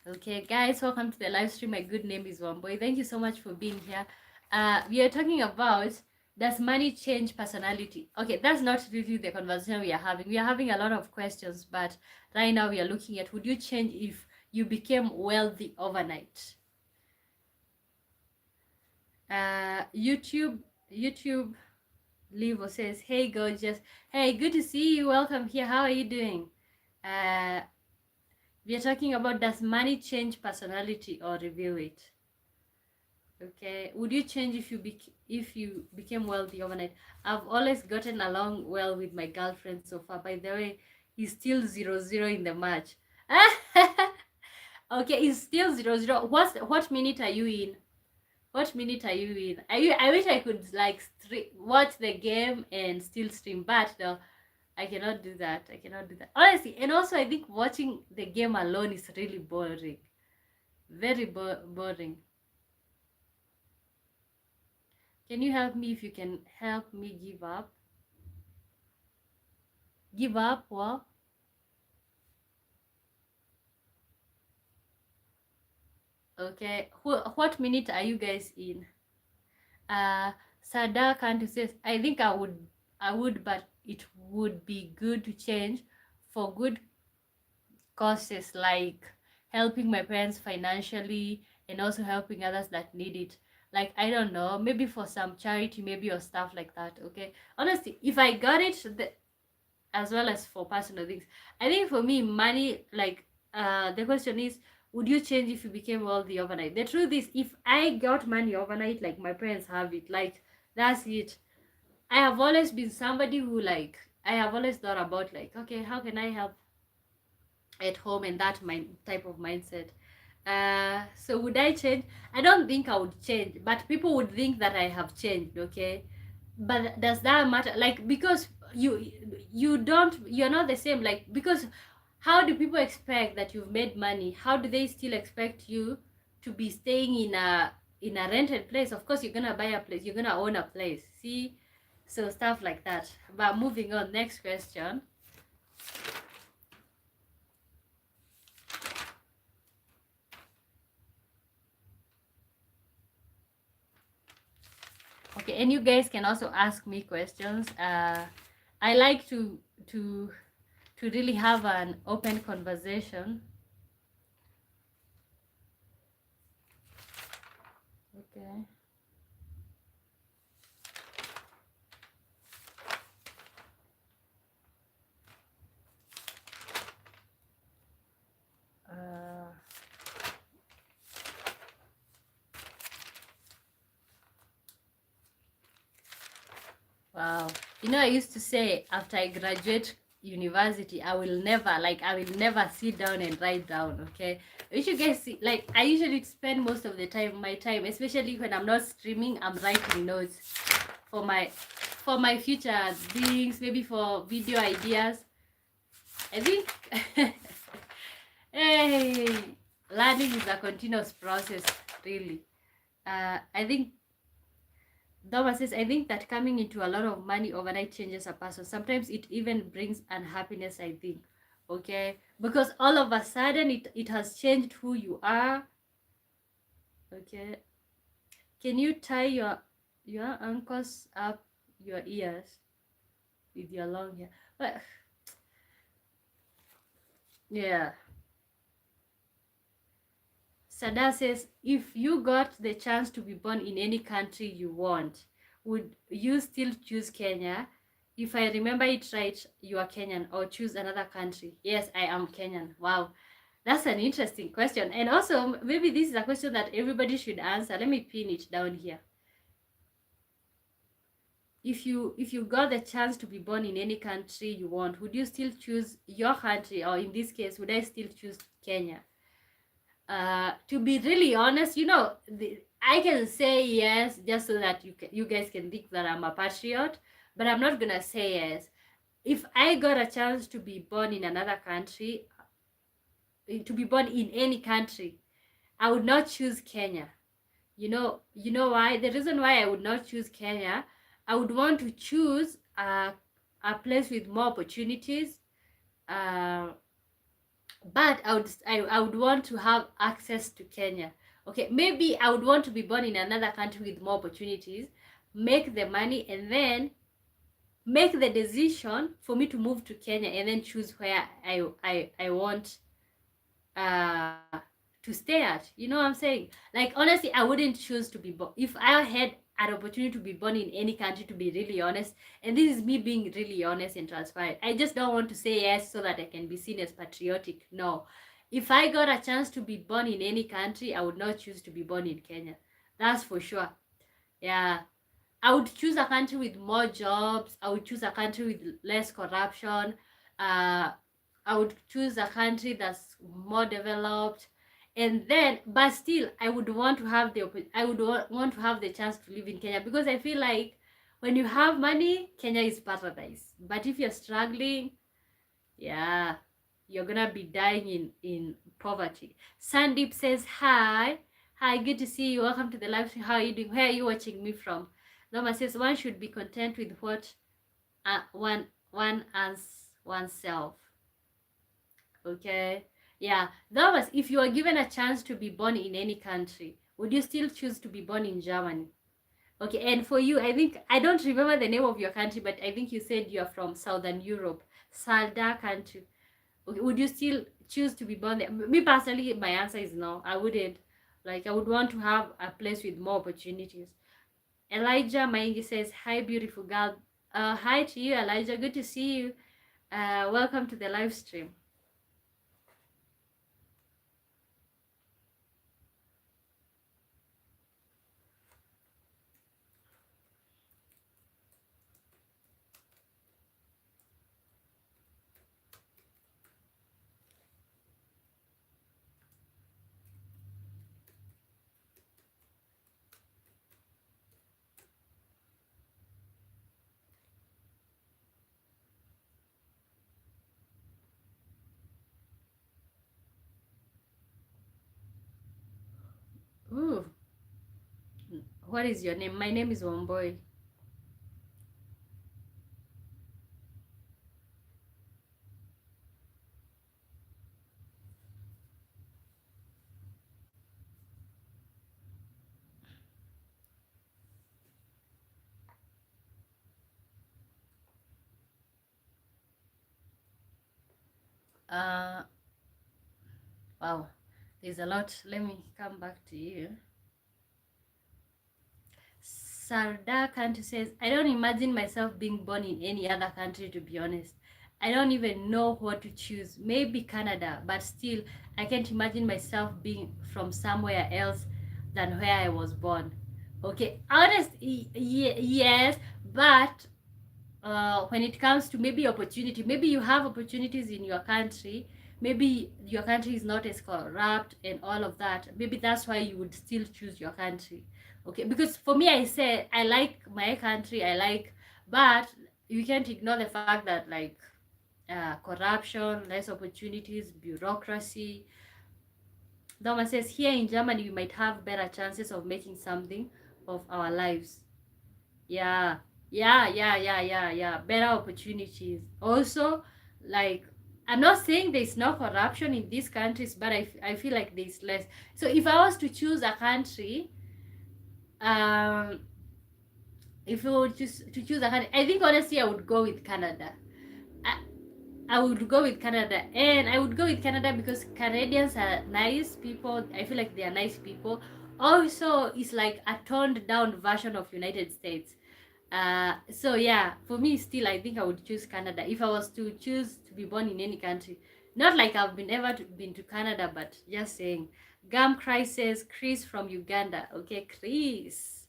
S1: Okay, guys, welcome to the live stream. My good name is Wamboy. Thank you so much for being here. We are talking about, does money change personality? Okay, that's not really the conversation we are having. We are having a lot of questions, but right now we are looking at, would you change if you became wealthy overnight? YouTube Livo says, hey gorgeous. Hey, good to see you. Welcome here. How are you doing? We are talking about, does money change personality or reveal it? Okay, would you change if you became wealthy overnight? I've always gotten along well with my girlfriend so far. By the way, he's still 0-0 in the match. Okay, he's still 0-0. What minute are you in? What minute are you in? I wish I could like watch the game and still stream, but no. I cannot do that. I cannot do that. Honestly, and also I think watching the game alone is really boring. Very boring. Can you help me if you can help me give up? Give up? Well, okay. What minute are you guys in? Sada Kantu says, I think I would, but it would be good to change for good causes like helping my parents financially and also helping others that need it. Like, I don't know, maybe for some charity, maybe, or stuff like that. Okay. Honestly, if I got it, as well as for personal things, I think for me, money, like, the question is, would you change if you became wealthy overnight? The truth is, if I got money overnight, like my parents have it, like, that's it. I have always been somebody who, like, I have always thought about, like, okay, how can I help at home, and that type of mindset. So would I change? I don't think I would change, but people would think that I have changed. Okay, but does that matter? Like, because you're not the same. Like, because how do people expect that you've made money? How do they still expect you to be staying in a rented place? Of course, you're gonna buy a place. You're gonna own a place. See, so stuff like that. But moving on, next question. Okay, and you guys can also ask me questions. I like to to really have an open conversation. Okay. Uh, wow. I used to say after I graduate university, I will never sit down and write down. Okay. You should guys see, like, I usually spend most of the time, my time, especially when I'm not streaming, I'm writing notes for my future things, maybe for video ideas. I think hey, learning is a continuous process, really. I think Thomas says, I think that coming into a lot of money overnight changes a person. Sometimes it even brings unhappiness, I think. Okay? Because all of a sudden it has changed who you are. Okay? Can you tie your ankles up your ears with your long hair? But yeah. Sada says, if you got the chance to be born in any country you want, would you still choose Kenya? If I remember it right, you are Kenyan, or choose another country. Yes, I am Kenyan. Wow. That's an interesting question. And also, maybe this is a question that everybody should answer. Let me pin it down here. If you got the chance to be born in any country you want, would you still choose your country, or in this case, would I still choose Kenya? To be really honest, I can say yes just so that you guys can think that I'm a patriot, but I'm not gonna say yes. If I got a chance to be born in another country, to be born in any country, I would not choose Kenya. You know why? The reason why I would not choose Kenya, I would want to choose a place with more opportunities. Uh, but I would want to have access to Kenya. Okay, maybe I would want to be born in another country with more opportunities, make the money, and then make the decision for me to move to Kenya, and then choose where I want uh to stay at. You know what I'm saying? Like, honestly, I wouldn't choose to be born if I had an opportunity to be born in any country, to be really honest. And this is me being really honest and transparent. I just don't want to say yes so that I can be seen as patriotic. No. If I got a chance to be born in any country, I would not choose to be born in Kenya. That's for sure. Yeah. I would choose a country with more jobs. I would choose a country with less corruption. I would choose a country that's more developed. And then, but still, I would want to have the want to have the chance to live in Kenya, because I feel like When you have money, Kenya is paradise. But if you're struggling, yeah, you're gonna be dying in poverty. Sandeep says hi. Hi, good to see you. Welcome to the live stream. How are you doing? Where are you watching me from? Norma says one should be content with what one as oneself. Okay. Yeah. That was, if you are given a chance to be born in any country, would you still choose to be born in Germany? Okay, and for you, I think, I don't remember the name of your country, but I think you said you're from Southern Europe, Salda country. Okay, would you still choose to be born there? Me personally, my answer is no. I wouldn't. Like, I would want to have a place with more opportunities. Elijah Maingi says, hi, beautiful girl. Hi to you, Elijah. Good to see you. Welcome to the live stream. Ooh, what is your name? My name is Womboy. Uh, wow, there's a lot. Let me come back to you. Sarda Country says, I don't imagine myself being born in any other country, to be honest. I don't even know what to choose. Maybe Canada, but still, I can't imagine myself being from somewhere else than where I was born. Okay, honest, yes, but when it comes to maybe opportunity, maybe you have opportunities in your country, maybe your country is not as corrupt and all of that, maybe that's why you would still choose your country. Okay, because for me, I say I like my country, I like, but you can't ignore the fact that, like, corruption, less opportunities, bureaucracy. Doma says here in Germany we might have better chances of making something of our lives. Yeah, yeah. Better opportunities. Also, like, I'm not saying there's no corruption in these countries, but I feel like there's less. So if I was to choose a country, um, if you would choose to choose a country, I think honestly I would go with Canada. I, I would go with Canada, and I would go with Canada because Canadians are nice people. I feel like they are nice people. Also, it's like a toned down version of United States. So yeah, for me still, I think I would choose Canada if I was to choose to be born in any country. Not like I've been to Canada, but just saying. Gam Crisis, Chris from Uganda. Okay, Chris.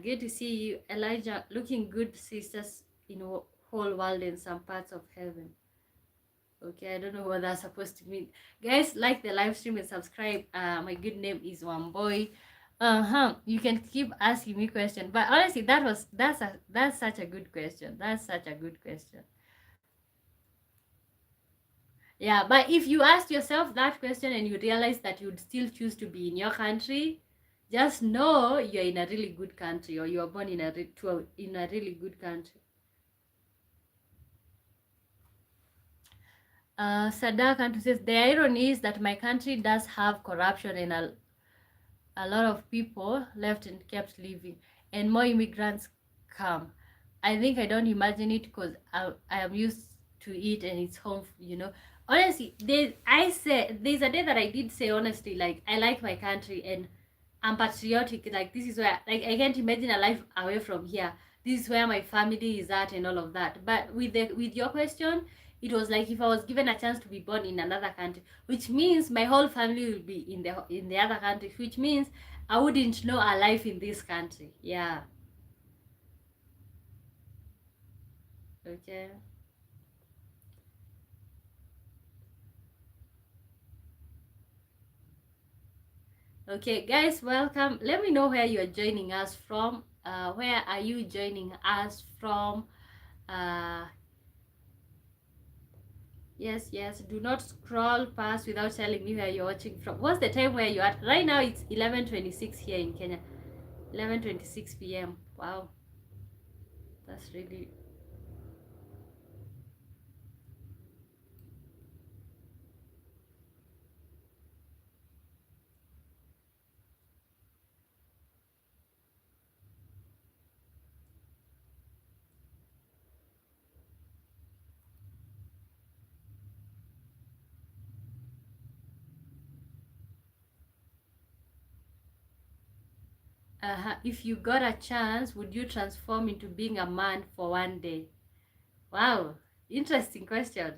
S1: Good to see you. Elijah, looking good, sisters in whole world and some parts of heaven. Okay, I don't know what that's supposed to mean. Guys, like the live stream and subscribe. My good name is Womboy. You can keep asking me questions, but honestly, that's such a good question. That's such a good question. Yeah, but if you ask yourself that question and you realize that you'd still choose to be in your country, just know you're in a really good country, or you are born in in a really good country. Sadak Antu says the irony is that my country does have corruption and a lot of people left and kept living, and more immigrants come. I think I don't imagine it because I am used to it and it's home, Honestly, there's a day that I did say honestly, like, I like my country and I'm patriotic. Like, this is where, like, I can't imagine a life away from here. This is where my family is at and all of that. But with your question, it was like if I was given a chance to be born in another country, which means my whole family will be in the other country, which means I wouldn't know a life in this country. Yeah. Okay. Okay, guys, welcome. Let me know where you are joining us from. Where are you joining us from? Yes, do not scroll past without telling me where you're watching from. What's the time where you are? Right now it's 11:26 here in Kenya. 11:26 p.m. Wow, that's really... If you got a chance, would you transform into being a man for one day? Wow, interesting question.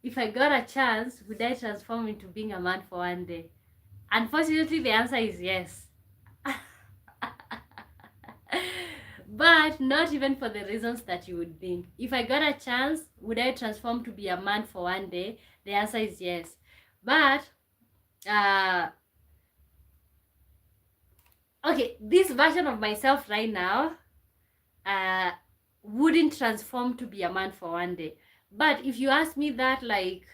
S1: If I got a chance, would I transform into being a man for one day? Unfortunately, the answer is yes. But not even for the reasons that you would think. If I got a chance, would I transform to be a man for one day? The answer is yes. But okay, this version of myself right now wouldn't transform to be a man for one day. But if you ask me that like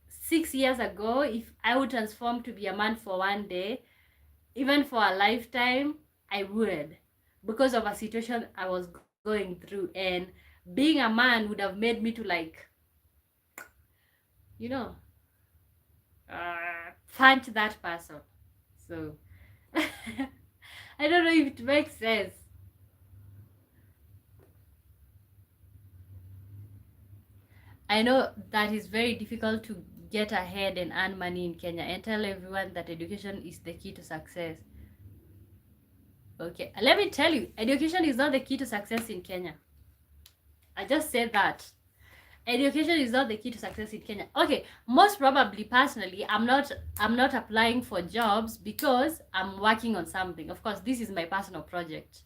S1: 6 years ago, if I would transform to be a man for one day, even for a lifetime, I would, because of a situation I was going through. And being a man would have made me to like, you know, punch that person. So I don't know if it makes sense. I know that is very difficult to get ahead and earn money in Kenya, and tell everyone that education is the key to success. Okay, let me tell you, education is not the key to success in Kenya. I just said that. Education is not the key to success in Kenya. Okay, most probably, personally, I'm not applying for jobs because I'm working on something. Of course, this is my personal project.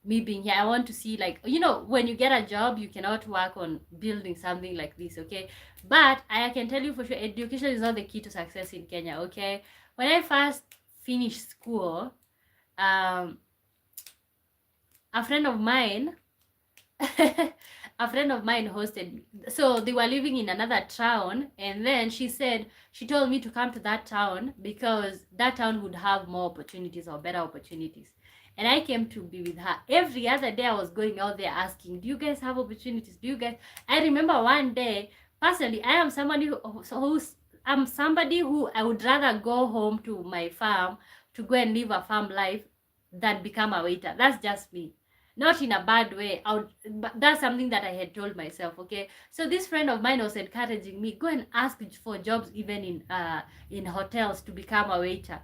S1: Me being here, I want to see, like, you know, when you get a job, you cannot work on building something like this, okay? But I can tell you for sure, education is not the key to success in Kenya, okay? When I first finished school, a friend of mine a friend of mine hosted me. So they were living in another town, and then she told me to come to that town because that town would have more opportunities or better opportunities. And I came to be with her. Every other day I was going out there asking, do you guys have opportunities? Do you guys... I remember one day, personally, I am somebody I'm somebody who I would rather go home to my farm to go and live a farm life than become a waiter. That's just me. Not in a bad way. But that's something that I had told myself, okay? So this friend of mine was encouraging me, go and ask for jobs even in hotels to become a waiter.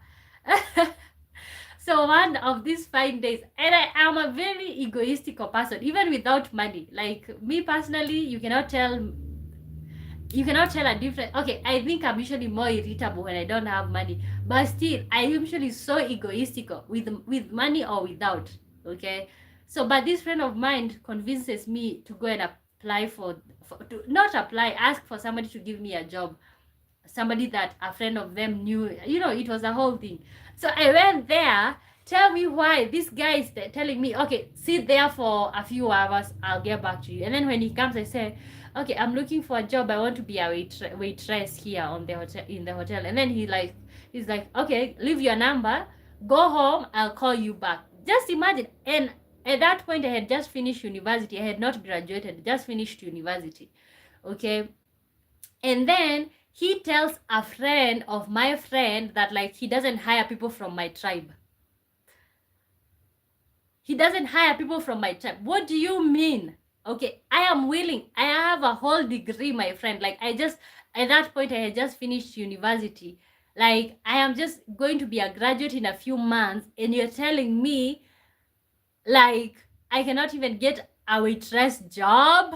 S1: So one of these fine days, and I am a very egoistical person, even without money. Like, me personally, you cannot tell a difference. Okay, I think I'm usually more irritable when I don't have money, but still, I am usually so egoistical with money or without, okay? So, but this friend of mine convinces me to go and apply to not apply, ask for somebody to give me a job. Somebody that a friend of them knew, you know, it was a whole thing. So I went there. Tell me why this guy is telling me, okay, sit there for a few hours, I'll get back to you. And then when he comes, I say, okay, I'm looking for a job. I want to be a waitress here on the hotel, in the hotel. And then he's like, okay, leave your number, go home, I'll call you back. Just imagine. And at that point, I had just finished university. I had not graduated, just finished university. Okay. And then he tells a friend of my friend that, like, he doesn't hire people from my tribe. He doesn't hire people from my tribe. What do you mean? Okay, I am willing. I have a whole degree, my friend. Like, at that point, I had just finished university. Like, I am just going to be a graduate in a few months, and you're telling me, like, I cannot even get a waitress job?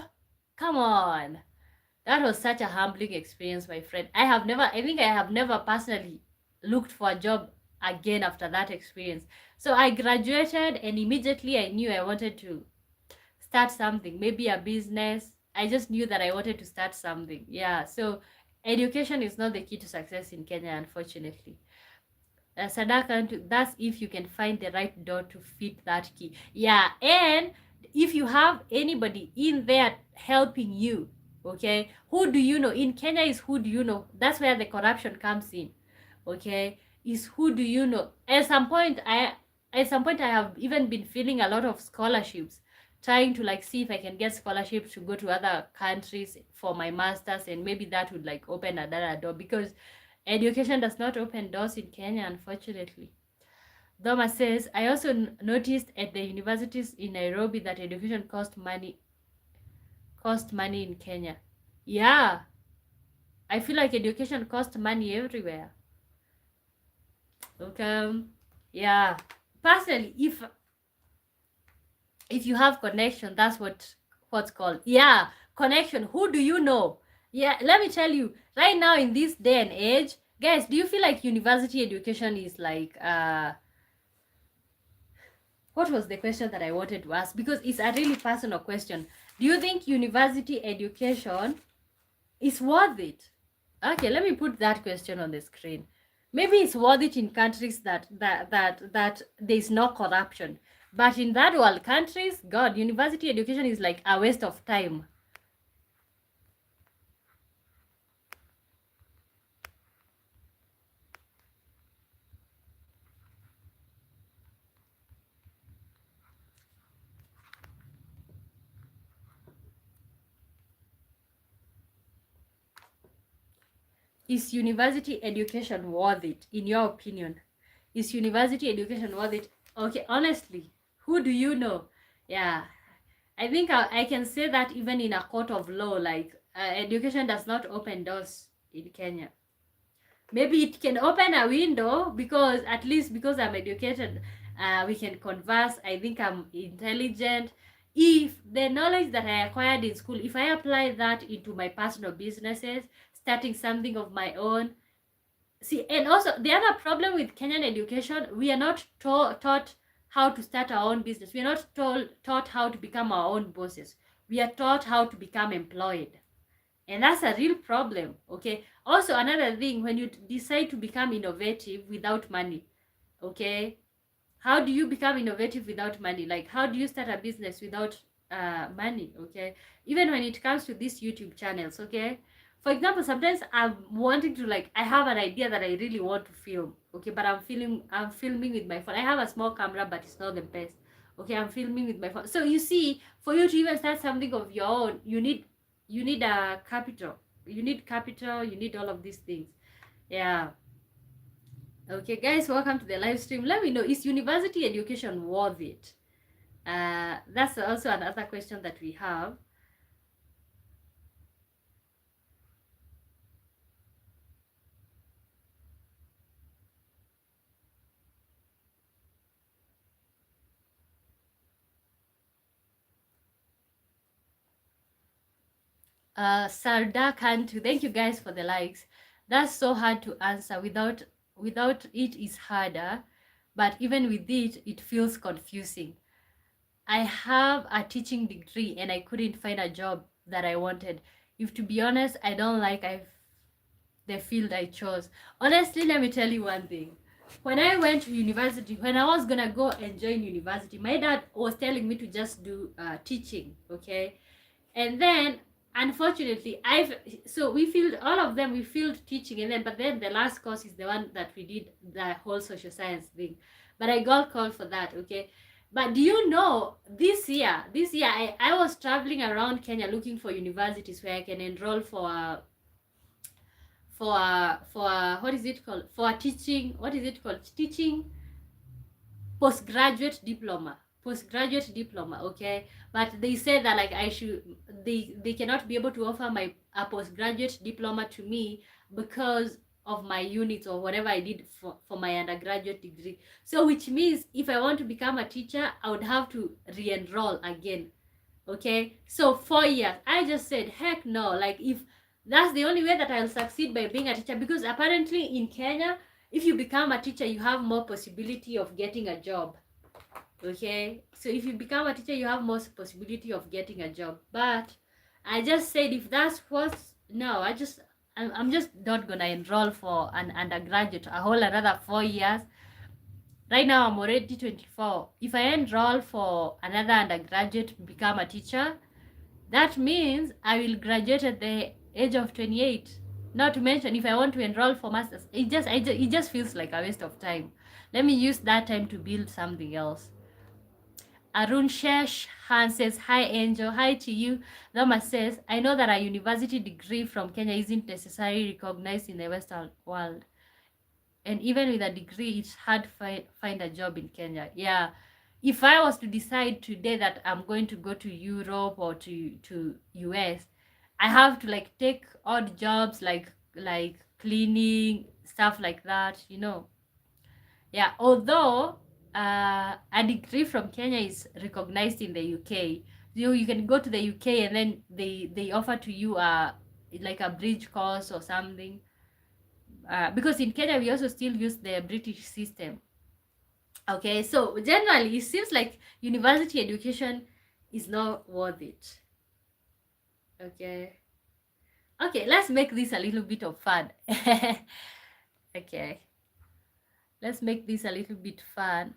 S1: Come on. That was such a humbling experience, my friend. I think I have never personally looked for a job again after that experience. So I graduated, and immediately I knew I wanted to start something, maybe a business. I just knew that I wanted to start something. Yeah. So education is not the key to success in Kenya, unfortunately. Sadaka, that's if you can find the right door to fit that key. Yeah, and if you have anybody in there helping you, okay, who do you know? In Kenya is who do you know? That's where the corruption comes in, okay, is who do you know? At some point I have even been filling a lot of scholarships, trying to like see if I can get scholarships to go to other countries for my masters, and maybe that would like open another door, because education does not open doors in Kenya, unfortunately. Doma says, I also noticed at the universities in Nairobi that education cost money in Kenya. Yeah, I feel like education costs money everywhere. Okay. Yeah. Personally, if you have connection, that's what's called. Yeah, connection. Who do you know? Yeah, let me tell you, right now in this day and age, guys, do you feel like university education is like what was the question that I wanted to ask? Because it's a really personal question. Do you think university education is worth it? Okay, let me put that question on the screen. Maybe it's worth it in countries that there's no corruption. But in that world countries, God, university education is like a waste of time. Is university education worth it, in your opinion? Is university education worth it? Okay, honestly, who do you know? Yeah, I think I can say that even in a court of law, like education does not open doors in Kenya. Maybe it can open a window, because at least because I'm educated, we can converse. I think I'm intelligent. If the knowledge that I acquired in school, if I apply that into my personal businesses, starting something of my own. See, and also the other problem with Kenyan education, we are not taught how to start our own business. We are not taught how to become our own bosses. We are taught how to become employed. And that's a real problem, okay? Also, another thing, when you decide to become innovative without money, okay? How do you become innovative without money? Like, how do you start a business without money, okay? Even when it comes to these YouTube channels, okay? For example, sometimes I'm wanting to, like, I have an idea that I really want to film, okay? But I'm filming with my phone. I have a small camera, but it's not the best, okay? I'm filming with my phone. So you see, for you to even start something of your own, you need a capital. You need capital. You need all of these things. Yeah. Okay, guys, welcome to the live stream. Let me know, is university education worth it? That's also another question that we have. Sarda Kantu, thank you guys for the likes. That's so hard to answer. Without it is harder, but even with it, it feels confusing. I have a teaching degree and I couldn't find a job that I wanted. If to be honest, I don't like the field I chose. Honestly, let me tell you one thing. When I went to university, when I was gonna go and join university, my dad was telling me to just do teaching, okay? And then unfortunately we filled all of them, we filled teaching, and then but then the last course is the one that we did the whole social science thing, but I got called for that, okay? But do you know, this year I was traveling around Kenya looking for universities where I can enroll for what is it called, for teaching, what is it called, teaching postgraduate diploma, okay? But they said that like they cannot be able to offer my a postgraduate diploma to me because of my units or whatever I did for my undergraduate degree. So which means if I want to become a teacher, I would have to re-enroll again, okay? So 4 years. I just said heck no. Like, if that's the only way that I'll succeed by being a teacher, because apparently in Kenya, if you become a teacher, you have more possibility of getting a job, okay? So if you become a teacher, you have more possibility of getting a job. But I just said, if that's what, no, I'm just not gonna enroll for an undergraduate a whole another 4 years. Right now I'm already 24. If I enroll for another undergraduate to become a teacher, that means I will graduate at the age of 28. Not to mention, if I want to enroll for masters, it just feels like a waste of time. Let me use that time to build something else. Arun Shesh Han says, hi Angel, hi to you. Dharma says, I know that a university degree from Kenya isn't necessarily recognized in the Western world. And even with a degree, it's hard to find a job in Kenya. Yeah. If I was to decide today that I'm going to go to Europe or to US, I have to like take odd jobs like cleaning, stuff like that, you know. Yeah, although a degree from Kenya is recognized in the UK. You can go to the UK and then they offer to you like a bridge course or something. Because in Kenya we also still use the British system. Okay, so generally it seems like university education is not worth it. Okay. Okay, let's make this a little bit of fun. Okay. Let's make this a little bit fun.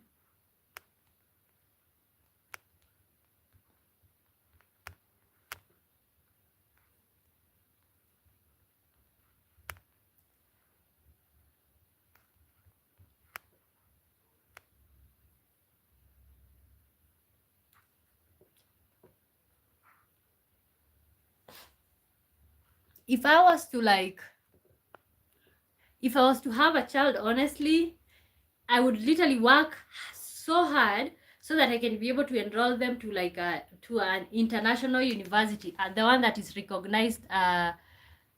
S1: If I was to have a child, honestly, I would literally work so hard so that I can be able to enroll them to to an international university, the one that is recognized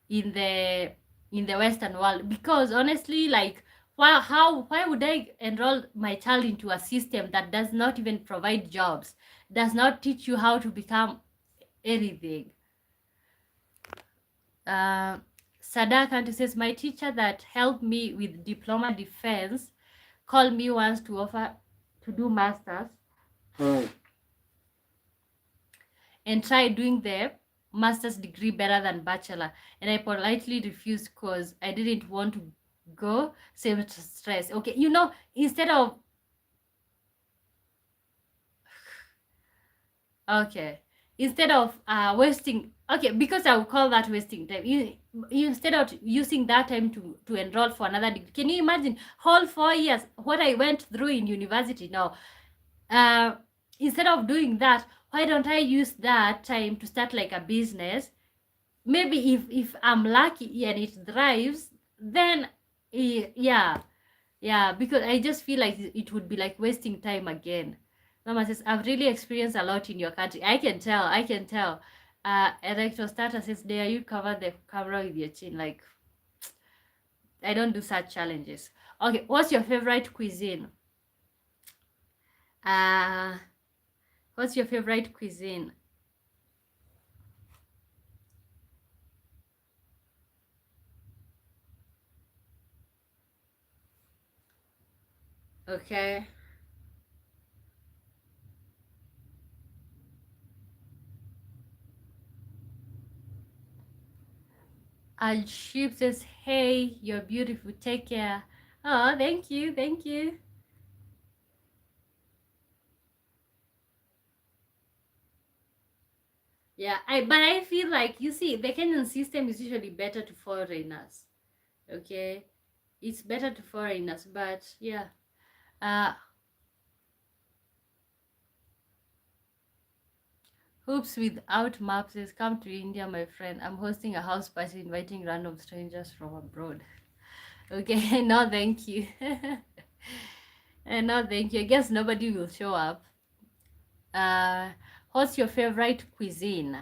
S1: in the Western world. Because honestly, like, why would I enroll my child into a system that does not even provide jobs, does not teach you how to become anything? Sadakant says, my teacher that helped me with diploma defense called me once to offer to do masters and try doing the master's degree better than bachelor, and I politely refused because I didn't want to go same stress. Okay, you know, instead of wasting, okay, because I would call that wasting time. Instead of using that time to enroll for another degree, can you imagine whole 4 years what I went through in university? Now, instead of doing that, why don't I use that time to start like a business? Maybe if I'm lucky and it thrives, then yeah, because I just feel like it would be like wasting time again. Mama says, I've really experienced a lot in your country. I can tell. Electrostata says, dare you cover the camera with your chin? Like, I don't do such challenges. Okay, what's your favorite cuisine? What's your favorite cuisine? Okay. And she says, hey, you're beautiful. Take care. Oh, thank you. Thank you. Yeah, but I feel like, you see, the Kenyan system is usually better to foreigners. Okay, it's better to foreigners, but yeah. Hoops without maps says, come to India, my friend. I'm hosting a house party inviting random strangers from abroad. Okay, no thank you. No thank you. I guess nobody will show up. What's your favorite cuisine?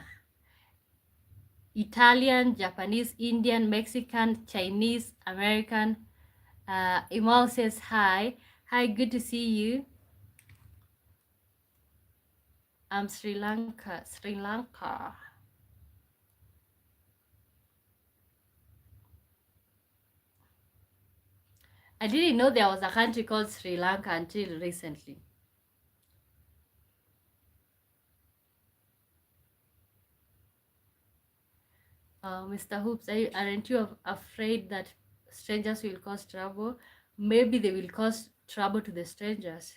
S1: Italian, Japanese, Indian, Mexican, Chinese, American. Imal says hi. Hi, good to see you. Sri Lanka. Sri Lanka. I didn't know there was a country called Sri Lanka until recently. Mr. Hoops, aren't you afraid that strangers will cause trouble? Maybe they will cause trouble to the strangers.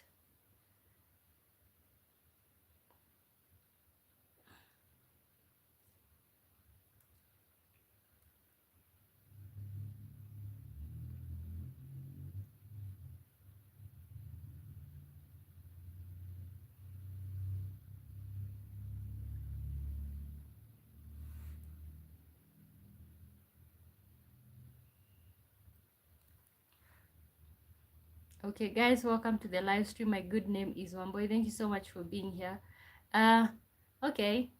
S1: Okay, guys, welcome to the live stream. My good name is Wamboy. Thank you so much for being here. Okay.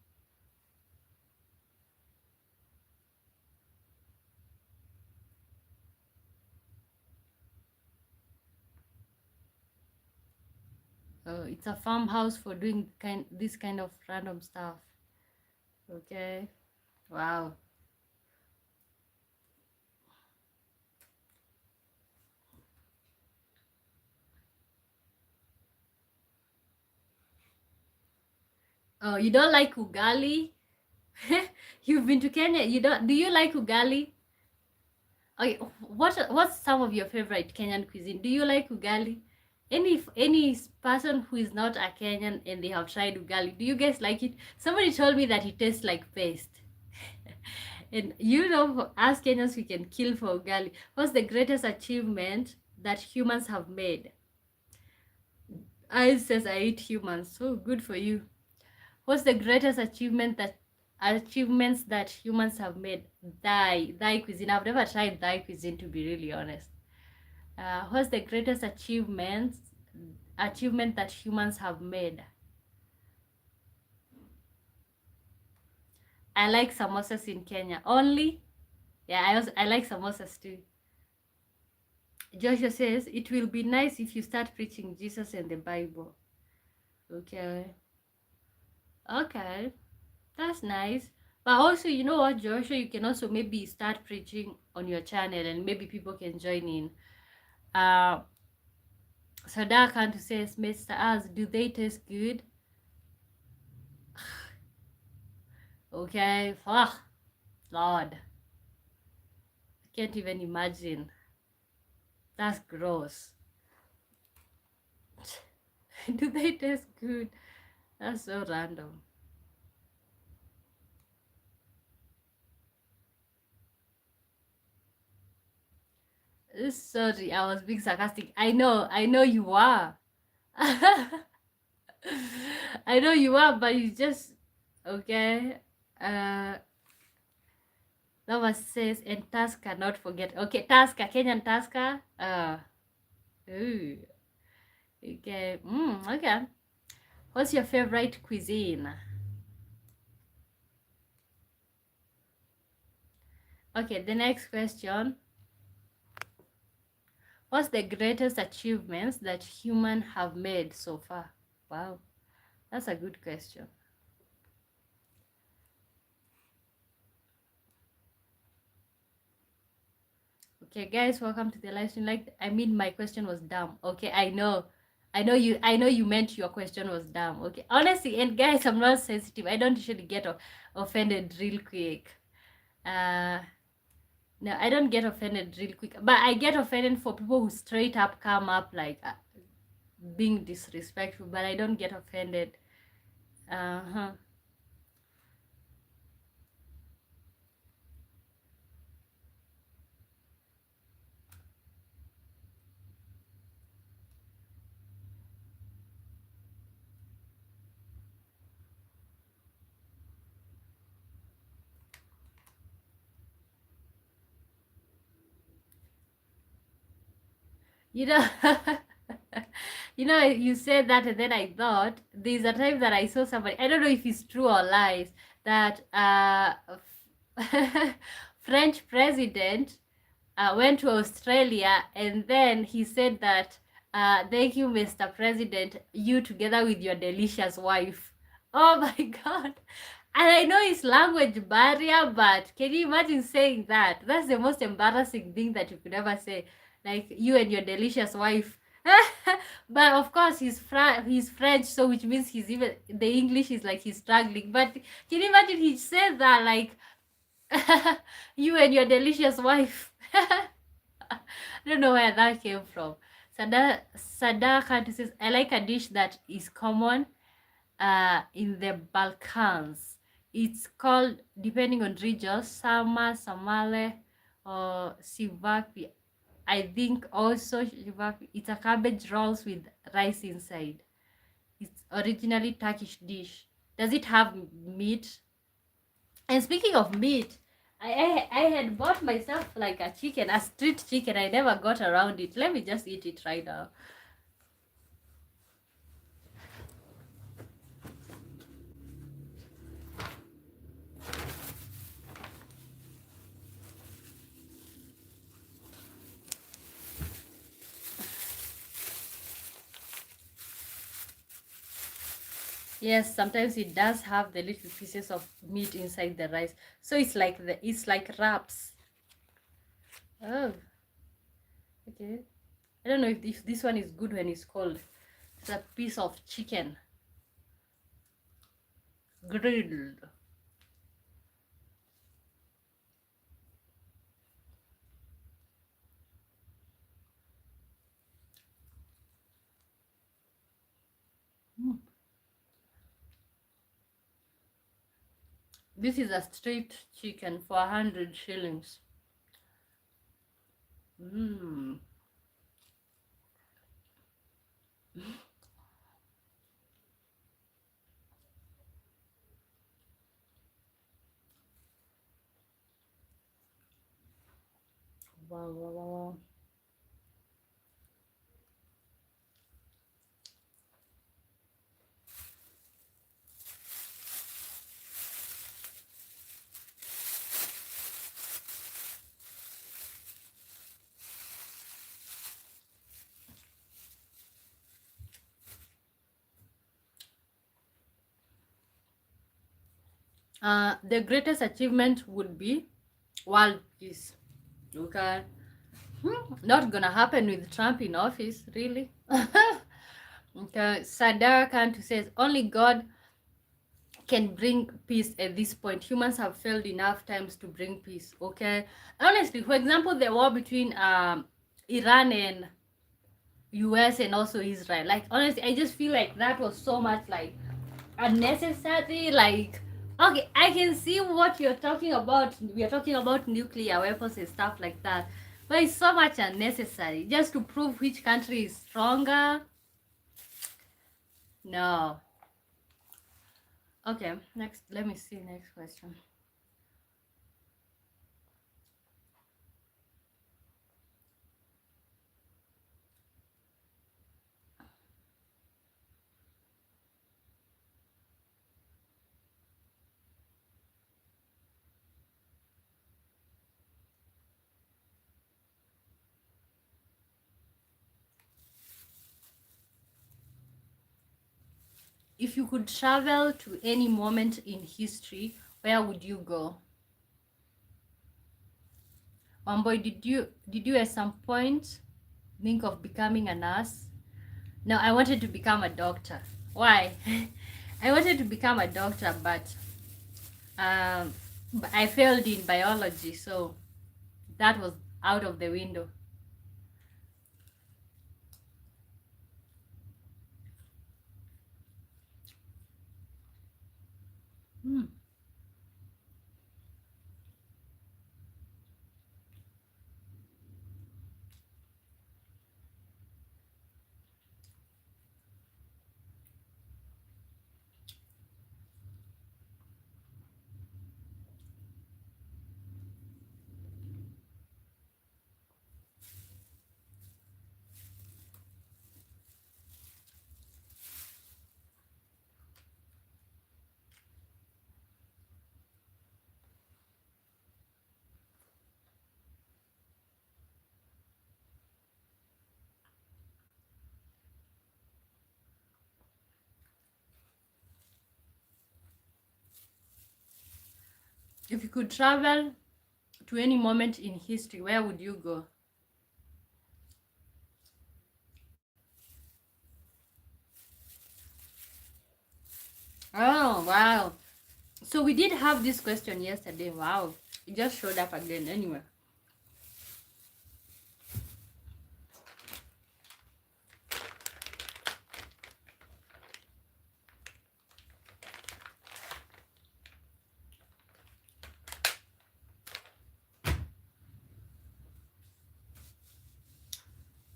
S1: It's a farmhouse for doing this kind of random stuff. Okay. Wow. Oh, you don't like ugali? You've been to Kenya. You don't? Do you like ugali? Okay. What's some of your favorite Kenyan cuisine? Do you like ugali? Any person who is not a Kenyan and they have tried ugali, do you guys like it? Somebody told me that it tastes like paste. And you know, as Kenyans, we can kill for ugali. What's the greatest achievement that humans have made? I says I eat humans, so good for you. What's the greatest achievements that humans have made? Thai cuisine. I've never tried Thai cuisine, to be really honest. What's the greatest achievement that humans have made? I like samosas in Kenya only. Yeah, I like samosas too. Joshua says it will be nice if you start preaching Jesus and the Bible. Okay. Okay. That's nice. But also, you know what, Joshua, you can also maybe start preaching on your channel and maybe people can join in. Sadakantu says, Mr. Az, do they taste good? Okay, fuck. Lord. I can't even imagine. That's gross. Do they taste good? That's so random. Sorry, I was being sarcastic. I know you are. I know you are, but you just okay. Lava says, and Tusker, not forget. Okay, Tusker, Kenyan Tusker. Ooh. Okay. Okay. What's your favorite cuisine? Okay, the next question. What's the greatest achievements that humans have made so far? Wow, that's a good question. Okay, guys, welcome to the live stream. Like, I mean, my question was dumb. Okay, I know you meant your question was dumb. Okay, honestly, and guys, I'm not sensitive. I don't usually get offended real quick. No, I don't get offended real quick, but I get offended for people who straight up come up like being disrespectful, but I don't get offended. You know, you said that, and then I thought there's a time that I saw somebody. I don't know if it's true or lies that French president went to Australia, and then he said that thank you, Mr. President, you together with your delicious wife. Oh my God. And I know it's language barrier, but can you imagine saying that? That's the most embarrassing thing that you could ever say. Like you and your delicious wife. But of course he's French, so which means he's even the English is like he's struggling. But can you imagine he said that like You and your delicious wife. I don't know where that came from. Sadaka says, I like a dish that is common in the Balkans. It's called, depending on regions, Sama, Samale, or Sivapi. I think also Sivapi. It's a cabbage rolls with rice inside. It's originally Turkish dish. Does it have meat? And speaking of meat, I had bought myself like a chicken, a street chicken. I never got around it. Let me just eat it right now. Yes, sometimes it does have the little pieces of meat inside the rice. So it's like wraps. Oh, okay. I don't know if this one is good when it's cold. It's a piece of chicken grilled. Mm. This is a straight chicken for 100 shillings. Mm. Wow, wow, wow, wow. The greatest achievement would be world peace. Okay. Not gonna happen with Trump in office, really. Okay. Sadara Kantu says only God can bring peace at this point. Humans have failed enough times to bring peace. Okay. Honestly, for example, the war between Iran and US and also Israel. Like honestly, I just feel like that was so much like unnecessary. Like okay, I can see what you're talking about. We are talking about nuclear weapons and stuff like that, but it's so much unnecessary just to prove which country is stronger. No. Okay, next, let me see. Next question. If you could travel to any moment in history, where would you go? Boy, did you at some point think of becoming a nurse? No, I wanted to become a doctor. Why? I wanted to become a doctor, but I failed in biology, so that was out of the window. Hmm. If you could travel to any moment in history, where would you go? Oh, wow. So we did have this question yesterday. Wow. It just showed up again anyway.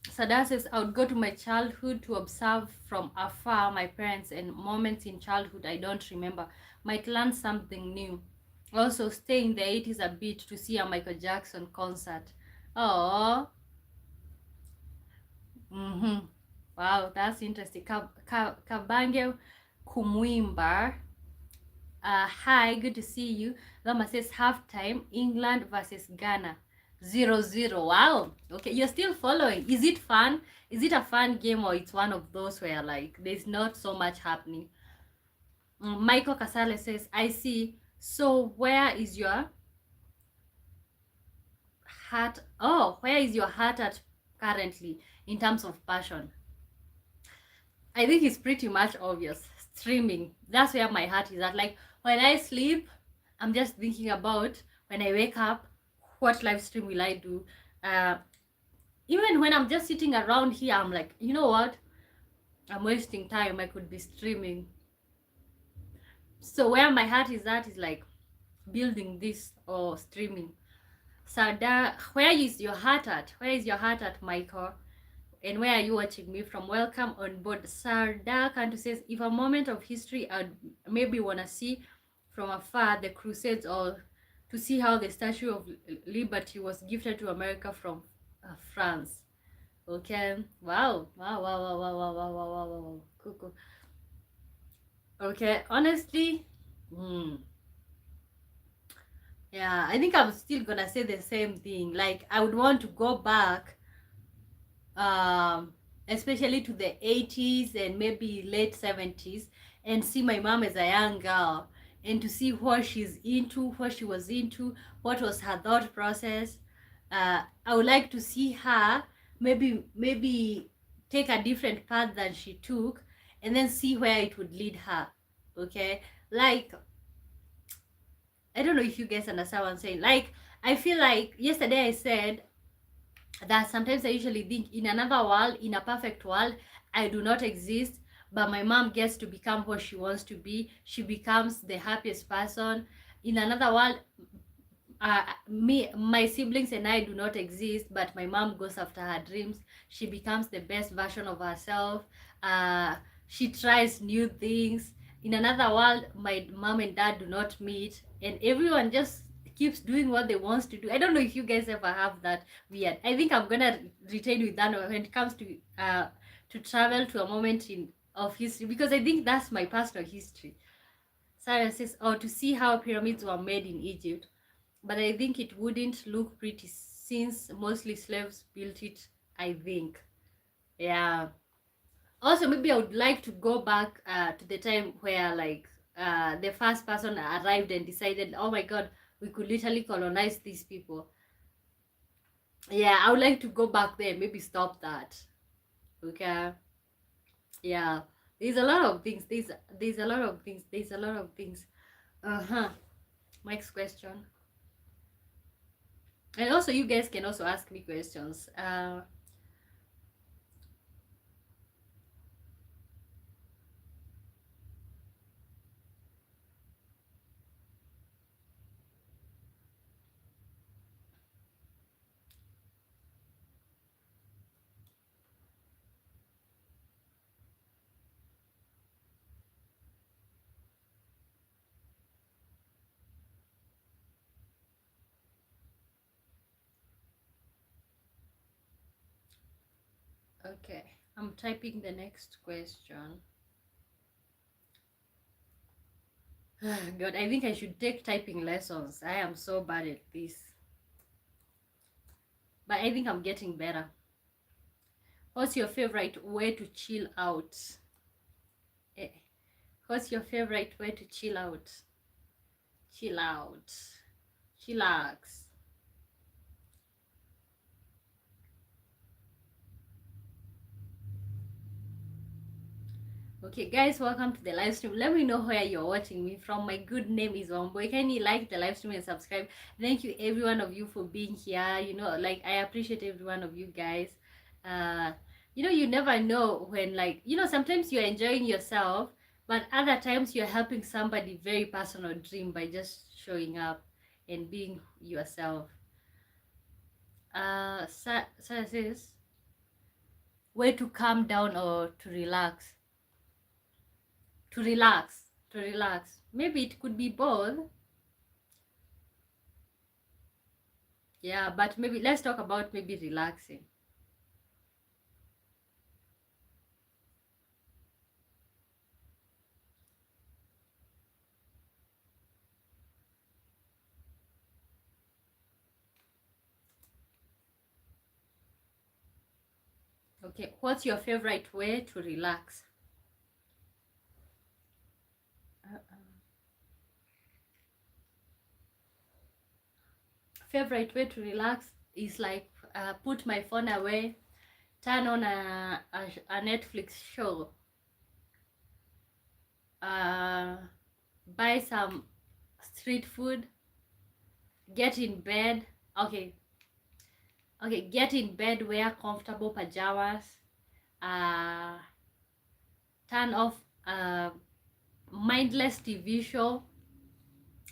S1: Sada says, I would go to my childhood to observe from afar my parents and moments in childhood I don't remember. Might learn something new. Also, stay in the 80s a bit to see a Michael Jackson concert. Oh, wow, that's interesting. Kabange Kumwimba. Hi, good to see you. Lama says halftime, England versus Ghana. 0-0. Wow. Okay, you're still following. Is it fun? Is it a fun game, or it's one of those where like there's not so much happening? Michael Casale says, I see. So where is your heart? Oh, where is your heart at currently in terms of passion? I think it's pretty much obvious. Streaming. That's where my heart is at. Like when I sleep, I'm just thinking about when I wake up, what live stream will I do? Even when I'm just sitting around here, I'm like, you know what? I'm wasting time. I could be streaming. So where my heart is at is like building this or streaming. Sada, where is your heart at? Where is your heart at, Michael? And where are you watching me from? Welcome on board. Sarda Kantu says, if a moment of history I'd maybe want to see from afar, the Crusades, or to see how the Statue of Liberty was gifted to America from France. Okay. Wow. Wow, wow, wow, wow, wow, wow, wow, wow, wow. Cool, cool. Okay, honestly, yeah, I think I'm still gonna say the same thing. Like, I would want to go back, especially to the 80s and maybe late 70s, and see my mom as a young girl, and to see what she's into, what she was into, what was her thought process. I would like to see her maybe take a different path than she took, and then see where it would lead her. Okay, like, I don't know if you guys understand what I'm saying. Like, I feel like yesterday I said that sometimes I usually think in another world, in a perfect world, I do not exist, but my mom gets to become what she wants to be. She becomes the happiest person. In another world, my siblings and I do not exist, but my mom goes after her dreams. She becomes the best version of herself. She tries new things. In another world, my mom and dad do not meet, and everyone just keeps doing what they want to do. I don't know if you guys ever have that weird. I think I'm gonna retain with that when it comes to travel to a moment in of history, because I think that's my personal history. Sarah says, oh, to see how pyramids were made in Egypt, but I think it wouldn't look pretty since mostly slaves built it, I think. Yeah. Also, maybe I would like to go back to the time where like the first person arrived and decided, oh my god, we could literally colonize these people. Yeah, I would like to go back there, maybe stop that. Okay. Yeah. There's a lot of things. There's a lot of things. There's a lot of things. Uh-huh. Next question. And also you guys can also ask me questions. Okay, I'm typing the next question. God, I think I should take typing lessons. I am so bad at this. But I think I'm getting better. What's your favorite way to chill out? Eh, what's your favorite way to chill out? Chill out. Chillax. Okay, guys, welcome to the live stream. Let me know where you're watching me from. My good name is Wamboy. Can you like the live stream and subscribe? Thank you, every one of you, for being here. You know, like, I appreciate every one of you guys. Uh, you know, you never know when, like, you know, sometimes you're enjoying yourself, but other times you're helping somebody very personal dream by just showing up and being yourself. Sarah says, way to calm down or to relax. To relax. Maybe it could be both. Yeah, but maybe let's talk about maybe relaxing. Okay, what's your favorite way to relax? Favorite way to relax is like put my phone away, turn on a Netflix show, uh, buy some street food, get in bed. Okay, get in bed, wear comfortable pajamas, uh, turn off a mindless TV show,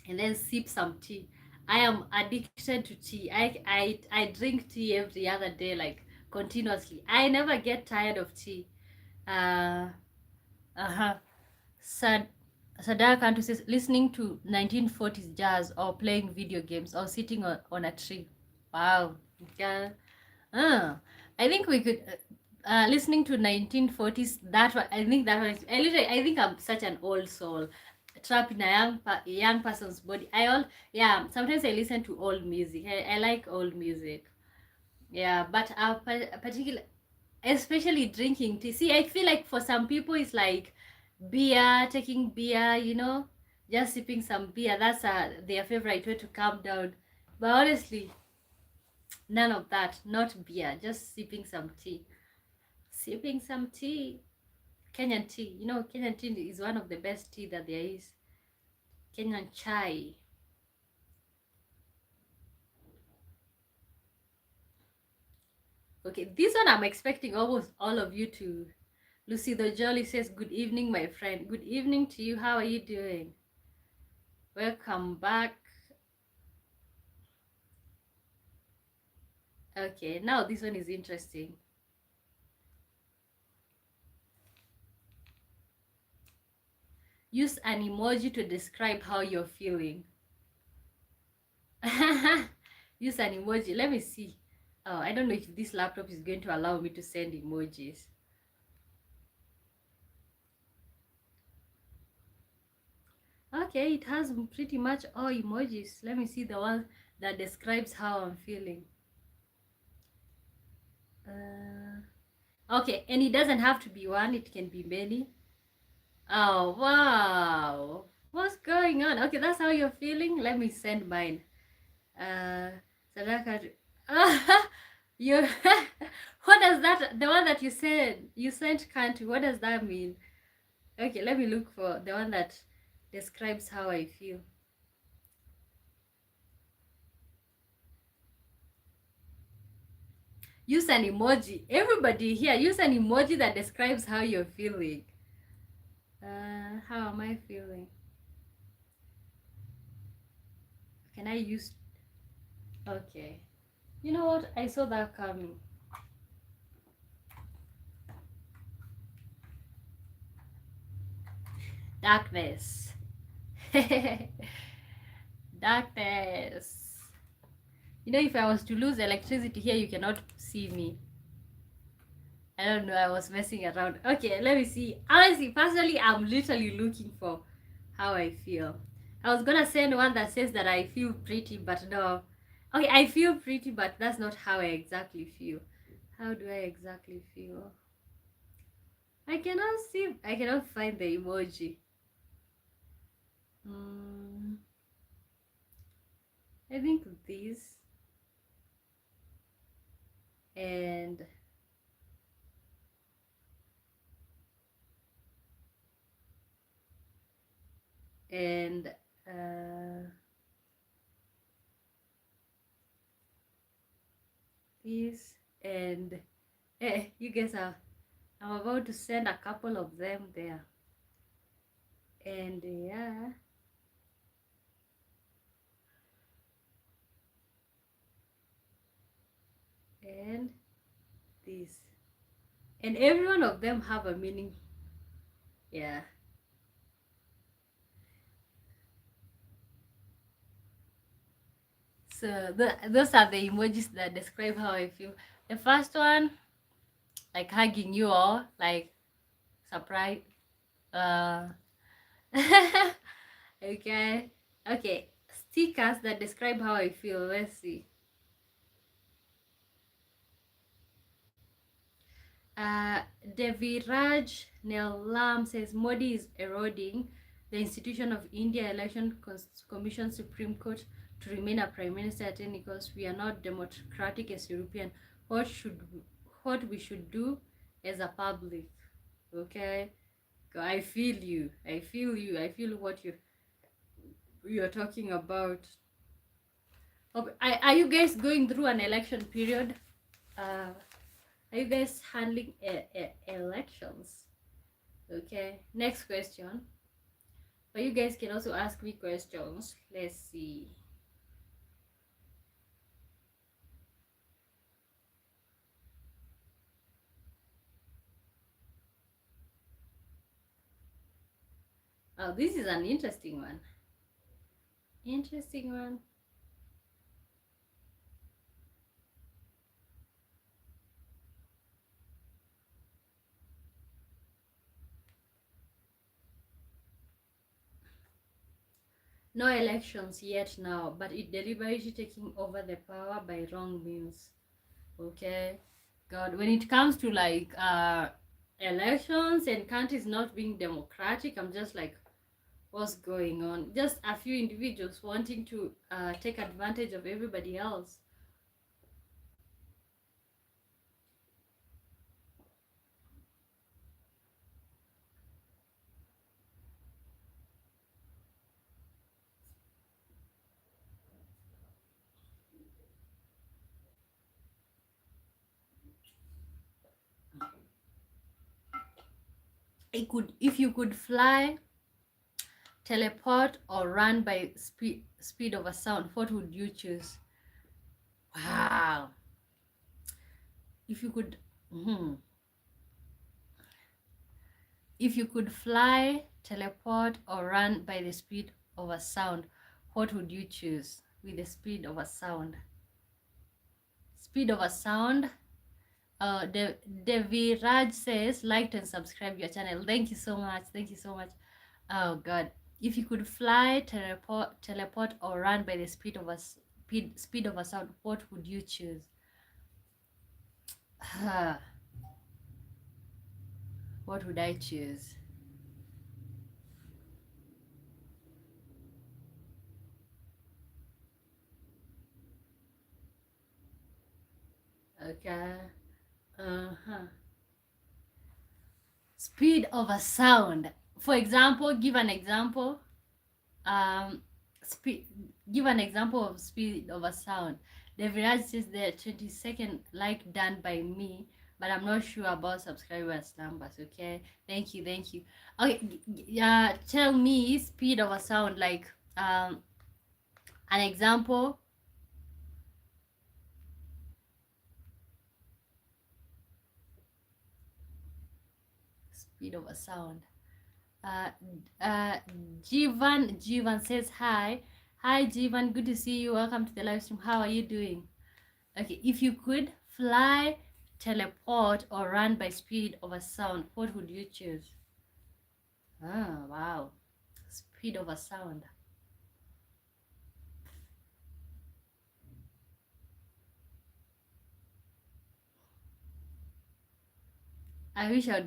S1: and then sip some tea. I am addicted to tea. I drink tea every other day, like continuously. I never get tired of tea. Uh uh-huh. Sad Sadar Kantu says listening to 1940s jazz or playing video games or sitting on a tree. Wow. Yeah. I think we could listening to 1940s. That one, I think that one. I think I'm such an old soul, trapped in a young person's body. Yeah. Sometimes I listen to old music. I like old music. Yeah, but particular, especially drinking tea. See, I feel like for some people it's like beer, taking beer. You know, just sipping some beer. That's their favorite way to calm down. But honestly, none of that. Not beer. Just sipping some tea. Sipping some tea. Kenyan tea. You know, Kenyan tea is one of the best tea that there is. Kenyan chai. Okay, this one I'm expecting almost all of you to. Lucy the Jolly says, good evening, my friend. Good evening to you. How are you doing? Welcome back. Okay, now this one is interesting. Use an emoji to describe how you're feeling. Use an emoji. Let me see. Oh, I don't know if this laptop is going to allow me to send emojis. Okay, it has pretty much all emojis. Let me see the one that describes how I'm feeling. Okay, and it doesn't have to be one, it can be many. Oh, wow. What's going on? Okay, that's how you're feeling. Let me send mine. Sadaka. You. What does that? The one that you said you sent country. What does that mean? Okay, let me look for the one that describes how I feel. Use an emoji. Everybody here, use an emoji that describes how you're feeling. How am I feeling? Can I use? Okay. You know what? I saw that coming. Darkness. Darkness. You know, if I was to lose electricity here, you cannot see me. I don't know, I was messing around. Okay, let me see. Honestly, personally, I'm literally looking for how I feel. I was gonna send one that says that I feel pretty, but no. Okay, I feel pretty, but that's not how I exactly feel. How do I exactly feel? I cannot find the emoji. Mm, I think this and and this, and you guys are, I'm about to send a couple of them there, and yeah, and this, and every one of them have a meaning. Yeah, so those are the emojis that describe how I feel. The first one, like hugging you all, like surprise. uh okay, okay, stickers that describe how I feel. Let's see. uh Deviraj Nelam says Modi is eroding the institution of India Election Commission Supreme Court to remain a prime minister at any cost. We are not democratic as European. What we should do as a public. Okay, I feel you. I feel you. I feel what you're talking about. Okay. Are you guys going through an election period? Are you guys handling elections? Okay. Next question. But you guys can also ask me questions. Let's see. Oh, this is an interesting one. Interesting one. No elections yet now, but it deliberately taking over the power by wrong means. Okay. God, when it comes to like elections and countries not being democratic, I'm just like, what's going on? Just a few individuals wanting to take advantage of everybody else. It could, if you could fly, teleport, or run by speed of a sound, what would you choose? Wow. If you could, if you could fly, teleport, or run by the speed of a sound, what would you choose with the speed of a sound? Speed of a sound. Devi Raj says, like and subscribe your channel. Thank you so much. Thank you so much. Oh God. If you could fly, teleport, or run by the speed of a speed of a sound, what would you choose? What would I choose? Okay. Uh-huh. Speed of a sound. For example, give an example. Speed. Give an example of speed of a sound. The Viraj says the 22nd like done by me, but I'm not sure about subscribers numbers. Okay, thank you, thank you. Okay, yeah, tell me speed of a sound, like an example. Speed of a sound. uh Jivan says hi. Hi Jivan, good to see you. Welcome to the live stream. How are you doing? Okay, if you could fly, teleport, or run by speed of a sound, what would you choose? Ah, wow. Speed of a sound. I wish I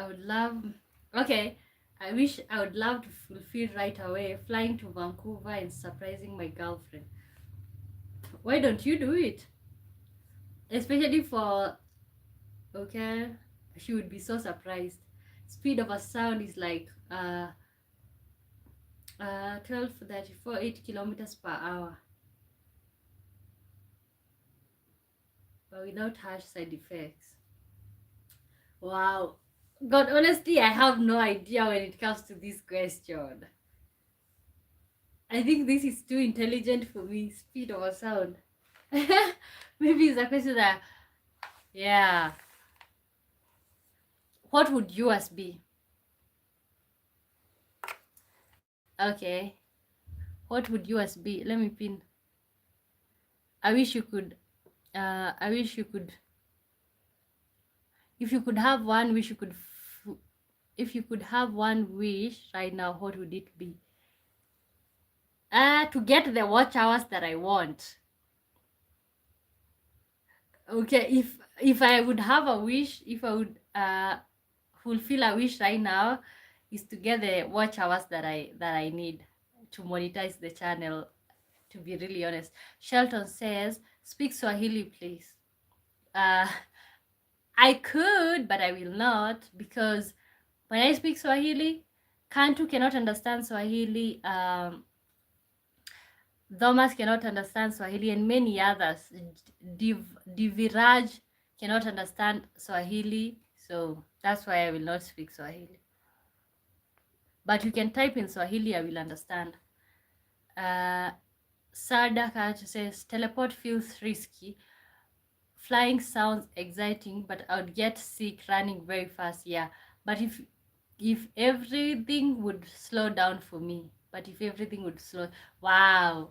S1: would love, okay, I wish I would love to fulfill right away, flying to Vancouver and surprising my girlfriend. Why don't you do it? Especially for, okay, she would be so surprised. Speed of a sound is like 12:34, 8 kilometers per hour, but without harsh side effects. Wow. God, honestly, I have no idea when it comes to this question. I think this is too intelligent for me. Speed or sound? Maybe it's a question that, yeah. What would yours be? Okay. What would yours be? Let me pin. I wish you could. I wish you could. If you could have one wish, you could. If you could have one wish right now, what would it be? To get the watch hours that I want. Okay, if I would have a wish, if I would fulfill a wish right now, is to get the watch hours that I need to monetize the channel. To be really honest, Shelton says, "Speak Swahili, please." Uh, I could, but I will not, because when I speak Swahili, Kantu cannot understand Swahili. Thomas cannot understand Swahili, and many others. Diviraj cannot understand Swahili, so that's why I will not speak Swahili. But you can type in Swahili, I will understand. Sarda says, teleport feels risky. Flying sounds exciting, but I would get sick running very fast. Yeah, but if everything would slow down for me, but if everything would slow, wow.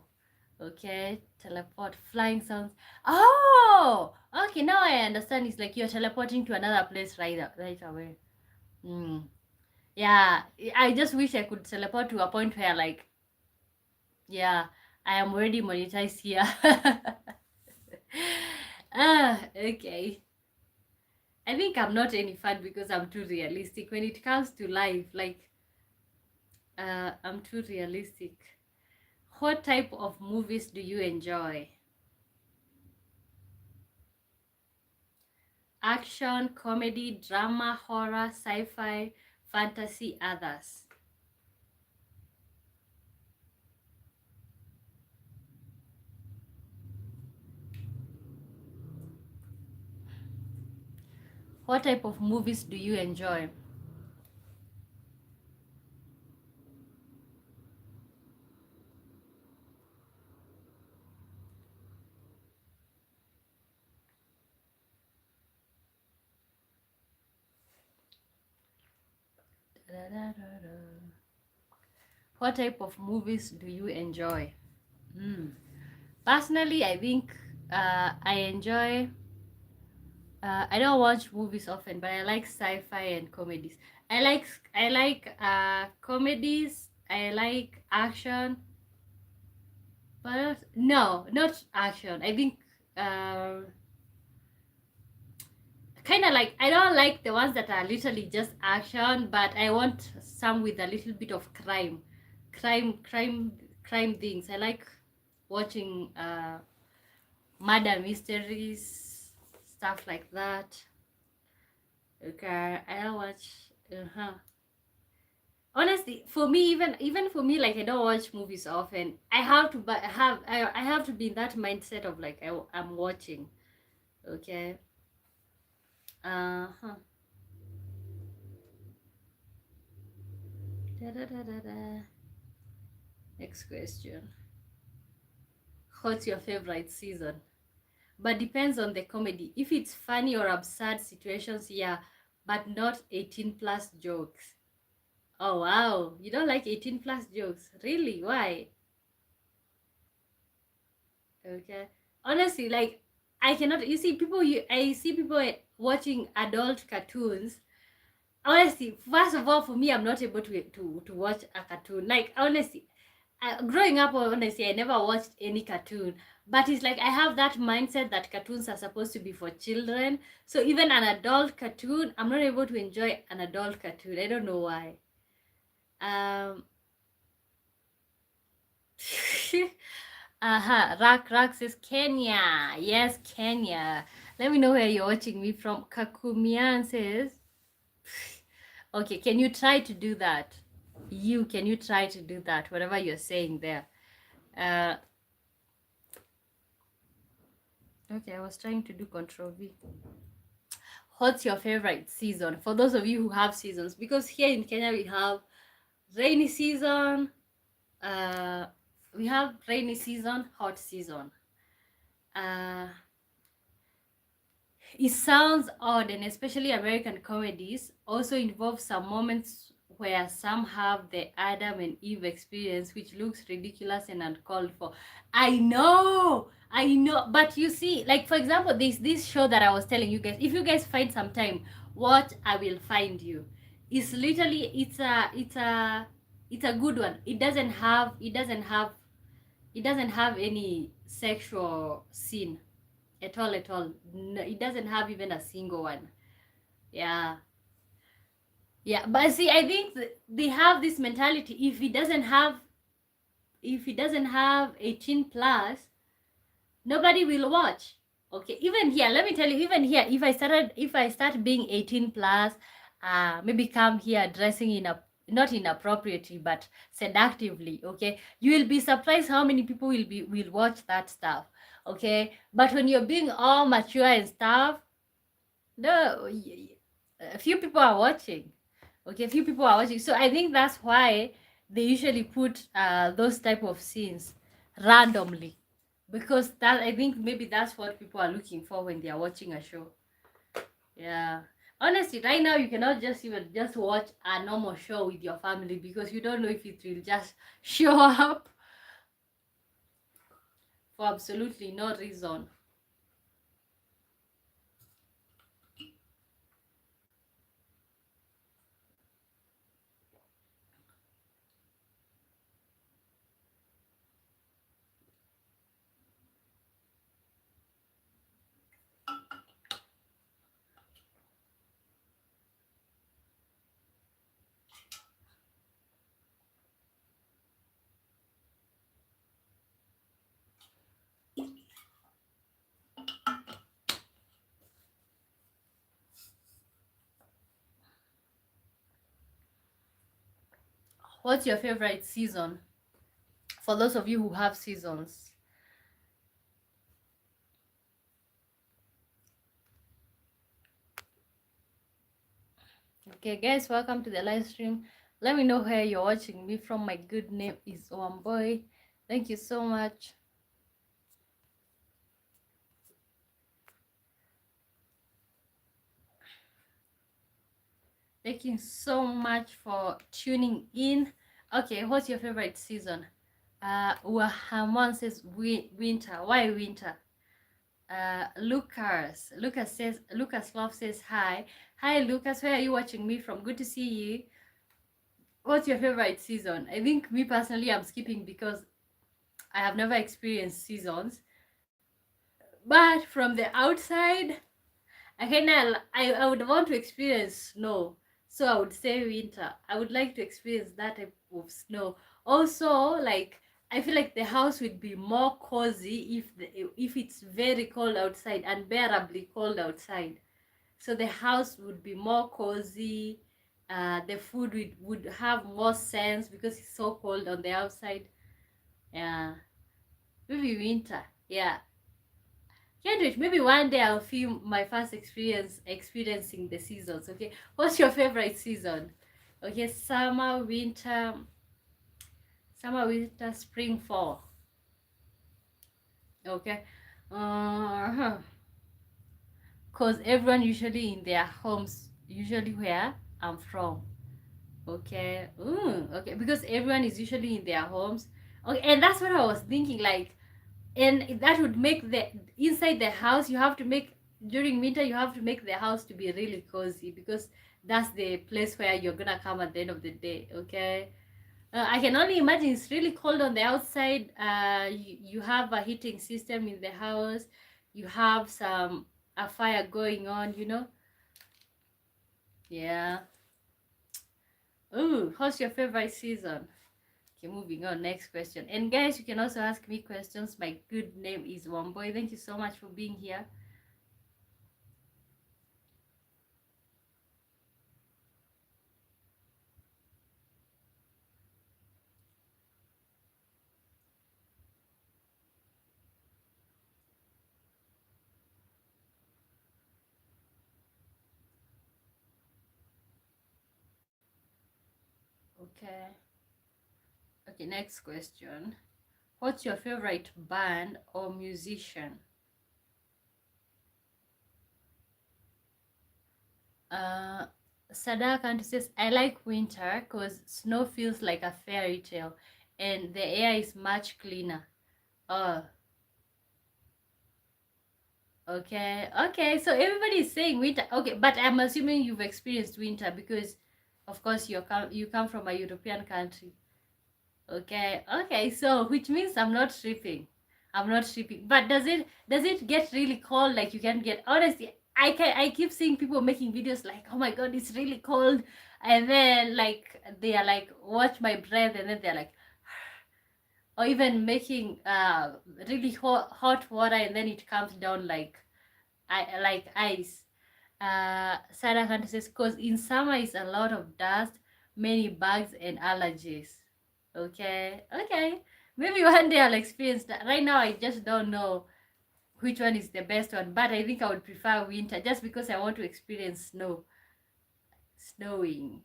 S1: Okay, teleport, flying sounds. Oh, okay, now I understand. It's like you're teleporting to another place right away. Yeah, I just wish I could teleport to a point where, like, yeah, I am already monetized here. Okay. I think I'm not any fan because I'm too realistic when it comes to life. Like, I'm too realistic. What type of movies do you enjoy? Action, comedy, drama, horror, sci-fi, fantasy, others. What type of movies do you enjoy? What type of movies do you enjoy? Personally, I think I enjoy. I don't watch movies often, but I like sci-fi and comedies. I like comedies. I like action, but no, not action. I think kind of like, I don't like the ones that are literally just action, but I want some with a little bit of crime, crime things. I like watching murder mysteries, stuff like that. Okay, I don't watch. Honestly, for me, even for me, like, I don't watch movies often. I have to, but I have to be in that mindset of, like, I'm watching. Okay. Uh-huh. Da, da, da, da, da. Next question. What's your favorite season? But depends on the comedy. If it's funny or absurd situations, yeah, but not 18 plus jokes. Oh wow, you don't like 18 plus jokes? Really? Why? Okay. Honestly, like, I cannot. You see people. I see people watching adult cartoons. Honestly, first of all, for me, I'm not able to watch a cartoon. Like, honestly, growing up, honestly, I never watched any cartoon. But it's like I have that mindset that cartoons are supposed to be for children. So even an adult cartoon, I'm not able to enjoy an adult cartoon. I don't know why. Um. Rak says Kenya. Yes, Kenya. Let me know where you're watching me from. Kakumian says, okay, can you try to do that? Can you try to do that, whatever you're saying there? Okay, I was trying to do Control V. What's your favorite season? For those of you who have seasons, because here in Kenya we have rainy season, hot season. It sounds odd, and especially American comedies also involve some moments where some have the Adam and Eve experience, which looks ridiculous and uncalled for. I know, but you see, like for example, this show that I was telling you guys, if you guys find some time, watch I Will Find You. It's literally it's a good one. It doesn't have any sexual scene at all. No, it doesn't have even a single one. Yeah, yeah, but see, I think they have this mentality. If it doesn't have 18 plus, nobody will watch. Okay, even here, let me tell you, even here, if I start being 18 plus, maybe come here dressing in a not inappropriately but seductively, okay, you will be surprised how many people will watch that stuff. Okay, but when you're being all mature and stuff, no, a few people are watching. Okay, a few people are watching. So I think that's why they usually put those type of scenes randomly, because that I think maybe that's what people are looking for when they are watching a show. Yeah. Honestly, right now you cannot just even just watch a normal show with your family because you don't know if it will just show up for absolutely no reason. What's your favorite season? For those of you who have seasons. Okay, guys, welcome to the live stream. Let me know where you're watching me from. My good name is Wamboy. Thank you so much. Thank you so much for tuning in. Okay, what's your favorite season? Wahamon says winter. Why winter? Lucas Love says hi. Hi Lucas, where are you watching me from? Good to see you. What's your favorite season? I think me personally, I'm skipping because I have never experienced seasons. But from the outside, I would want to experience snow. So I would say winter. I would like to experience that type of snow. Also, like I feel like the house would be more cozy if it's very cold outside, unbearably cold outside. So the house would be more cozy. The food would have more sense because it's so cold on the outside. Yeah, maybe winter. Yeah, can't wait. Maybe one day I'll film my first experience experiencing the seasons. Okay, what's your favorite season? Okay, summer, winter, spring, fall. Okay, uh cause everyone usually in their homes, usually where I'm from. Okay, okay, because everyone is usually in their homes. Okay, and that's what I was thinking. Like, and that would make the inside the house you have to make during winter you have to make the house to be really cozy because that's the place where you're gonna come at the end of the day. Okay, I can only imagine it's really cold on the outside. You have a heating system in the house, you have a fire going on, yeah. Oh, what's your favorite season? Okay, moving on. Next question. And guys, you can also ask me questions. My good name is Wamboy. Thank you so much for being here. Okay. Okay, next question. What's your favorite band or musician? Uh, Sadakant says, I like winter because snow feels like a fairy tale and the air is much cleaner. Oh, okay. Okay, so everybody is saying winter. Okay, but I'm assuming you've experienced winter because, of course, you come from a European country. Okay, okay, so which means I'm not tripping. I'm not tripping. But does it get really cold? Like you can get honestly, I keep seeing people making videos like, oh my god, it's really cold, and then like they are like, watch my breath, and then they're like, or even making really hot water, and then it comes down like ice. Sarah Hunt says, because in summer is a lot of dust, many bugs and allergies. Okay, okay. Maybe one day I'll experience that. Right now, I just don't know which one is the best one, but I think I would prefer winter just because I want to experience snowing,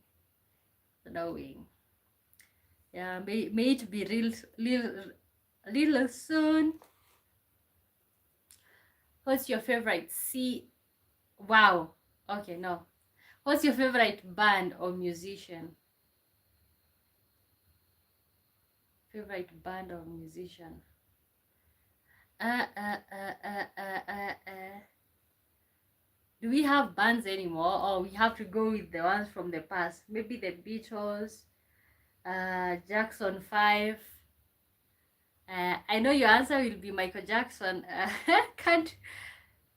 S1: snowing. Yeah, may it be real soon. What's your favorite sea? Wow. Okay, no. What's your favorite band or musician? Favorite band or musician? Uh, uh, uh, uh, uh, uh, uh. Do we have bands anymore, or we have to go with the ones from the past? Maybe the Beatles, Jackson 5. I know your answer will be Michael Jackson. Can't.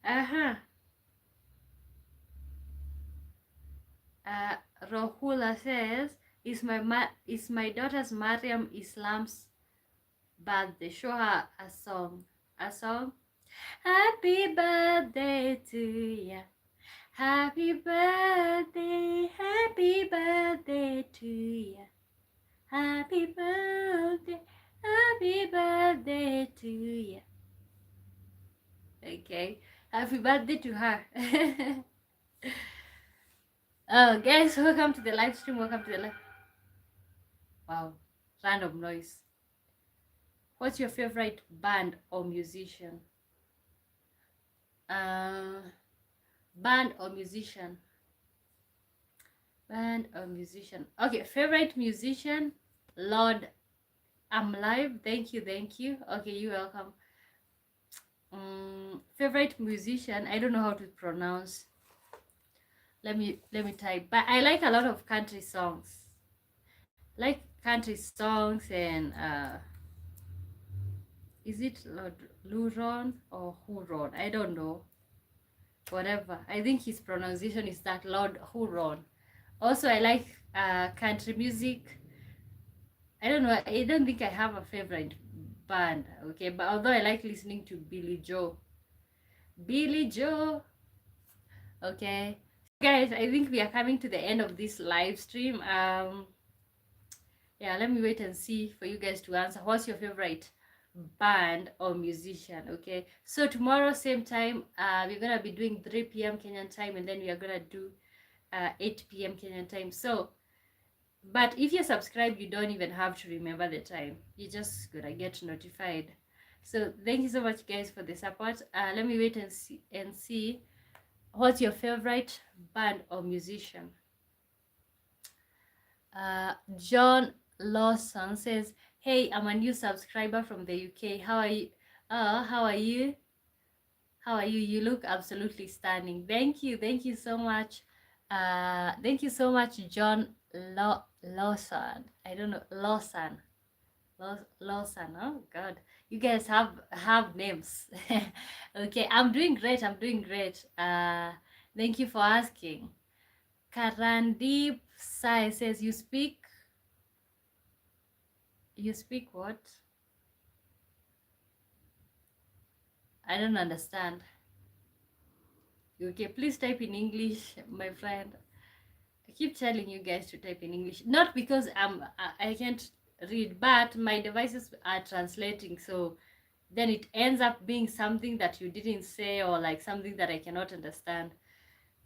S1: Uh-huh. Uh, Rohula says, is my daughter's Mariam Islam's birthday. Show her a song. A song? Happy birthday to ya. Happy birthday to ya. Happy birthday to ya. Okay, happy birthday to her. Oh, guys, welcome to the live stream. Welcome to the live. Wow, random noise. What's your favorite band or musician? Uh, band or musician? Band or musician? Okay, favorite musician, Lord. I'm live. Thank you, thank you. Okay, you're welcome. Favorite musician, I don't know how to pronounce. Let me type. But I like a lot of country songs. Like country songs and is it Lord Luron or Huron? I don't know. Whatever. I think his pronunciation is that Lord Huron. Also, I like country music. I don't know. I don't think I have a favorite band. Okay, but although I like listening to Billy Joe. Billy Joe. Okay, guys, I think we are coming to the end of this live stream. Yeah, let me wait and see for you guys to answer. What's your favorite band or musician? Okay, so tomorrow same time, we're gonna be doing 3 p.m. Kenyan time, and then we are gonna do 8 p.m. Kenyan time. So, but if you're subscribed, you don't even have to remember the time. You just gonna get notified. So thank you so much, guys, for the support. Let me wait and see. What's your favorite band or musician? John Lawson says, "Hey, I'm a new subscriber from the UK. How are you? How are you? How are you? You look absolutely stunning. Thank you so much. Thank you so much, John Lawson. I don't know Lawson. Lawson. Oh God, you guys have names. Okay, I'm doing great. I'm doing great. Thank you for asking. Karandeep Sai says, you speak what? I don't understand. Okay, please type in English, my friend. I keep telling you guys to type in English, not because I can't read, but my devices are translating, so then it ends up being something that you didn't say, or like something that I cannot understand.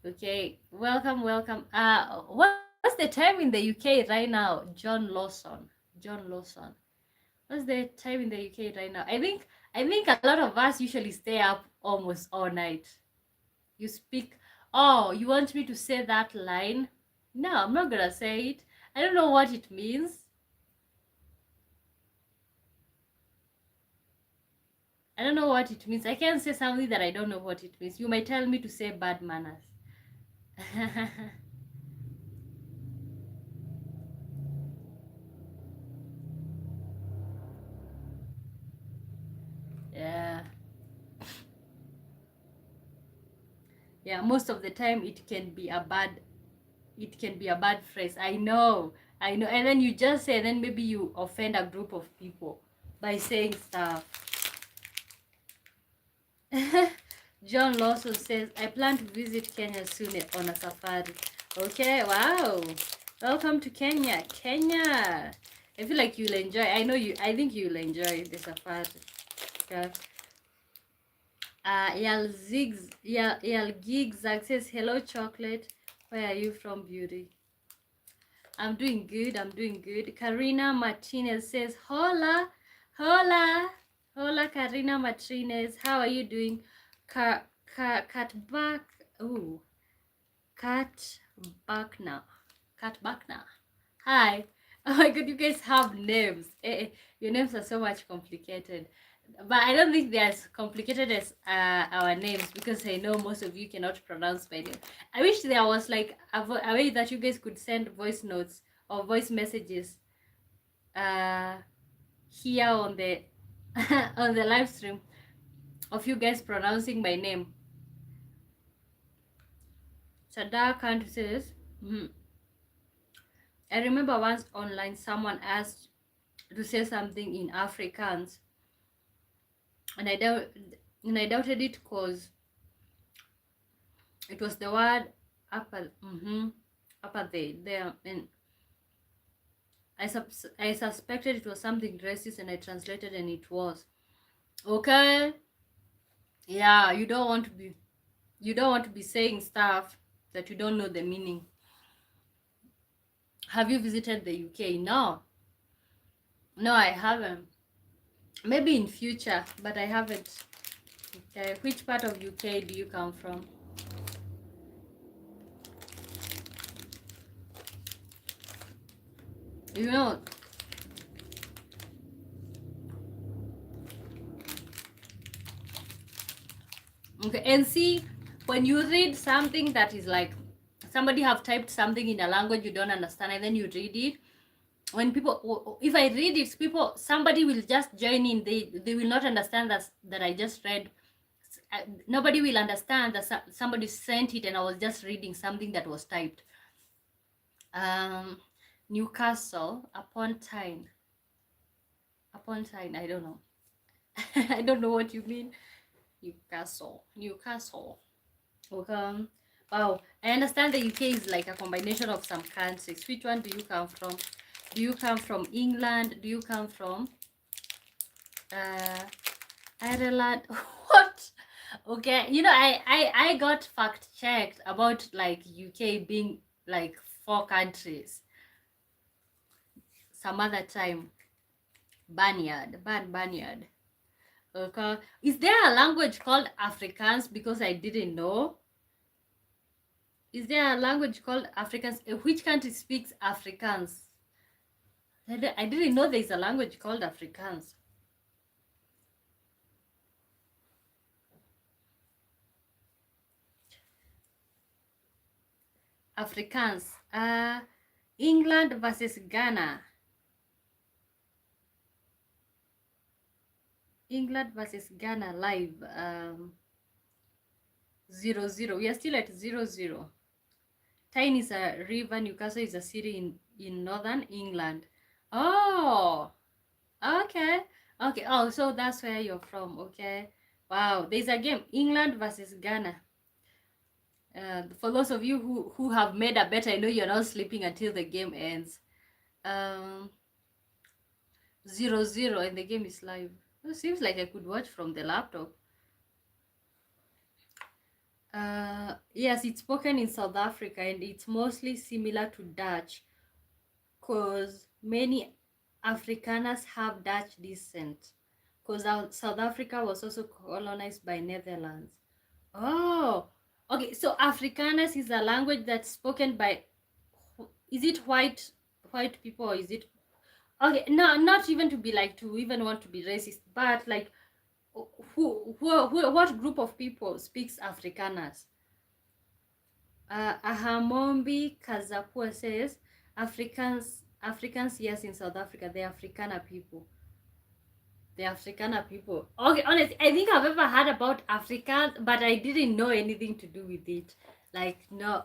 S1: Okay, welcome. What What's the time in the UK right now? John Lawson. John Lawson. What's the time in the UK right now? I think a lot of us usually stay up almost all night. You speak. Oh, you want me to say that line? No, I'm not gonna say it. I don't know what it means. I don't know what it means. I can't say something that I don't know what it means. You might tell me to say bad manners. Yeah. Yeah, most of the time it can be a bad phrase. I know. And then you just say, and then maybe you offend a group of people by saying stuff. John Lawson says, I plan to visit Kenya soon on a safari. Okay, wow. Welcome to Kenya. Kenya. I feel like you'll enjoy. I think you'll enjoy the safari. Okay. Yal Gigzag says, hello, chocolate. Where are you from, beauty? I'm doing good. I'm doing good. Karina Martinez says, hola, hola, hola, Karina Martinez. How are you doing? Cat back. Ooh, cat back now. Cat back now. Hi. Oh my god, you guys have names. Your names are so much complicated. But I don't think they're as complicated as our names, because I know most of you cannot pronounce my name. I wish there was like a way that you guys could send voice notes or voice messages here on the on the live stream of you guys pronouncing my name. Sadar Kant says, I remember once online someone asked to say something in Afrikaans, and I doubted it because it was the word upper there, and I suspected it was something racist, and I translated, and it was. Okay, yeah, you don't want to be saying stuff that you don't know the meaning. Have you visited the UK? No, I haven't. Maybe in future, but I haven't. Okay, which part of UK do you come from? You know, okay, and see, when you read something that is like somebody have typed something in a language you don't understand, and then you read it, when people, if I read it, somebody will just join in. They will not understand that I just read. Nobody will understand that somebody sent it and I was just reading something that was typed. Newcastle upon Tyne. I don't know. I don't know what you mean. Newcastle. Okay. Wow, I understand the UK is like a combination of some countries. Which one do you come from? Do you come from England? Do you come from Ireland? What? Okay, I got fact checked about like UK being like 4 countries some other time. Banyard. Okay, is there a language called Afrikaans? Because I didn't know. Is there a language called Afrikaans? Which country speaks Afrikaans? I didn't know there's a language called Afrikaans. Afrikaans. England versus Ghana. England versus Ghana live. 0-0. We are still at 0-0. Tyne is a river. Newcastle is a city in northern England. Oh, okay. Okay. Oh, so that's where you're from. Okay. Wow. There's a game. England versus Ghana. For those of you who have made a bet, I know you're not sleeping until the game ends. 0-0, and the game is live. It seems like I could watch from the laptop. Yes, it's spoken in South Africa and it's mostly similar to Dutch because many Afrikaners have Dutch descent because South Africa was also colonized by Netherlands. Oh, okay. So Afrikaners is a language that's spoken by, is it white people or is it, okay, no, not even to be like to even want to be racist, but like what group of people speaks Afrikaners? Ahamombi Kazapua says Africans, yes, in South Africa, the Afrikaner people. The Afrikaner people. Okay, honestly, I think I've ever heard about Africans, but I didn't know anything to do with it. Like, no.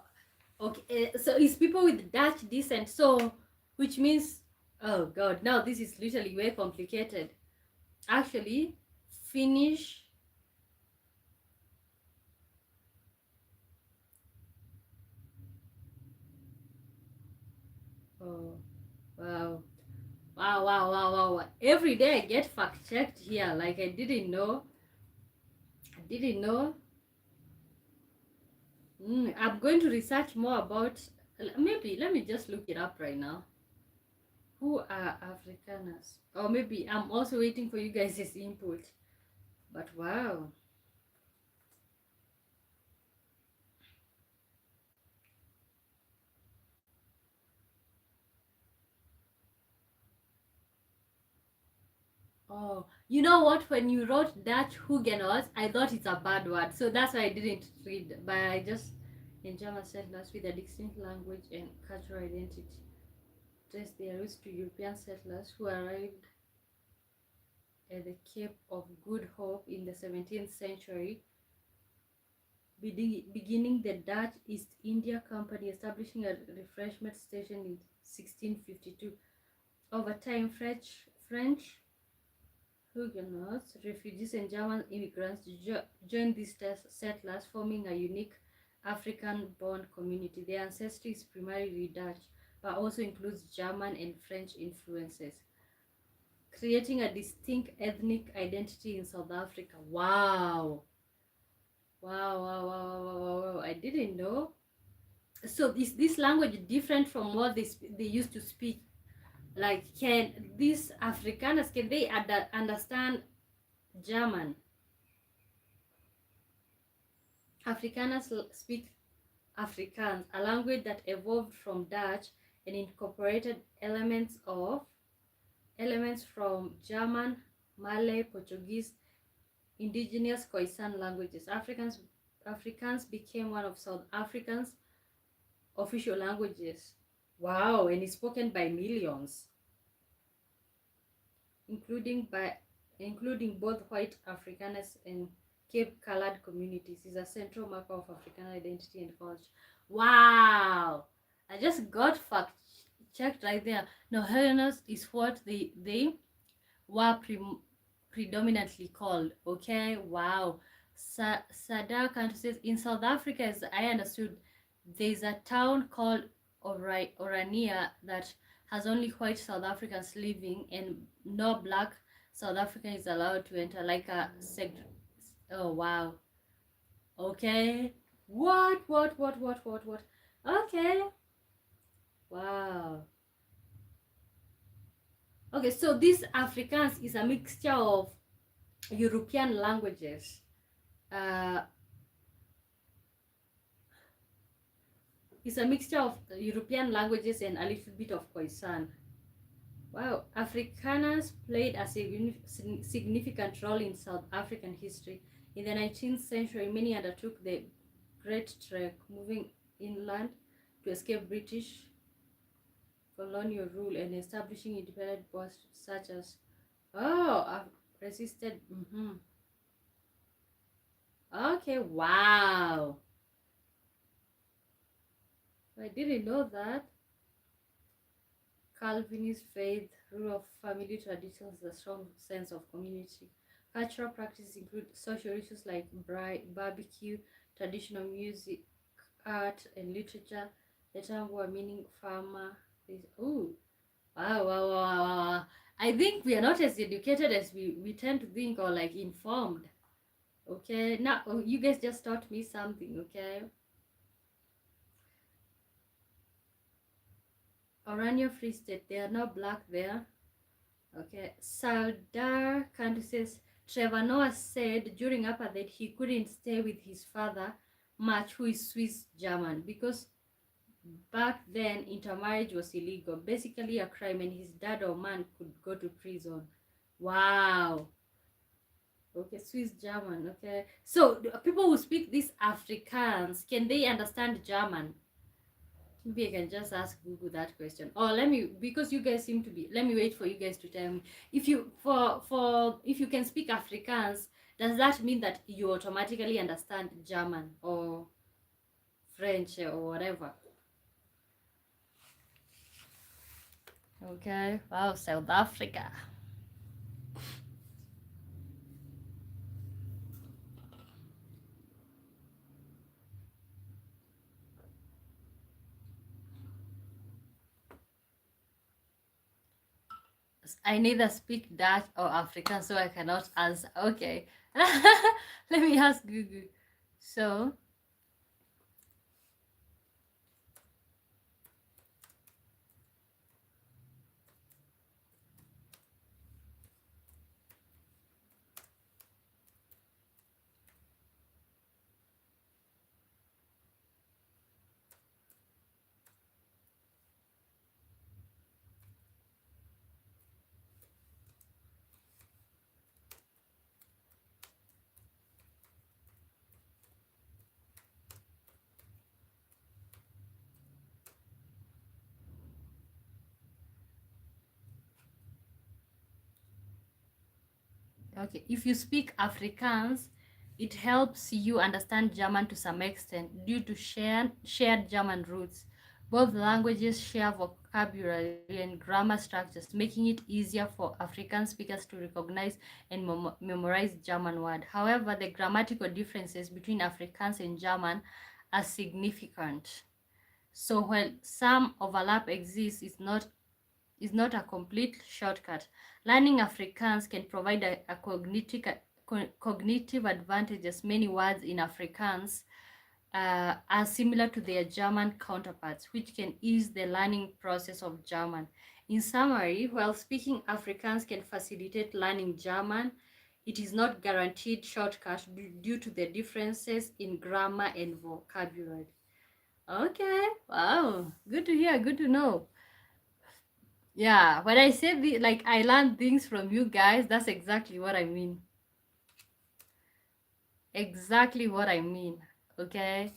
S1: Okay, so it's people with Dutch descent. So, which means, oh God, now this is literally very complicated. Actually, Finnish. Oh, wow. Wow, wow, wow, wow, wow. Every day I get fact checked here. Like, I didn't know. I didn't know. I'm going to research more about. Maybe let me just look it up right now. Who are Afrikaners? Or maybe I'm also waiting for you guys' input. But wow. Oh, you know what? When you wrote Dutch Huguenots, I thought it's a bad word. So that's why I didn't read. But I just, in German settlers with a distinct language and cultural identity, trace their roots to European settlers who arrived at the Cape of Good Hope in the 17th century, beginning the Dutch East India Company establishing a refreshment station in 1652. Over time, French Huguenots, refugees, and German immigrants joined these settlers, forming a unique African-born community. Their ancestry is primarily Dutch, but also includes German and French influences, creating a distinct ethnic identity in South Africa. Wow. Wow, wow, wow, wow, wow, wow. I didn't know. So is this language different from what they used to speak? Like, can these Afrikaners, can they understand German? Afrikaners speak Afrikaans, a language that evolved from Dutch and incorporated elements from German, Malay, Portuguese, indigenous Khoisan languages. Afrikaans became one of South Africa's official languages. Wow, and is spoken by millions, including by including both white Afrikaners and Cape Colored communities. Is a central marker of African identity and culture. Wow, I just got fact checked right there. Now, Hellenos is what they were predominantly called. Okay, wow. Sadar Kantu says in South Africa, as I understood, there's a town called Orania that has only white South Africans living and no black South African is allowed to enter, like a sect. Oh wow. Okay. What? Okay. Wow. Okay, so this Afrikaans is a mixture of European languages. Uh, it's a mixture of European languages and a little bit of Khoisan. Wow, Afrikaners played a significant role in South African history. In the 19th century, many undertook the Great Trek, moving inland to escape British colonial rule and establishing independent posts such as, oh, I've resisted. Okay, wow. I didn't know that. Calvinist faith, rule of family traditions, a strong sense of community. Cultural practices include social issues like barbecue, traditional music, art, and literature. The term were meaning farmer. Ooh, wow. I think we are not as educated as we tend to think, or like informed. Okay, now you guys just taught me something. Okay, Orania Free State, they are not black there. Okay, Saldar Kandu says Trevor Noah said during apartheid he couldn't stay with his father much, who is Swiss German, because back then intermarriage was illegal, basically a crime, and his dad or man could go to prison. Wow. Okay, Swiss German. Okay, so people who speak these Afrikaans, can they understand German? Maybe I can just ask Google that question. Or let me, because you guys seem to be, let me wait for you guys to tell me. If you if you can speak Afrikaans, does that mean that you automatically understand German or French or whatever? Okay. Wow, South Africa. I neither speak Dutch or African, so I cannot answer. Okay. Let me ask Google. So, okay, if you speak Afrikaans, it helps you understand German to some extent due to shared German roots. Both languages share vocabulary and grammar structures, making it easier for African speakers to recognize and memorize German words. However, the grammatical differences between Afrikaans and German are significant. So while some overlap exists, is not a complete shortcut. Learning Afrikaans can provide a cognitive advantages. Many words in Afrikaans are similar to their German counterparts, which can ease the learning process of German. In summary, while speaking Afrikaans can facilitate learning German, it is not guaranteed shortcut due to the differences in grammar and vocabulary. Okay, wow, good to hear, good to know. Yeah, when I say like I learned things from you guys, that's exactly what I mean. Exactly what I mean. Okay?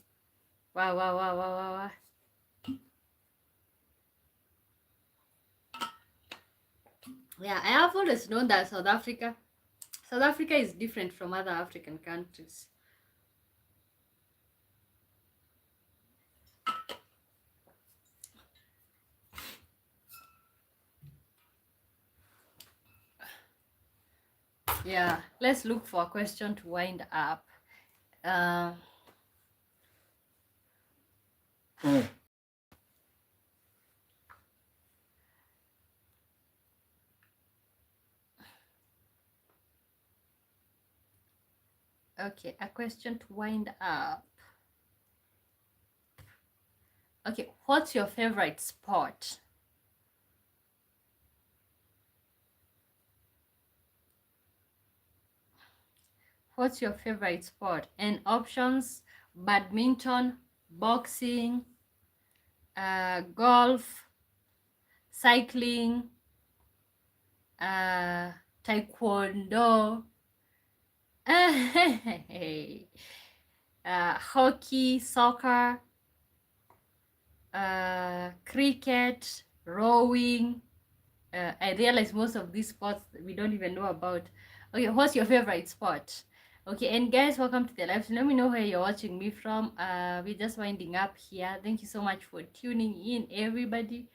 S1: Wow, wow, wow, wow, wow, wow. Yeah, I have always known that South Africa is different from other African countries. Yeah, let's look for a question to wind up. Uh, okay, a question to wind up. Okay, what's your favorite sport? What's your favorite sport? And options: badminton, boxing, golf, cycling, uh, taekwondo, hockey, soccer, cricket, rowing. I realize most of these sports we don't even know about. Okay, what's your favorite sport? Okay, and guys, welcome to the live stream. Let me know where you're watching me from. We're just winding up here. Thank you so much for tuning in, everybody.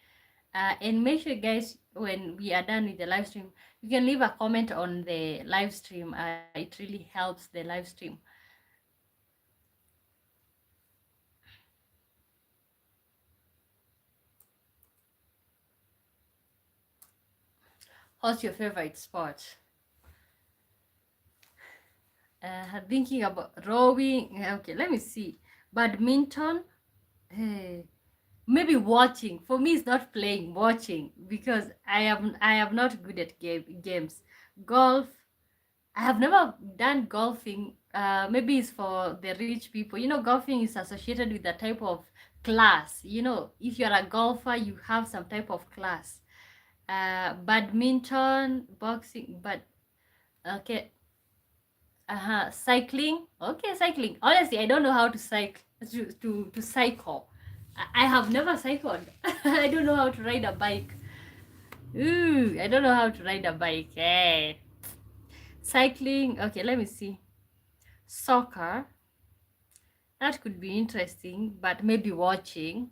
S1: And make sure, guys, when we are done with the live stream, you can leave a comment on the live stream. It really helps the live stream. What's your favorite sport? Thinking about rowing. Okay, let me see. Badminton. Hey. maybe watching. For me, it's not playing, watching, because I am not good at games. Golf, I have never done golfing. Maybe it's for the rich people. You know, golfing is associated with a type of class. You know, if you're a golfer, you have some type of class. Badminton, boxing, but okay. Cycling. Okay, cycling. Honestly, I don't know how to cycle. To cycle. I have never cycled. I don't know how to ride a bike. Ooh, I don't know how to ride a bike. Hey. Cycling. Okay, let me see. Soccer. That could be interesting, but maybe watching.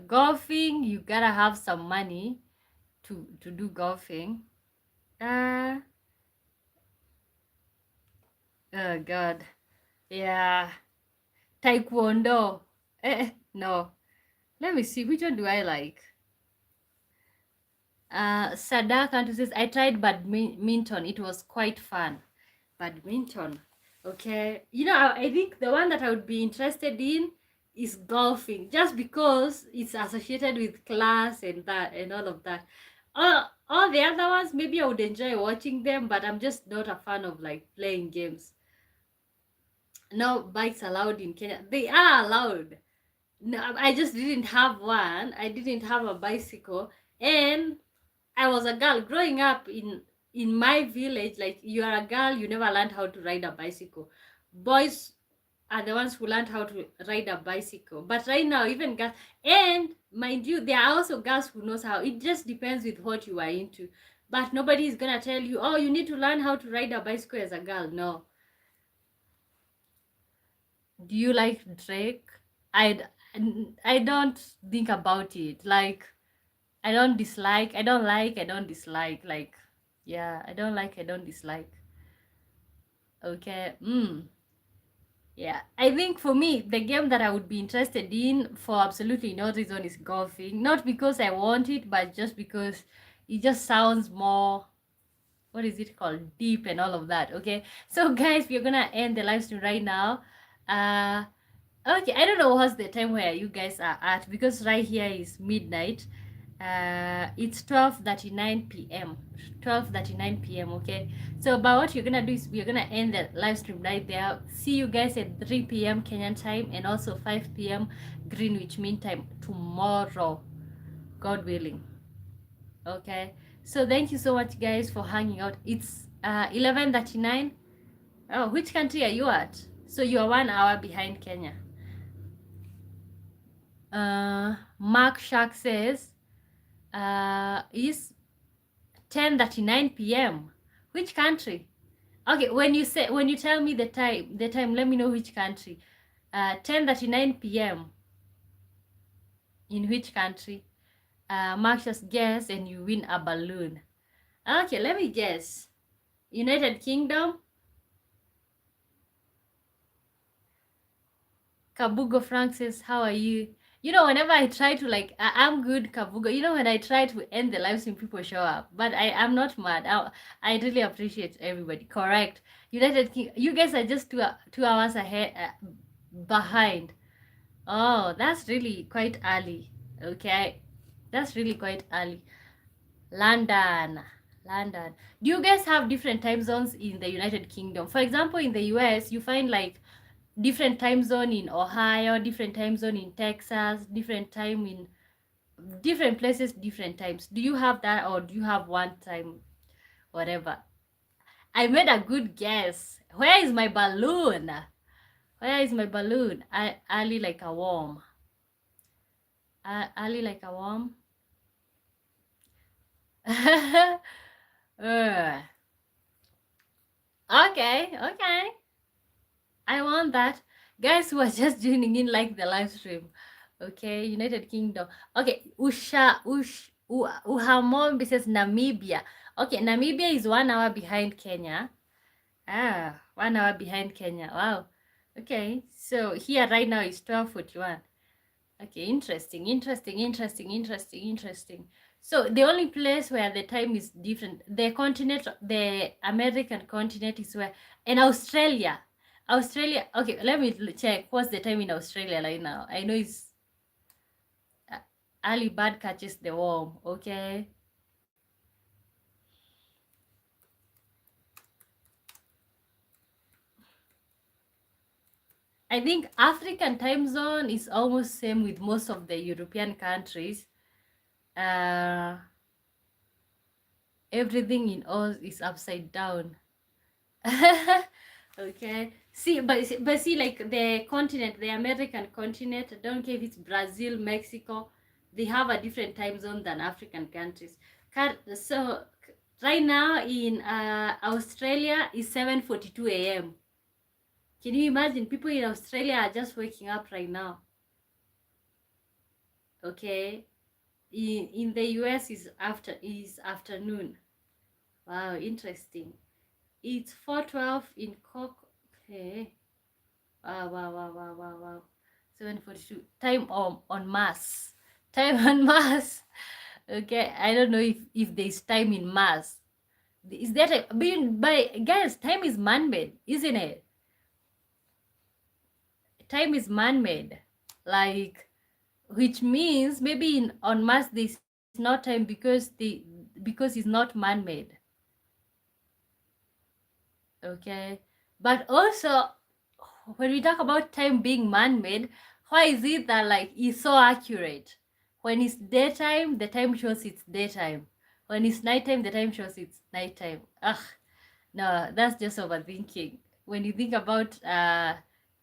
S1: Golfing, you gotta have some money to do golfing. Uh, oh God. Yeah. Taekwondo. No. Let me see. Which one do I like? Sadak Antu says, I tried badminton. It was quite fun. Badminton. Okay. You know, I think the one that I would be interested in is golfing, just because it's associated with class and that and all of that. All the other ones, maybe I would enjoy watching them, but I'm just not a fan of like playing games. No bikes allowed in Kenya. They are allowed. No, I just didn't have one. I didn't have a bicycle, and I was a girl growing up in my village. Like, you are a girl, you never learned how to ride a bicycle. Boys are the ones who learned how to ride a bicycle. But right now, even girls, and mind you, there are also girls who knows how. It just depends with what you are into. But nobody is gonna tell you, oh, you need to learn how to ride a bicycle as a girl. No. Do you like Drake? I I don't think about it. Like, I don't dislike, I don't like, I don't dislike. Like, yeah, I don't like, I don't dislike. Okay. Yeah. I think for me, the game that I would be interested in for absolutely no reason is golfing. Not because I want it, but just because it just sounds more, what is it called? Deep and all of that. Okay. So guys, we're gonna end the live stream right now. Uh okay, I don't know what's the time where you guys are at, because right here is midnight. It's 12:39 p.m. 12:39 p.m. Okay, so but what you're gonna do is we're gonna end the live stream right there. See you guys at 3 p.m. Kenyan time and also 5 p.m. Greenwich Mean Time tomorrow, God willing. Okay, so thank you so much guys for hanging out. It's 11:39. Oh, which country are you at? So you are 1 hour behind Kenya. Mark Shark says is 10:39 p.m. Which country? Okay, when you tell me the time, let me know which country. 10:39 p.m. in which country? Mark, just guess and you win a balloon. Okay, let me guess. United Kingdom. Kabugo Frank says, how are you? You know, whenever I try to, like, I'm good, Kabugo. You know, when I try to end the live stream, people show up. But I'm not mad. I really appreciate everybody. Correct. United King, you guys are just 2 hours ahead, behind. Oh, that's really quite early. Okay, that's really quite early. London. London. Do you guys have different time zones in the United Kingdom? For example, in the US, you find like different time zone in Ohio, different time zone in Texas, different time in different places, different times. Do you have that, or do you have one time, whatever? I made a good guess. Where is my balloon? Where is my balloon? Early like a worm. Early like a worm. Okay, okay. I want that. Guys who are just tuning in, like the live stream. Okay, United Kingdom. Okay, Uhamombi says Namibia. Okay, Namibia is 1 hour behind Kenya. 1 hour behind Kenya. Wow. Okay, so here right now is 12:41. Okay, interesting. So the only place where the time is different, the continent, the American continent is where, and Australia. Okay, let me check what's the time in Australia right now. I know it's early bird catches the worm, okay? I think African time zone is almost same with most of the European countries. Uh, everything in us is upside down. Okay. See, but see, like the continent, the American continent, I don't care if it's Brazil, Mexico, they have a different time zone than African countries. So right now in Australia is 7:42 a.m. Can you imagine? People in Australia are just waking up right now. Okay. In the US is afternoon. Wow, interesting. It's 4:12 in Cork. Okay. Wow, wow, wow, wow, wow, wow. 7:42. Time on Mars. Time on Mars. Okay, I don't know if there's time in Mars. Is that being by guys? Time is man-made, isn't it? Time is man-made, like, which means maybe on Mars there's no time because it's not man-made. Okay, but also when we talk about time being man-made, why is it that like it's so accurate? When it's daytime, the time shows it's daytime. When it's nighttime, the time shows it's nighttime. Ugh, no, that's just overthinking. When you think about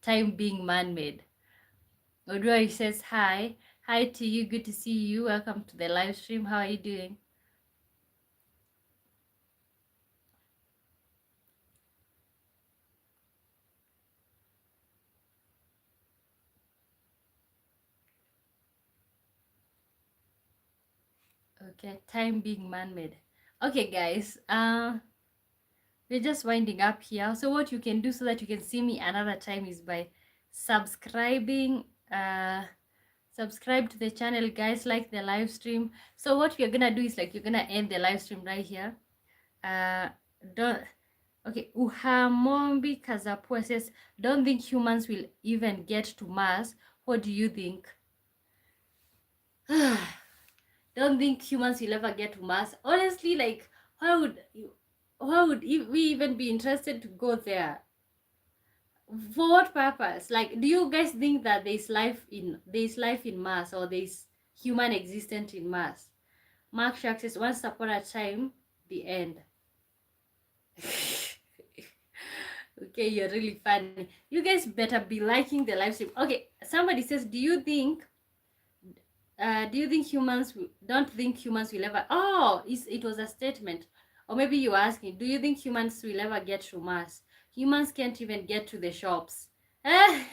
S1: time being man-made. Odua says hi. Hi to you, good to see you. Welcome to the live stream. How are you doing? Okay, time being man-made. Okay, guys. We're just winding up here. So what you can do so that you can see me another time is by subscribing. Subscribe to the channel, guys. Like the live stream. So what you're gonna do is like you're gonna end the live stream right here. Don't. Okay, Uhamombi Kazapua says, don't think humans will even get to Mars. What do you think? Don't think humans will ever get to Mars. Honestly, like, why would we even be interested to go there? For what purpose? Like, do you guys think that there's life in Mars, or there's human existence in Mars? Mark Shark says, once upon a time, the end. Okay, you're really funny. You guys better be liking the live stream. Okay, somebody says, do you think don't think humans will ever, oh, it was a statement, or maybe you're asking, do you think humans will ever get to Mars? Humans can't even get to the shops. They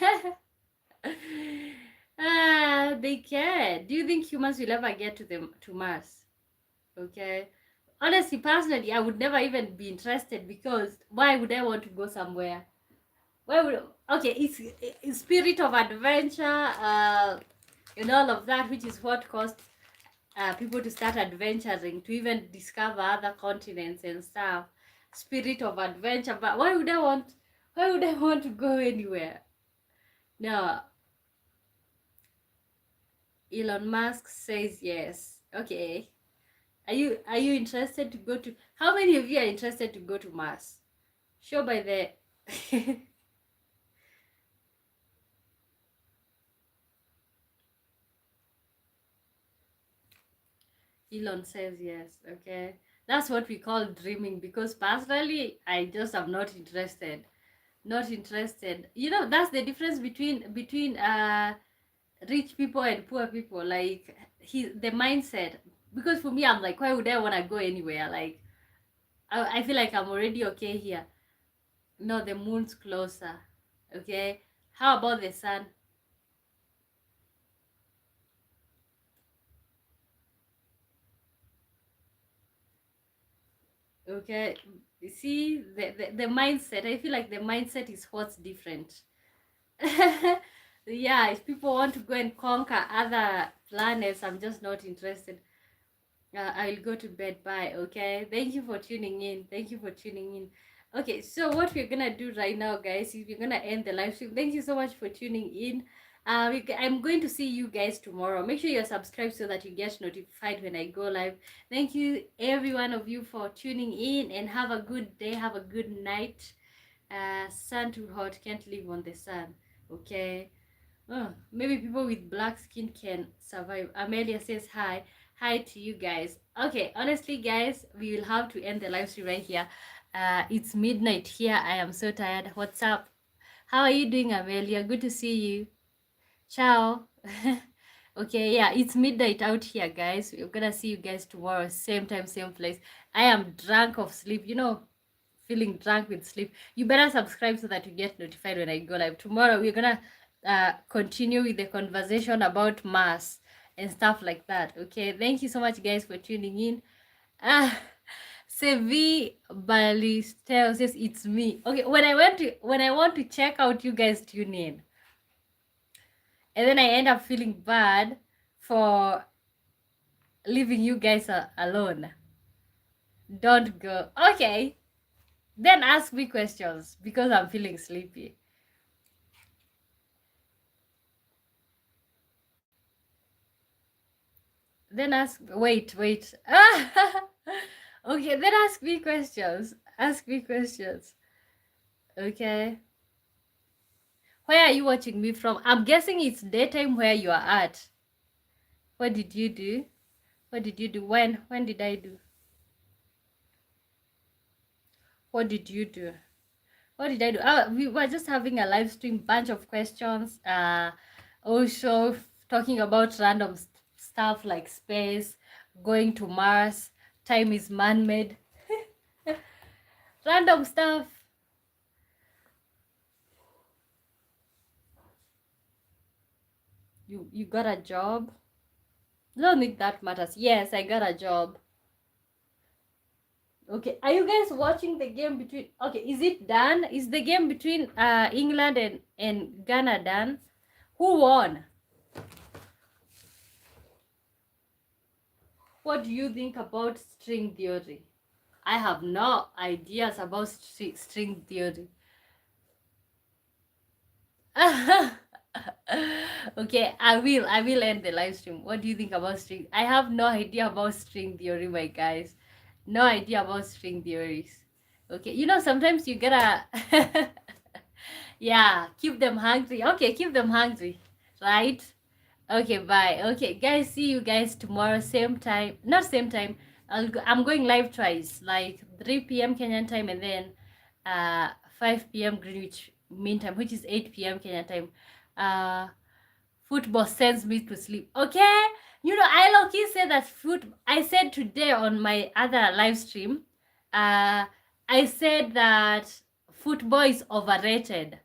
S1: can. Do you think humans will ever get to Mars? Okay, honestly, personally, I would never even be interested, because why would I want to go somewhere? Why would, okay, it's spirit of adventure, and all of that, which is what caused people to start adventuring, to even discover other continents and stuff. Spirit of adventure. But why would I want to go anywhere? No. Elon Musk says yes. Okay. Are you interested to go to, how many of you are interested to go to Mars? Show by the Elon says yes. Okay, that's what we call dreaming, because personally I just am not interested. Not interested. You know, that's the difference between rich people and poor people. Like, the mindset. Because for me, I'm like, why would I want to go anywhere? Like, I feel like I'm already okay here. No, the moon's closer. Okay, how about the sun? Okay, you see the mindset. I feel like the mindset is what's different. Yeah, if people want to go and conquer other planets, I'm just not interested. I'll go to bed. Bye. Okay, thank you for tuning in. Thank you for tuning in. Okay, so what we're gonna do right now, guys, is we're gonna end the live stream. Thank you so much for tuning in. I'm going to see you guys tomorrow. Make sure you're subscribed so that you get notified when I go live. Thank you, every one of you, for tuning in, and have a good day. Have a good night. Sun too hot, can't live on the sun. Okay. Maybe people with black skin can survive. Amelia says hi. Hi to you guys. Okay, honestly, guys, we will have to end the live stream right here. It's midnight here. I am so tired. What's up? How are you doing, Amelia? Good to see you. Ciao. Okay, yeah, it's midnight out here, guys. We're gonna see you guys tomorrow, same time, same place. I am drunk of sleep, feeling drunk with sleep. You better subscribe so that you get notified when I go live. Tomorrow, we're gonna continue with the conversation about mass and stuff like that. Okay, thank you so much, guys, for tuning in. Sevi Balistel says it's me. Okay, when I want to check out, you guys tune in. And then I end up feeling bad for leaving you guys alone. Don't go. Okay. Then ask me questions because I'm feeling sleepy. Then wait. Okay, then ask me questions. Ask me questions. Okay. Where are you watching me from? I'm guessing it's daytime where you are at. What did you do? What did you do? When did I do? What did you do? What did I do? We were just having a live stream, bunch of questions. Also talking about random stuff like space, going to Mars, time is man-made, random stuff. You got a job? Don't think that matters. Yes, I got a job. Okay, are you guys watching the game between? Okay, is it done? Is the game between England and Ghana done? Who won? What do you think about string theory? I have no ideas about string theory. Okay, I will end the live stream. What do you think about string? I have no idea about string theory, my guys. No idea about string theories. Okay, sometimes you gotta yeah, keep them hungry. Okay, keep them hungry, right? Okay, bye. Okay, guys, see you guys tomorrow, same time. Not same time. I'm going live twice, like 3 p.m. Kenyan time, and then 5 p.m. Greenwich Mean Time, which is 8 p.m. Kenyan time. Football sends me to sleep. Okay, I low-key said that I said today on my other live stream, I said that football is overrated.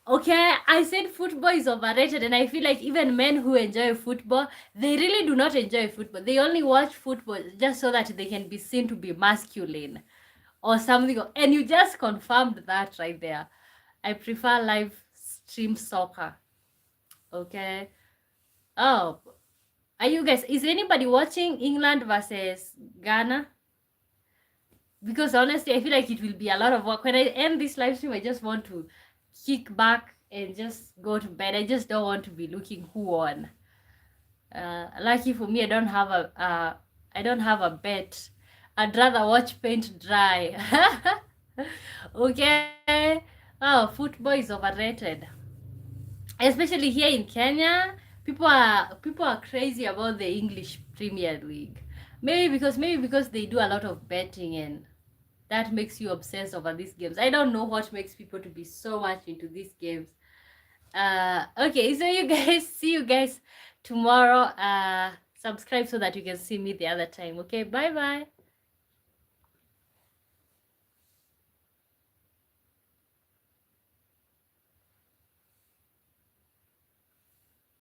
S1: Okay, I said football is overrated, and I feel like even men who enjoy football, they really do not enjoy football. They only watch football just so that they can be seen to be masculine or something. And you just confirmed that right there. I prefer live stream soccer. Okay. Oh, is anybody watching England versus Ghana? Because honestly, I feel like it will be a lot of work. When I end this live stream, I just want to kick back and just go to bed. I just don't want to be looking who won. Lucky for me, I don't have a bet. I'd rather watch paint dry. Okay. Oh, football is overrated, especially here in Kenya. People are crazy about the English Premier League. Maybe because they do a lot of betting, and that makes you obsessed over these games. I don't know what makes people to be so much into these games. Okay, so see you guys tomorrow. Subscribe so that you can see me the other time. Okay, bye bye.